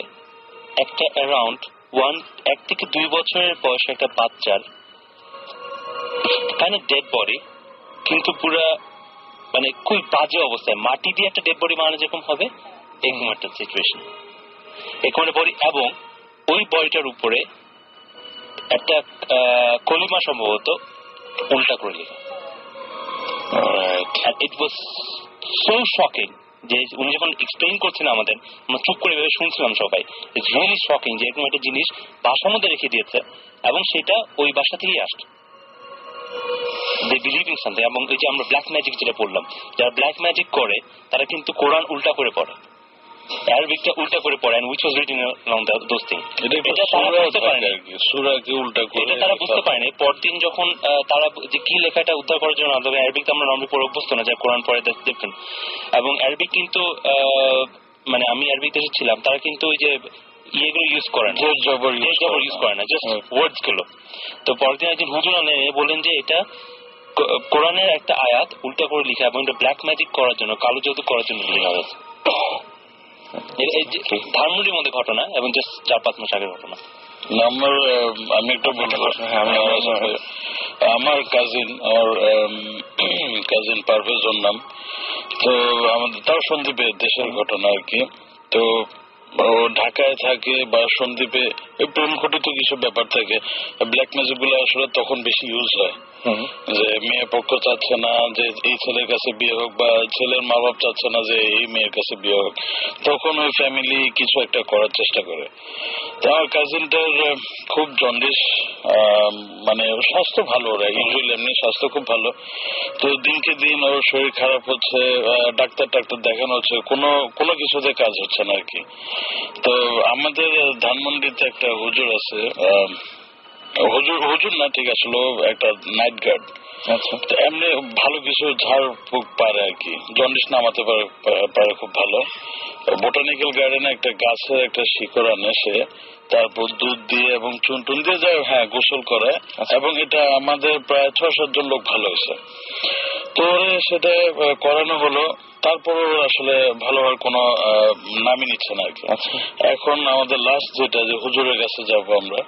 Speaker 6: একটা অ্যারাউন্ড 1 থেকে 2 বছরের বয়সে একটা বাচ্চার কাইন্ড অফ ডেড বডি, কিন্তু পুরা মানে খুব বাজে অবস্থায়, মাটি দিয়ে একটা ডেড বডি বানানো যেরকম হবে এরকম একটা সিচুয়েশন, এরকম একটা বডি। এবং ওই বডিটার উপরে একটা কলিমা সম্ভবত উল্টা করে লেখা। ইট ওয়াজ সো শকিং যে উনি যখন এক্সপ্লেইন করছেন আমাদের, আমরা চুপ করে ভেবে শুনছিলাম সবাই। ইটস রিয়েলি শকিং যে এরকম একটা জিনিস বাসার মধ্যে রেখে দিয়েছে এবং সেটা ওই বাসা থেকেই আসছে। They believe in something. এবং এই যে আমরা ব্ল্যাক ম্যাজিক যেটা বললাম, যারা ব্ল্যাক ম্যাজিক করে তারা কিন্তু কোরআন উল্টা করে পড়ে, অ্যারাবিকটা উল্টা করে পড়ে, and which was written along those things. এটা তারা বুঝতে পারেনি,
Speaker 2: সূরাকে উল্টা করে
Speaker 6: এটা তারা বুঝতে পারেনি। পরদিন যখন তারা যে কি লেখাটা উদ্ধার করার জন্য, অ্যারাবিক তো আমরা নর্মালি পড়ে অভ্যস্ত না, যা কোরআন পড়ে দেখবেন। এবং অ্যারাবিক কিন্তু মানে আমি অ্যারাবিক দেশে ছিলাম, তারা কিন্তু ওই যে ইয়েগুলো ইউজ করে না, জবর ইউজ করে না, জাস্ট ওয়ার্ডস গুলো। তো পরদিন একজন হুজুর বলেন যে এটা কোরআনের একটা আয়াত উল্টা করে লিখা এবং এটা ব্ল্যাক ম্যাজিক করার জন্য, কালো জাদু করার জন্য লেখা হয়েছে। ধানমন্ডির মধ্যে ঘটনা এবং জাস্ট 4-5 মাস আগের ঘটনা।
Speaker 2: আমি একটু বলতে আমার কাজিন পারভেজ নাম, তো আমাদের তাও সন্দীপে দেশের ঘটনা আর কি। তো ও ঢাকায় থাকে বা সন্দীপে প্রেম ঘটিত কিছু ব্যাপার থাকে। ব্ল্যাক ম্যাজিক গুলো আসলে তখন বেশি ইউজ হয়, যে মেয়ে পক্ষ চাচ্ছে না যে এই ছেলের কাছে বিয়ে হোক, বা ছেলের মা বাপ চাচ্ছে না যে এই মেয়ের কাছে বিয়ে হোক, তখন ওই ফ্যামিলি কিছু একটা করার চেষ্টা করে। তো আমার কাজিনটার খুব জন্ডিস, মানে স্বাস্থ্য ভালো, ওরা ইউজুয়ালি এমনি স্বাস্থ্য খুব ভালো। তো দিনকে দিন ওর শরীর খারাপ হচ্ছে, ডাক্তার দেখানো হচ্ছে, কোনো কিছুতে কাজ হচ্ছে না আর কি। তো আমাদের ধানমন্ডিতে একটা হুজুর আছে, হুজুর না ঠিক আসলে একটা নাইট গার্ড। আচ্ছা, এমনি ভালো কিছু ঝাড় ফুঁক পারে আর কি, জন্ডিস নামাতে পারে খুব ভালো। বোটানিক্যাল গার্ডেনে একটা গাছের একটা শিকড় আনে সে, তারপর দুধ দিয়ে এবং চুন দিয়ে যায়, হ্যাঁ, গোসল করে। এবং এটা আমাদের প্রায় 6-7 জন লোক ভালো হয়েছে। তো সেটা করানো হলো, তারপর আসলে ভালো হওয়ার কোনো নামই নিচ্ছে না আর কি। এখন আমাদের লাস্ট যেটা, যে হুজুরের কাছে যাব আমরা,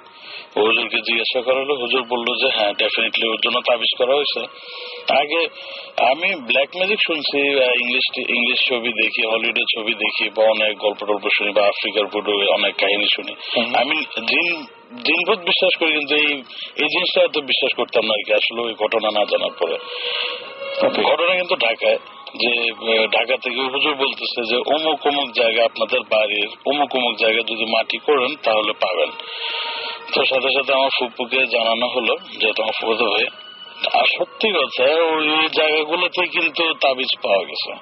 Speaker 2: হুজুরকে জিজ্ঞাসা করা হলো, হুজুর বললো যে হ্যাঁ ডেফিনেটলি ওর জন্য তাবিজ করা হয়েছে। আগে আমি ব্ল্যাক ম্যাজিক শুনছি, ইংলিশ ছবি দেখি, হলিউডের ছবি দেখি, বা অনেক গল্প টল্প শুনি, বা আফ্রিকার পুরো অনেক কাহিনী শুনি। আমি জিনভূত বিশ্বাস করি, কিন্তু এই জিনিসটা তো বিশ্বাস করতাম না আর কি, আসলে ওই ঘটনা না জানার পরে। ঘটনা কিন্তু ঢাকায়, যে ঢাকা থেকে হুজুর বলতেছে যে অমুক জায়গা, আপনাদের বাড়ির অমুক জায়গায় যদি মাটি করেন তাহলে পাবেন। তো সাথে সাথে আমার ফুপুকে জানানো হলো যে তোমার ফুপুতে হয়ে, আর সত্যি কথা ওই জায়গাগুলোতে কিন্তু তাবিজ পাওয়া গেছে।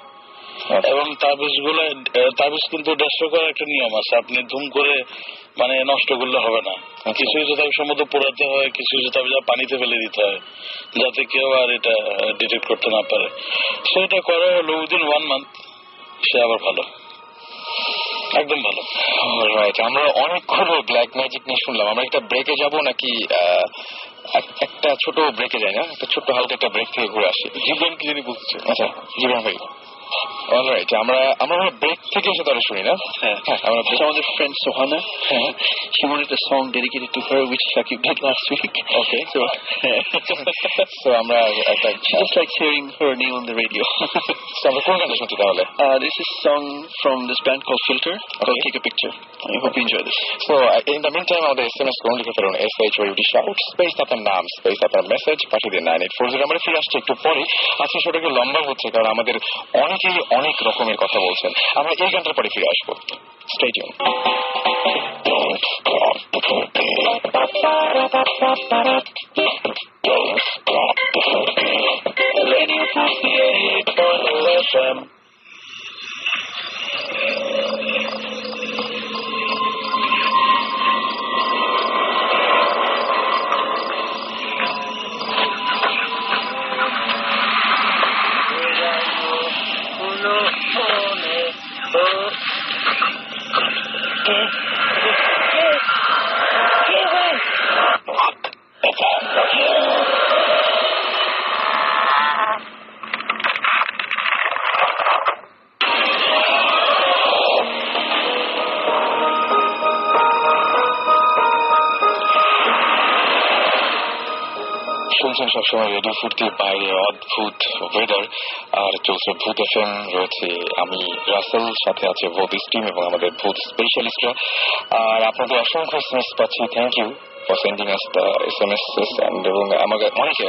Speaker 2: এবং তাবিজ কিন্তু ডেস্ট্রয় করার একটা নিয়ম আছে, আপনি ধুম করে মানে নষ্ট করলে হবে না। কিছু কিছু তাবিজ সম্ভবত পোড়াতে হয়, কিছু কিছু তাবিজ পানিতে ফেলে দিতে হয়, যাতে কেউ আর এটা ডিটেক্ট করতে না পারে। সেটা করা হলো উইদিন 1 মান্থ, সে আবার ভালো, একদম ভালো।
Speaker 1: রাইট, আমরা অনেকগুলো ব্ল্যাক ম্যাজিক নিয়ে শুনলাম। আমরা একটা ব্রেকে যাব নাকি? একটা ছোট ব্রেকে যাই না, একটা ছোট্ট হালকা একটা ব্রেক থেকে ঘুরে আসি।
Speaker 3: জীবন কি জানি বলছে।
Speaker 1: আচ্ছা, জীবন ভাই, অলরাইট, আমরা ব্রেক থেকে এসে তাহলে শুনি না?
Speaker 4: হ্যাঁ, আমাদের friend Sohana, she wanted a song dedicated to her, which Shakib did last week.
Speaker 1: Okay, so আমরা
Speaker 4: she just likes hearing her name on the radio.
Speaker 1: So আমরা কোন গানটা শুনছি তাহলে?
Speaker 4: This is a song from this band called Filter, called Take a Picture. I hope you enjoy this.
Speaker 1: So in the meantime, আমাদের SMS করুন, লিখে ফেলুন SHOUT স্পেস আপনার নাম স্পেস আপনার মেসেজ পাঠিয়ে দিন 9840। আমরা ফিরে আসছি একটু পরে। আজকে সেটা একটু লম্বা হচ্ছে কারণ আমাদের অনেকেই অনেক রকমের কথা বলছেন। আমরা এই গানটার পরে ফিরে আসবো। Stay tuned.
Speaker 2: Radio 58.0 FM.
Speaker 1: শুনছেন সবসময় রেডিও ফুর্তি, বাইরে অদ্ভুত ওয়েদার আর চলছে ভূত এফএম। রয়েছে আমি রাসেল, সাথে আছে ভূত টিম এবং আমাদের ভূত স্পেশালিস্টরা। আর আপনাদের অসংখ্য এসএমএস পাচ্ছি, thank you for sending us the SMS এবং আমাকে অনেকে,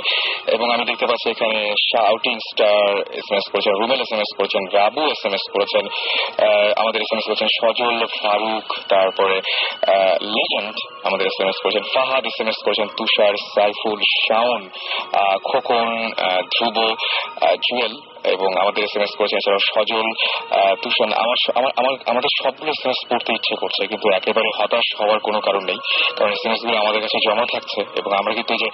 Speaker 1: এবং আমি দেখতে পাচ্ছি এখানে শাউটিং স্টার এসএমএস করেছেন, রুমেল এসএমএস করেছেন, রাবু এসএমএস করেছেন, আমাদের এসএমএস করেছেন সজল, ফারুক, তারপরে লেজেন্ড আমাদের এসএমএস করেছেন, ফাহাদ এসএমএস করেছেন, তুষার, সাইফুল, শাওন, খোকন, ধ্রুব, জুয়েল এবং আমাদের এসএমএস করেছেন এছাড়াও সজল, তুষার। আমাদের সবগুলো এসএমএস পড়তে ইচ্ছে করছে, কিন্তু একেবারে হতাশ হওয়ার কোনো কারণ নেই, কারণ এসএমএস গুলো আমাদের কাছে জমা থাকছে এবং আমরা কিন্তু যে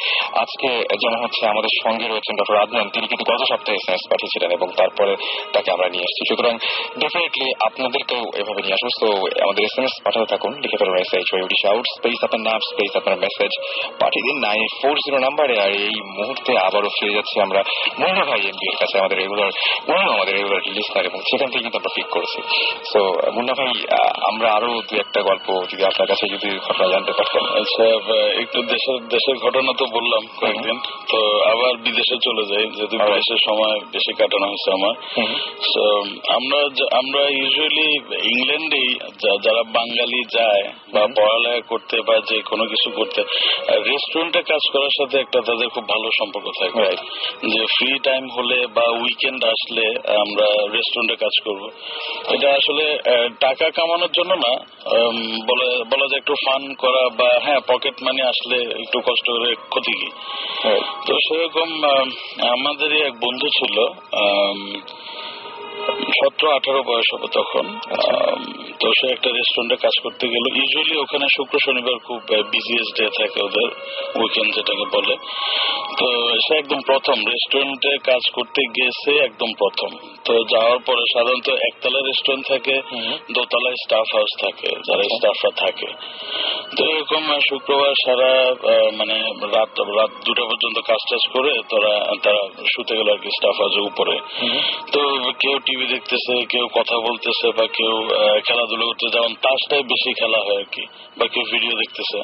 Speaker 1: আজকে যেমন হচ্ছে আমাদের সঙ্গে রয়েছেন ডক্টর আদনান, তিনি কিন্তু গত সপ্তাহে এসএমএস পাঠিয়েছিলেন এবং তারপরে তাকে আমরা নিয়ে এসেছি। সুতরাং ডেফিনেটলি আপনাদেরকেও এভাবে নিয়ে আসবো। তো আমাদের এসএমএস পাঠাতে থাকুন, লিখে ফেলুন SHOUT শাউট স্পেস আপনার নাম স্পেস আপনার মেসেজ পাঠিয়ে দিন 9840 নাম্বারে। আর এই মুহূর্তে আবারও ফিরে যাচ্ছি আমরা মুন্না ভাই এমপি এর কাছে, আমাদের রেগুলার লিস্টার, এবং সেখান থেকে কিন্তু আমরা পিক করেছি। সো মুন্না ভাই, আমরা আরো দু একটা গল্প যদি আপনার কাছে যদি ঘটনা জানতে পারতেন।
Speaker 2: আচ্ছা, একটু দেশের ঘটনা তো বললাম কয়েকদিন, তো আবার বিদেশে চলে যাই, যেহেতু বিদেশের সময় বেশি কাটানো হয়েছে আমার। সো আমরা ইউজুয়ালি ইংল্যান্ডেই যারা বাঙালি যায় বা পড়ালেখা করতে বা যে কোনো কিছু করতে, রেস্টুরেন্টে কাজ করার সাথে একটা তাদের খুব ভালো সম্পর্ক থাকে, যে ফ্রি টাইম হলে বা উইকেন্ড আসলে আমরা রেস্টুরেন্টে কাজ করব। এটা আসলে টাকা কামানোর জন্য না, বলা যায় একটু ফান করা বা হ্যাঁ পকেট মানি আসলে একটু কষ্ট করে ক্ষতি কি। তো সেরকম আমাদেরই এক বন্ধু ছিল, 17-18 বয়স হবে তখন। তো সে একটা রেস্টুরেন্টে কাজ করতে গেল। ইউজুয়ালি ওখানে শুক্র শনিবার খুব বিজিয়েস্ট ডে থাকে ওদের, উইকেন্ড যেটাকে বলে। তো সে একদম প্রথম রেস্টুরেন্টে কাজ করতে গেছে, একদম প্রথম। তো যাওয়ার পরে সাধারণত একতলা রেস্টুরেন্ট থাকে, দোতলায় স্টাফ হাউস থাকে, যারা স্টাফরা থাকে। তো এরকম শুক্রবার সারা মানে রাত 2টা পর্যন্ত কাজ টাজ করে তারা শুতে গেল আর কি স্টাফ হাউসের উপরে। তো কেউ টিভি দেখতেছে, কেউ কথা বলতেছে, বা কেউ খেলাধুলা করতে, যেমন তাসটাই বেশি খেলা হয় আর কি, বা কেউ ভিডিও দেখতেছে।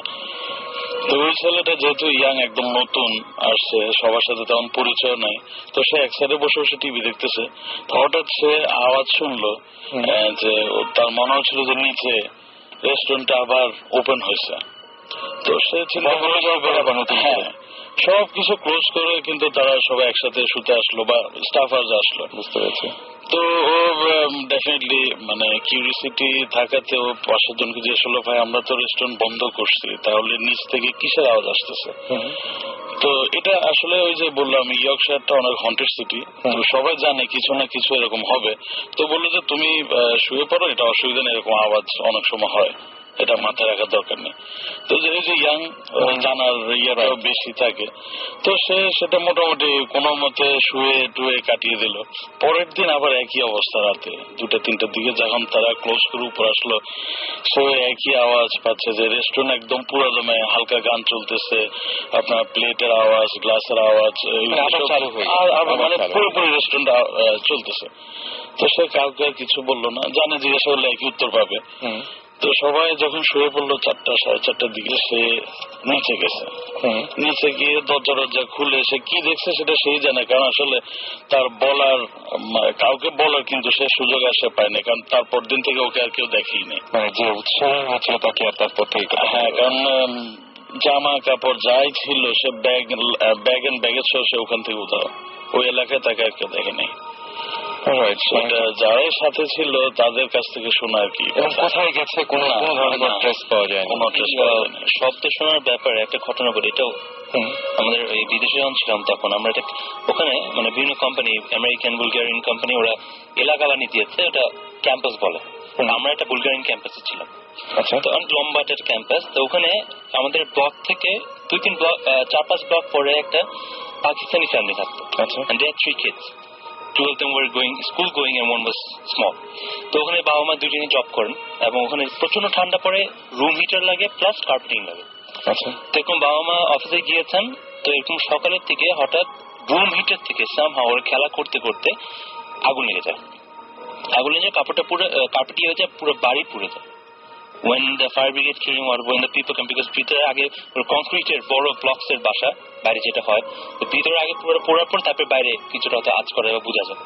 Speaker 2: তো ওই ছেলেটা যেহেতু ইয়াং, একদম নতুন আসছে, সবার সাথে তেমন পরিচয় নাই, তো সে এক সাইডে বসে বসে টিভি দেখতেছে। হঠাৎ সে আওয়াজ শুনলো, যে তার মনে হচ্ছিল যে নিচে রেস্টুরেন্টটা আবার ওপেন হয়েছে। তো সে চিন্তা করে হ্যাঁ সবকিছু ক্লোজ করে কিন্তু তারা সবাই একসাথে শুতে আসলো বা স্টাফ হাউস আসলো, বুঝতে পেরেছি। তো ও ডেফিনেটলি মানে কিউরিসিটি থাকাতে ও পাশের জনকে জিজ্ঞেস করলো, ভাই আমরা তো রেস্টুরেন্ট বন্ধ করছি, তাহলে নিচ থেকে কিসের আওয়াজ আসতেছে? তো এটা আসলে ওই যে বললাম ইয়র্কশায়ারটা অনেক হন্টেড সিটি, তো সবাই জানে কিছু না কিছু এরকম হবে। তো বললো যে তুমি শুয়ে পড়ো, এটা অসুবিধা নেই, এরকম আওয়াজ অনেক সময় হয়, এটা মাথায় রাখার দরকার নেই। তো যে ইয়াং জানার ইয়াটাও বেশি থাকে, তো সে সেটা মোটামুটি কোনো মতে শুয়ে টুয়ে কাটিয়ে দিল। পরের দিন আবার একই অবস্থা, রাতে 2টা-3টার দিকে যখন তারা ক্লোজ করে উপর আসলো, সে একই আওয়াজ পাচ্ছে যে রেস্টুরেন্ট একদম পুরো দমে হালকা গান চলতেছে, আপনার প্লেটের আওয়াজ, গ্লাসের আওয়াজ, মানে পুরোপুরি রেস্টুরেন্ট চলতেছে। তো সে কাউকে কিছু বললো না, জানে জিজ্ঞাসা করলে একই উত্তর পাবে। তো সবাই যখন শুয়ে পড়লো 4টা-4:30 দিকে, সে নিচে গেছে। নিচে গিয়ে দরজা খুলে সে কি দেখছে সেটা সেই জানে, কারণ আসলে তার বলার কাউকে বলার কিন্তু সে সুযোগ আসে পায়নি, কারণ তারপর দিন থেকে ওকে আর কেউ দেখেই নেই, যে উৎসাহ হচ্ছে তাকে আর তারপর থেকে। হ্যাঁ, কারণ জামা কাপড় যাই ছিল সে ব্যাগ এন্ড ব্যাগেজ সহ সে ওখান থেকে উধাও, ওই এলাকায় তাকে আর কেউ দেখে নেই। সেটা যারাই সাথে ছিল তাদের কাছ থেকে শোনা আর কি।
Speaker 1: কোথায় গেছে কোনো ধরনের ট্রেস পাওয়া যায়,
Speaker 2: কোনো ট্রেস পাওয়া যায় না।
Speaker 6: শব্দ শোনার ব্যাপারে একটা ঘটনা বলি। এটাও আমাদের এই বিদেশে যখন ছিলাম তখন আমরা এটা ওখানে মানে বিভিন্ন কোম্পানি, আমেরিকান বুলগেরিয়ান কোম্পানি, ওরা এলাকা বানিয়ে দিয়েছে, ওটা ক্যাম্পাস বলে। আমরা একটা বুলগেরিয়ান ক্যাম্পাসে ছিলাম।
Speaker 1: আচ্ছা,
Speaker 6: তো লম্বা একটা ক্যাম্পাস। তো ওখানে আমাদের ব্লক থেকে 2-3 ব্লক 4-5 ব্লক পরে একটা পাকিস্তানি ফ্যামিলি থাকতো।
Speaker 1: আচ্ছা,
Speaker 6: and they had 3 kids. 2 of them were school going and one was small. তো ওখানে বাবা মা দুজনেই জব করেন এবং ওখানে প্রচন্ড ঠান্ডা পড়ে, রুম হিটার লাগে প্লাস কার্পেটিং লাগে।
Speaker 1: আচ্ছা,
Speaker 6: তো এরকম বাবা মা অফিসে গিয়েছেন, তো এরকম সকালের থেকে হঠাৎ রুম হিটার থেকে সামহাও ওরা খেলা করতে করতে আগুন লেগে যায়। আগুন লেগে কাপড়টা পুরো কার্পেটি হয়ে যায়, পুরো বাড়ি পুড়ে যায়। When the fire brigade came or when the people come, because ভিতরে আগে কংক্রিটের বড় ব্লকস এর বাসা, বাইরে যেটা হয়, তো ভিতরে আগে পুরো পোড়ার পর তারপরে বাইরে কিছুটা হয়তো আঁচ করে বা বোঝা যায়।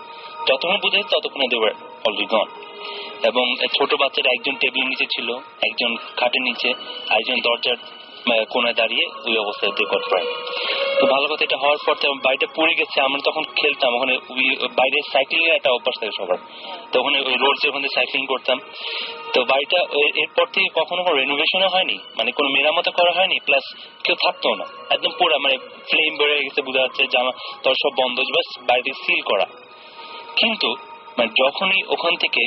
Speaker 6: যতক্ষণ বোঝা যায় ততক্ষণে they were already gone. এবং ছোট বাচ্চারা একজন টেবিলের নিচে ছিল, একজন খাটের নিচে, একজন দরজার কোনায় দাঁড়িয়ে, ওই অবস্থায় they got burned. তো ভালো কথা, এটা হওয়ার পর বাড়িটা পুড়ে গেছে। আমরা তখন খেলতাম ওখানে, বাইরে সাইক্লিং এর একটা অভ্যাস থাকে সবার, তো ওখানে ওই রোডে ওখানে সাইক্লিং করতাম। তো বাড়িটা এরপর থেকে কখনো কোনো রেনোভেশনও হয়নি, মানে কোনো মেরামত করা হয়নি, প্লাস কেউ থাকতো না, একদম পুরো মানে ফ্লেম বেড়ে গেছে, বোঝা যাচ্ছে জামা তোর সব বন্ধ, বাস বাড়িটি সিল করা। কিন্তু মানে যখনই ওখান থেকে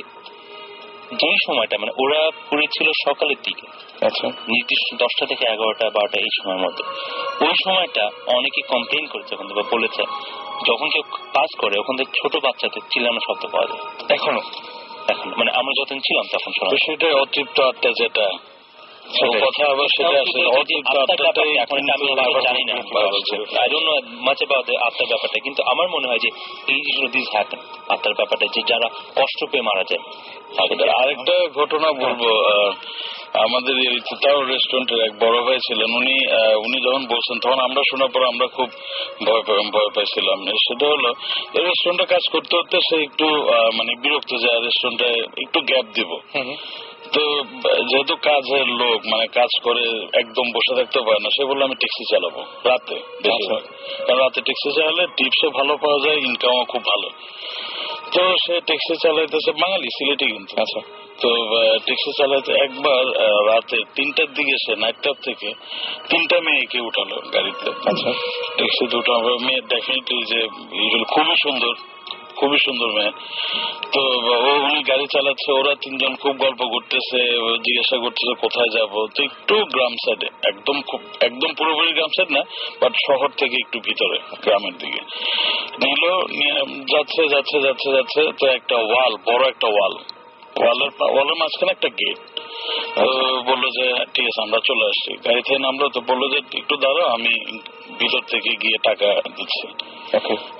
Speaker 6: যেই সময়টা মানে ওরা পুড়েছিল সকালের দিকে,
Speaker 1: আচ্ছা,
Speaker 6: নির্দিষ্ট 10টা থেকে 11টা 12টা এই সময়ের মধ্যে, ওই সময়টা অনেকে কমপ্লেন করেছে ওখান থেকে, বলেছে যখন কেউ পাস করে ওখান থেকে ছোট বাচ্চাদের চিল্লানো শব্দ পাওয়া যায় এখনো। এখন মানে আমরা যখন ছিলাম তখন শোনা।
Speaker 2: সেটাই অতৃপ্ত আত্মা যেটা কথা, আবার সেটা আসলে অতৃপ্ত আত্মাটাই
Speaker 6: এখন আমি জানি না, I don't know much about the আত্মার ব্যাপারটা, কিন্তু আমার মনে হয় যে এই জিনিসগুলো দিস হ্যাপেন, আত্মার ব্যাপারটা, যে যারা কষ্ট পেয়ে মারা যায়।
Speaker 2: আরেকটা ঘটনা বলবো, আমাদের তাও রেস্টুরেন্টের এক বড় ভাই ছিলেন, উনি যখন বলছেন তখন আমরা শোনার পর আমরা খুব ভয় পাইছিলাম। সেটা হলো এই রেস্টুরেন্টে কাজ করতে করতে সে একটু মানে বিরক্ত যায়, রেস্টুরেন্টে একটু গ্যাপ দিব। তো যেহেতু কাজের লোক, মানে কাজ করে একদম বসে থাকতে পারে না, সে বললো আমি ট্যাক্সি চালাবো রাতে, কারণ রাতে ট্যাক্সি চালালে টিপসও ভালো পাওয়া যায়, ইনকামও খুব ভালো। তো সে ট্যাক্সি চালাইতেছে, বাঙালি, সিলেটি কিন্তু। আচ্ছা, তো ট্যাক্সি চালাইতে একবার রাতে 3টার দিকে সে নাইট ক্লাব থেকে 3টা মেয়েকে উঠালো গাড়িতে। আচ্ছা, ট্যাক্সিতে উঠানো মেয়ে ডেফিনেটলি যে খুবই সুন্দর মেয়ে। তো উনি গাড়ি চালাচ্ছে, ওরা 3জন খুব গল্প করতেছে, জিজ্ঞাসা করতেছে কোথায় যাব। তো একটু গ্রাম সাইডে, একদম পুরোপুরি গ্রাম সাইড না, বাট শহর থেকে একটু ভিতরে গ্রামের দিকে নিল। যাচ্ছে তো একটা ওয়াল, বড় একটা ওয়ালের মাঝখানে একটা গেট। বললো যে ঠিক আছে আমরা চলে আসছি। গাড়ি থেকে নামলো, তো বললো যে একটু দাঁড়াও, আমি ভিতর থেকে গিয়ে টাকা দিচ্ছি।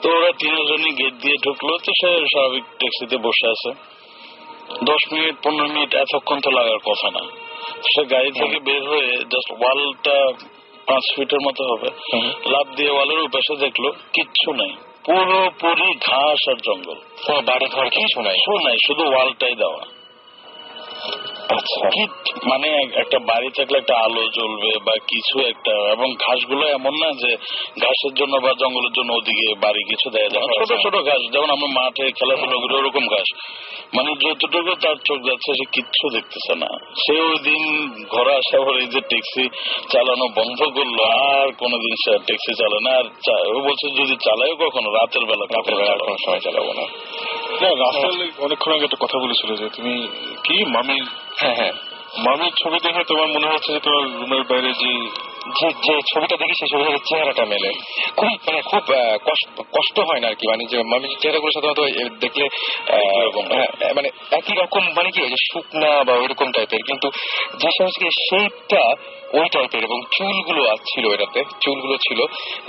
Speaker 2: তো ওরা 3জনই গেট দিয়ে ঢুকলো। তো সে স্বাভাবিক ট্যাক্সিতে বসে আছে। 10 মিনিট 15 মিনিট এতক্ষণ তো লাগার কথা না। সে গাড়ি থেকে বের হয়ে জাস্ট ওয়ালটা 5 ফিটের মতো হবে, লাফ দিয়ে ওয়ালের উপাশে দেখলো কিচ্ছু নাই, পুরোপুরি ঘাস আর জঙ্গল,
Speaker 1: বাড়ি ঘর কিছু নাই,
Speaker 2: শুধু ওয়ালটাই দেওয়া।
Speaker 1: আচ্ছা,
Speaker 2: মানে একটা বাড়ি থাকলে একটা আলো জ্বলবে বা কিছু একটা, এবং ঘাসগুলো এমন না যে ঘাসের জন্য বা জঙ্গলের জন্য ওদিকে বাড়ি কিছু দেয়া যায়, ছোট ছোট ঘাস, যেমন আমরা মাঠে খেলাধুলা করি ওরকম ঘাস। মানে যতটুকু তার চোখ যাচ্ছে সে কিচ্ছু দেখতেছে না। সে ওই দিন ঘরে আসা পরে এই যে ট্যাক্সি চালানো বন্ধ করলো, আর কোনোদিন সে ট্যাক্সি চালায় না। আর ও বলছে যদি চালায়ও কখনো রাতের বেলা
Speaker 1: কোনো সময় চালাবো না।
Speaker 3: রাসেল অনেকক্ষণ আগে একটা কথা বলেছিল যে তুমি কি মামির, মামির ছবি দেখে তোমার মনে হচ্ছে যে তোমার রুমের বাইরে যে
Speaker 1: ছবিটা দেখি সেই ছবি থেকে চেহারাটা মেলে, খুব কষ্ট হয় না আর কি। মানে যে মামির চেহারাগুলো সাধারণত দেখলে মানে একই রকম, মানে কি যে শুকনা বা ওইরকম টাইপের, কিন্তু যে সমস্ত শেপটা ওই টাইপের, এবং চুলগুলো ছিল, এটাতে চুলগুলো ছিল,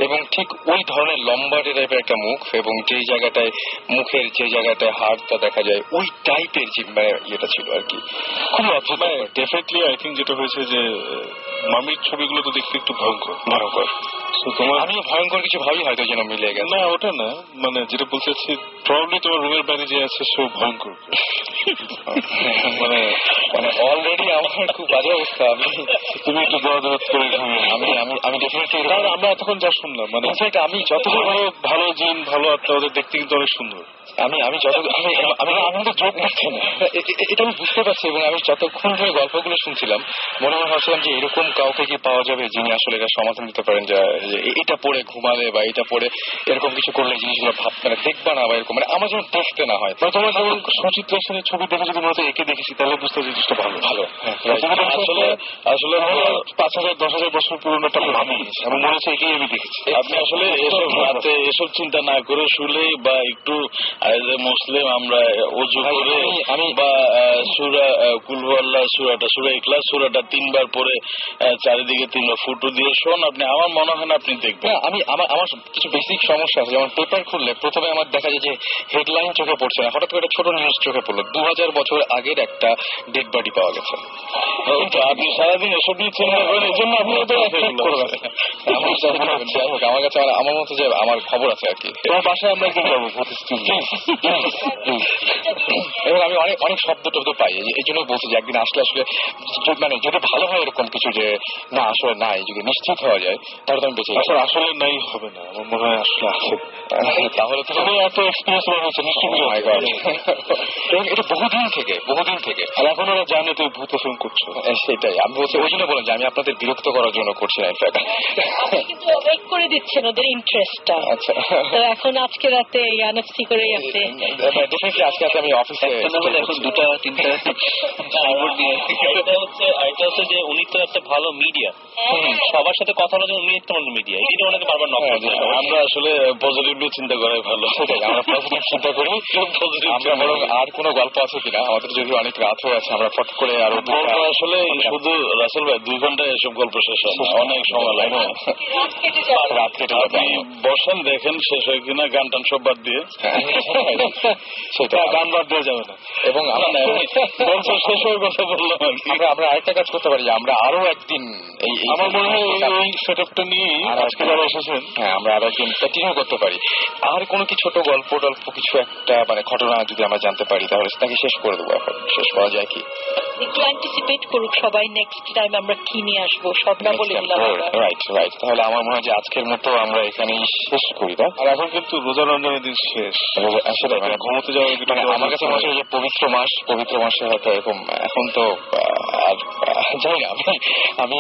Speaker 1: এবং ঠিক ওই ধরনের লম্বাটে টাইপের একটা মুখ, এবং যেই জায়গাটায় মুখের যে জায়গাটায় হাড়টা দেখা যায় ওই টাইপের যে মানে ইয়েটা ছিল আর কি। খুব অদ্ভুত।
Speaker 3: ডেফিনেটলি আই থিঙ্ক যেটা হয়েছে যে মামির ছবিগুলো তো দেখতে একটু ভয়ঙ্কর। So,
Speaker 1: আমি ভয়ঙ্কর কিছু ভাবি হয়তো যেন মিলে গেছে।
Speaker 3: না ওটা না, মানে যেটা বলতে চাচ্ছি প্রবাবলি তোমার রুমের বাইরে যে আছে সে ভয়ঙ্কর।
Speaker 1: মানে মানে অলরেডি আমার খুব বাজে অবস্থা।
Speaker 3: তুমি একটু দরদ করে
Speaker 1: আমি আমি আমি ডেফিনেটলি,
Speaker 3: কারণ আমরা এতক্ষণ যা শুনলাম মানে
Speaker 1: ইনফ্যাক্ট আমি যত
Speaker 3: ভালো জিন ভালো আত্মা ওদের দেখতে কিন্তু অনেক সুন্দর।
Speaker 1: আমি যত আমি তো যোগ করছি না, এটা আমি বুঝতে পারছি। এবং আমি যতক্ষণ ধরে গল্পগুলো শুনছিলাম মনে মনে ভাবছিলাম যে এরকম কাউকে কি পাওয়া যাবে যিনি আসলে এটা সমাধান দিতে পারেন, যে এটা পড়ে ঘুমালে বা এটা পড়ে এরকম কিছু করলে জিনিসগুলো মানে দেখবা না বা এরকম, মানে আমার যেন দেখতে না হয়।
Speaker 3: তোমার যেমন সুচিত্রা সেনের ছবি দেখে যদি মনে হয় একে দেখেছি তাহলে বুঝতে জিনিসটা ভালো ভালো। আসলে আসলে 5,000 10,000 বছর পুরনো একটা ভাবি এবং মনে হচ্ছে একেই আমি দেখেছি।
Speaker 2: আপনি আসলে এসব রাতে এসব চিন্তা না করে শুলে বা একটু মুসলিম আমরা ওযু করে আমি বা সূরা কুল হুয়াল্লাহ সূরাটা সূরা ইখলাস সূরাটা 3 বার পড়ে চারিদিকে 3 বার ফুটো দিয়ে শোন, আপনি আমার মনে হয় না আপনি দেখবেন।
Speaker 1: আমি আমার কিছু বেসিক সমস্যা আছে, যেমন পেপার খুললে প্রথমে আমার দেখা যায় যে হেডলাইন চোখে পড়ছে না, হঠাৎ করে ছোট নিউজ চোখে পড়লো 2000 বছর আগের একটা ডেড বডি পাওয়া গেছে।
Speaker 2: আপনি সারাদিন এসব নিয়ে চিন্তা করেন, এই জন্য আপনি
Speaker 1: আমার কাছে আমার মতো যে আমার খবর আছে আর কি।
Speaker 3: তোমার বাসায় আমরা একদিন যাবো।
Speaker 1: এবং আমি অনেক অনেক শব্দ টব্দ পাই, এই জন্য বলছি যে একদিন আসলে আসলে মানে যদি ভালো হয় এরকম কিছু যে না আসলে নাই, যদি নিশ্চিত হওয়া যায় তাহলে তো আমি বেঁচে
Speaker 3: আসলে আসলে নাই হবে না, আমার মনে হয় আসলে আছে।
Speaker 1: তাহলে তো এত এক্সপিরিয়েন্স হয়েছে নিশ্চয়ই। এবং এটা বহুদিন থেকে
Speaker 3: আর এখন ওরা জানে তুই ভূত ফিল্ম করছো।
Speaker 1: সেটাই আমি বলছি, ওই জন্য বলেন যে আমি আপনাদের বিরক্ত করার জন্য করছি না। ইনফ্যাক্ট
Speaker 5: কিন্তু ওয়েট করে দিচ্ছেন ওদের ইন্টারেস্টটা।
Speaker 1: আচ্ছা,
Speaker 5: তো এখন আজকে রাতে এনএফসি করে আপনি
Speaker 1: ডেফিনেটলি আজকে আমি অফিসে
Speaker 4: এখন 2-3টা
Speaker 6: এটা হচ্ছে যে উনি তো একটা ভালো মিডিয়া, সবার সাথে কথা বলার জন্য উনি একটা মিডিয়া, এই জন্য ওনাকে বারবার নক করছে।
Speaker 2: আমরা আসলে পজিটিভলি চিন্তা করাই ভালো।
Speaker 1: সেটাই আমরা পজিটিভ চিন্তা করি। আমরা বরং আর কোনো গল্প আছে কিনা, আমাদের যদি অনেক রাত হয়ে আছে আমরা ফট করে আরো
Speaker 2: আসলে শুধু রাসেল ভাই 2 ঘন্টায় এসব গল্প শেষ হয় না, অনেক সময় লাগে।
Speaker 1: রাত কেটে
Speaker 2: আপনি বসেন দেখেন শেষ হয় কিনা, গান টান সব বাদ দিয়ে।
Speaker 1: সেটা
Speaker 3: গান বাদ দেওয়া যাবে না।
Speaker 1: এবং
Speaker 2: গল্প শেষ হওয়ার কথা বললাম আর কি।
Speaker 1: আমরা আরেকটা কাজ করতে পারি, আমরা আরো একদিন
Speaker 3: আমার মনে হয় এই সেটআপটা নিয়ে আজকে যারা এসেছেন
Speaker 1: আমরা আরো একদিন কন্টিনিউ করতে পারি। আর কোনো কি ছোট গল্প টল্প কিছু একটা মানে ঘটনা যদি আমরা জানতে পারি তাহলে তাকে শেষ করে দেবো। এখন শেষ করা যায় কি?
Speaker 5: একটু অ্যান্টিসিপেট করুক সবাই নেক্সট টাইম আমরা কি নিয়ে আসবো, সব না বলে দিলাম।
Speaker 1: রাইট। তাহলে আমার মনে হয় যে আজকের মতো আমরা এখানেই শেষ করি। না
Speaker 3: আর এখন কিন্তু রোজা রমজানের দিন শেষ,
Speaker 1: সেটাই মানে
Speaker 3: ঘুমোতে যাওয়া
Speaker 1: মানে আমার কাছে মনে হয় যে পবিত্র মাসে হয়তো এরকম এখন তো আর জানি না আমি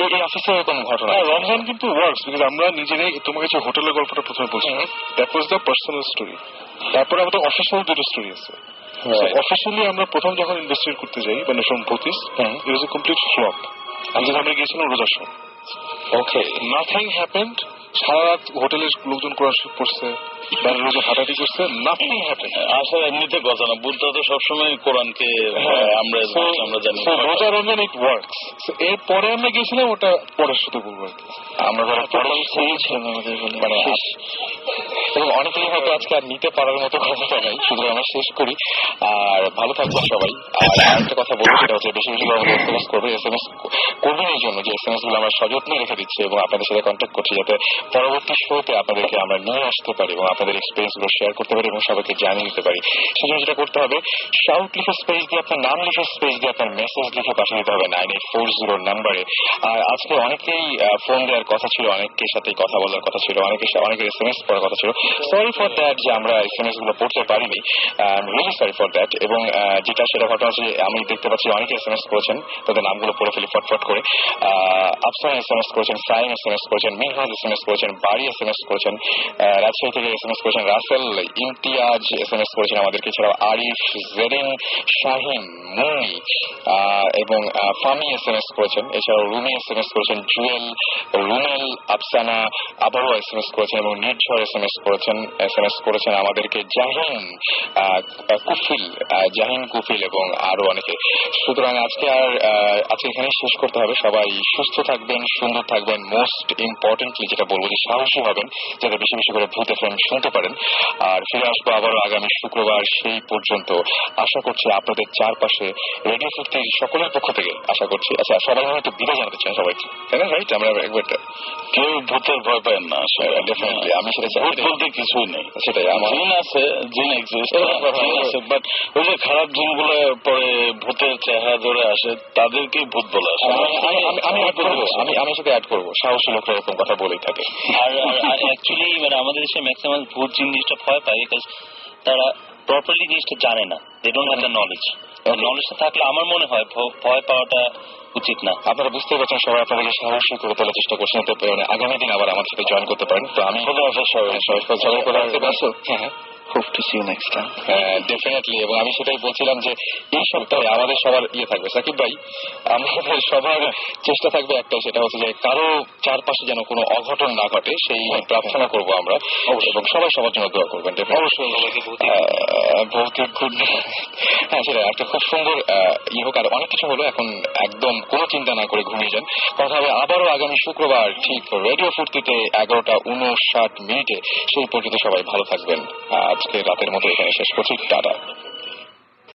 Speaker 1: এই অফিসে এরকম ঘটনা।
Speaker 3: রমজান কিন্তু ওয়ার্কস বিকজ আমরা নিজেরাই তোমাকে যে হোটেলের গল্পটা প্রথমে বলছি that was the personal story. তারপরে আমাদের অফিসিয়াল দুটো স্টোরি আছে। অফিসিয়ালি আমরা প্রথম যখন ইনভেস্টিগেট করতে যাই মানে ফ্রম ভূতিস, it was a complete flop. আমরা গিয়েছিলাম রোজার সময়।
Speaker 1: ওকে,
Speaker 3: নাথিং হ্যাপেন্ড। সারা রাত হোটেলের লোকজন কোরআন পড়ছে, বাইরে রোজে হাঁটাহাঁটি করছে, নাথিং হ্যাপেন্ড।
Speaker 2: আসলে এমনিতে কথা না, বুদ্ধ তো সবসময় কোরআনকে আমরা জানি।
Speaker 3: রোজা রমজান ইট ওয়ার্কস। এরপরে আমরা গিয়েছিলাম, ওটা পরের সাথে বলবো আর কি।
Speaker 1: আমরা মানে এবং অনেকেই হয়তো আজকে আর নিতে পারার মতো ক্ষমতা নাই, শুধু আমরা শেষ করি। আর ভালো থাকবেন সবাই। আর আরেকটা কথা বলবো, সেটা হচ্ছে বেশি বেশি আমাদের SMS করবে। SMS করবেন এই জন্য যে SMS গুলো আমরা সযত্নে রেখে দিচ্ছি এবং আপনাদের সাথে কন্ট্যাক্ট করছি, যাতে পরবর্তী শোতে আপনাদেরকে আমরা নিয়ে আসতে পারি এবং আপনাদের এক্সপিরিয়েন্স গুলো শেয়ার করতে পারি এবং সবাইকে জানিয়ে দিতে পারি। সেজন্য যেটা করতে হবে, শাউট লিখে স্পেস দিয়ে আপনার নাম লিখে স্পেস দিয়ে আপনার মেসেজ লিখে পাঠিয়ে দিতে হবে 9840 নাম্বারে। আর আজকে অনেকেই ফোন দেওয়ার কথা ছিল, অনেকের সাথে কথা বলার কথা ছিল, অনেকের SMS পড়ার কথা ছিল। সরি ফর দ্যাট যে আমরা SMS গুলো পড়তে পারিনি, রিয়েলি সরি ফর দ্যাট। এবং যেটা সেটা ঘটনা হচ্ছে, আমি দেখতে পাচ্ছি অনেকে SMS করেছেন, তাদের নামগুলো পড়ে ফেলি ফটফট করে। আফসান SMS করেছেন, সাইম SMS করেছেন, মিনহাজ SMS করেছেন, বাড়ি SMS করেছেন, রাজশাহী থেকে SMS করেছেন, রাসেল, ইমতিয়াজ SMS করেছেন আমাদেরকে, এছাড়াও আরিফ, জেরিন, শাহিন, মুন্নি এবং ফামি SMS করেছেন, এছাড়াও রুমি SMS করেছেন, জুয়েল, রুমেল, আফসানা আবারও SMS করেছেন এবং নির্ঝর SMS করেছেন আমাদেরকে জাহিন কুফিল এবং আরো অনেকে। সুতরাং আজকে এখানে শেষ করতে হবে। সবাই সুস্থ থাকবেন, সুন্দর থাকবেন, মোস্ট ইম্পর্টেন্টলি যেটা বলবো বলবো যে সাহসী হবেন, যাতে বেশি বেশি করে ভূত এফএম শুনতে পারেন। আর ফিরে আসবো আবারও আগামী শুক্রবার। সেই পর্যন্ত আশা করছি আপনাদের চারপাশে রেডিও ফুর্তির সকলের পক্ষ থেকে আশা করছি। আচ্ছা, সবাই হয়তো বিদায় জানাতে চান সবাইকে, তাই না? রাইট, আমরা একবার
Speaker 2: কেউ ভূতের ভয় পায় না।
Speaker 1: ডেফিনেটলি আমি সেটা চাই।
Speaker 2: ভূত বলতে কিছুই নেই,
Speaker 1: সেটাই আমার
Speaker 2: জিন আছে, জিন এক্সিস্ট আছে, বাট ওই যে খারাপ জিনগুলো পরে ভূতের চেহারা ধরে আসে তাদেরকেই ভূত বলে আসে।
Speaker 1: আমি সাথে অ্যাড করবো, সাহসী লোকরা এরকম কথা বলেই থাকে।
Speaker 6: আর অ্যাকচুয়ালি মানে আমাদের দেশে ম্যাক্সিমাম ভূত জিনিসটা ভয় পায় বিকজ তারা প্রপারলি জিনিসটা জানে না, they don't have the knowledge. নলেজটা থাকলে আমার মনে হয় ভয় পাওয়াটা উচিত না।
Speaker 1: আপনারা বুঝতে পারছেন, সবাই আপনাদেরকে সাহসী করে তোলার চেষ্টা করছেন, মানে আগামী দিন আবার আমার সাথে জয়েন করতে পারেন। তো আমি হ্যাঁ
Speaker 4: Hope to see you next time.
Speaker 1: Definitely. এবং আমি সেটাই বলছিলাম যে এই সপ্তাহে আমাদের সবার থাকবে সাকিব ভাই, আমাদের সবার চেষ্টা থাকবে একটাই, সেটা হচ্ছে যে কারো চারপাশে যেন কোনো অঘটন না ঘটে সেই প্রার্থনা করবো আমরা, এবং সবাই সবার জন্য দোয়া করবেন।
Speaker 6: অবশ্যই
Speaker 1: ভৌতিক গুড, হ্যাঁ সেটা একটা খুব সুন্দর হোক। আর অনেক কিছু হলো, এখন একদম কোনো চিন্তা না করে ঘুমিয়ে যান। কথা হবে আবারও আগামী শুক্রবার ঠিক রেডিও ফুর্তিতে 11:59 সেই পর্যন্ত সবাই ভালো থাকবেন। আজকে রাতের মতো এখানে শেষ করছি, টাটা।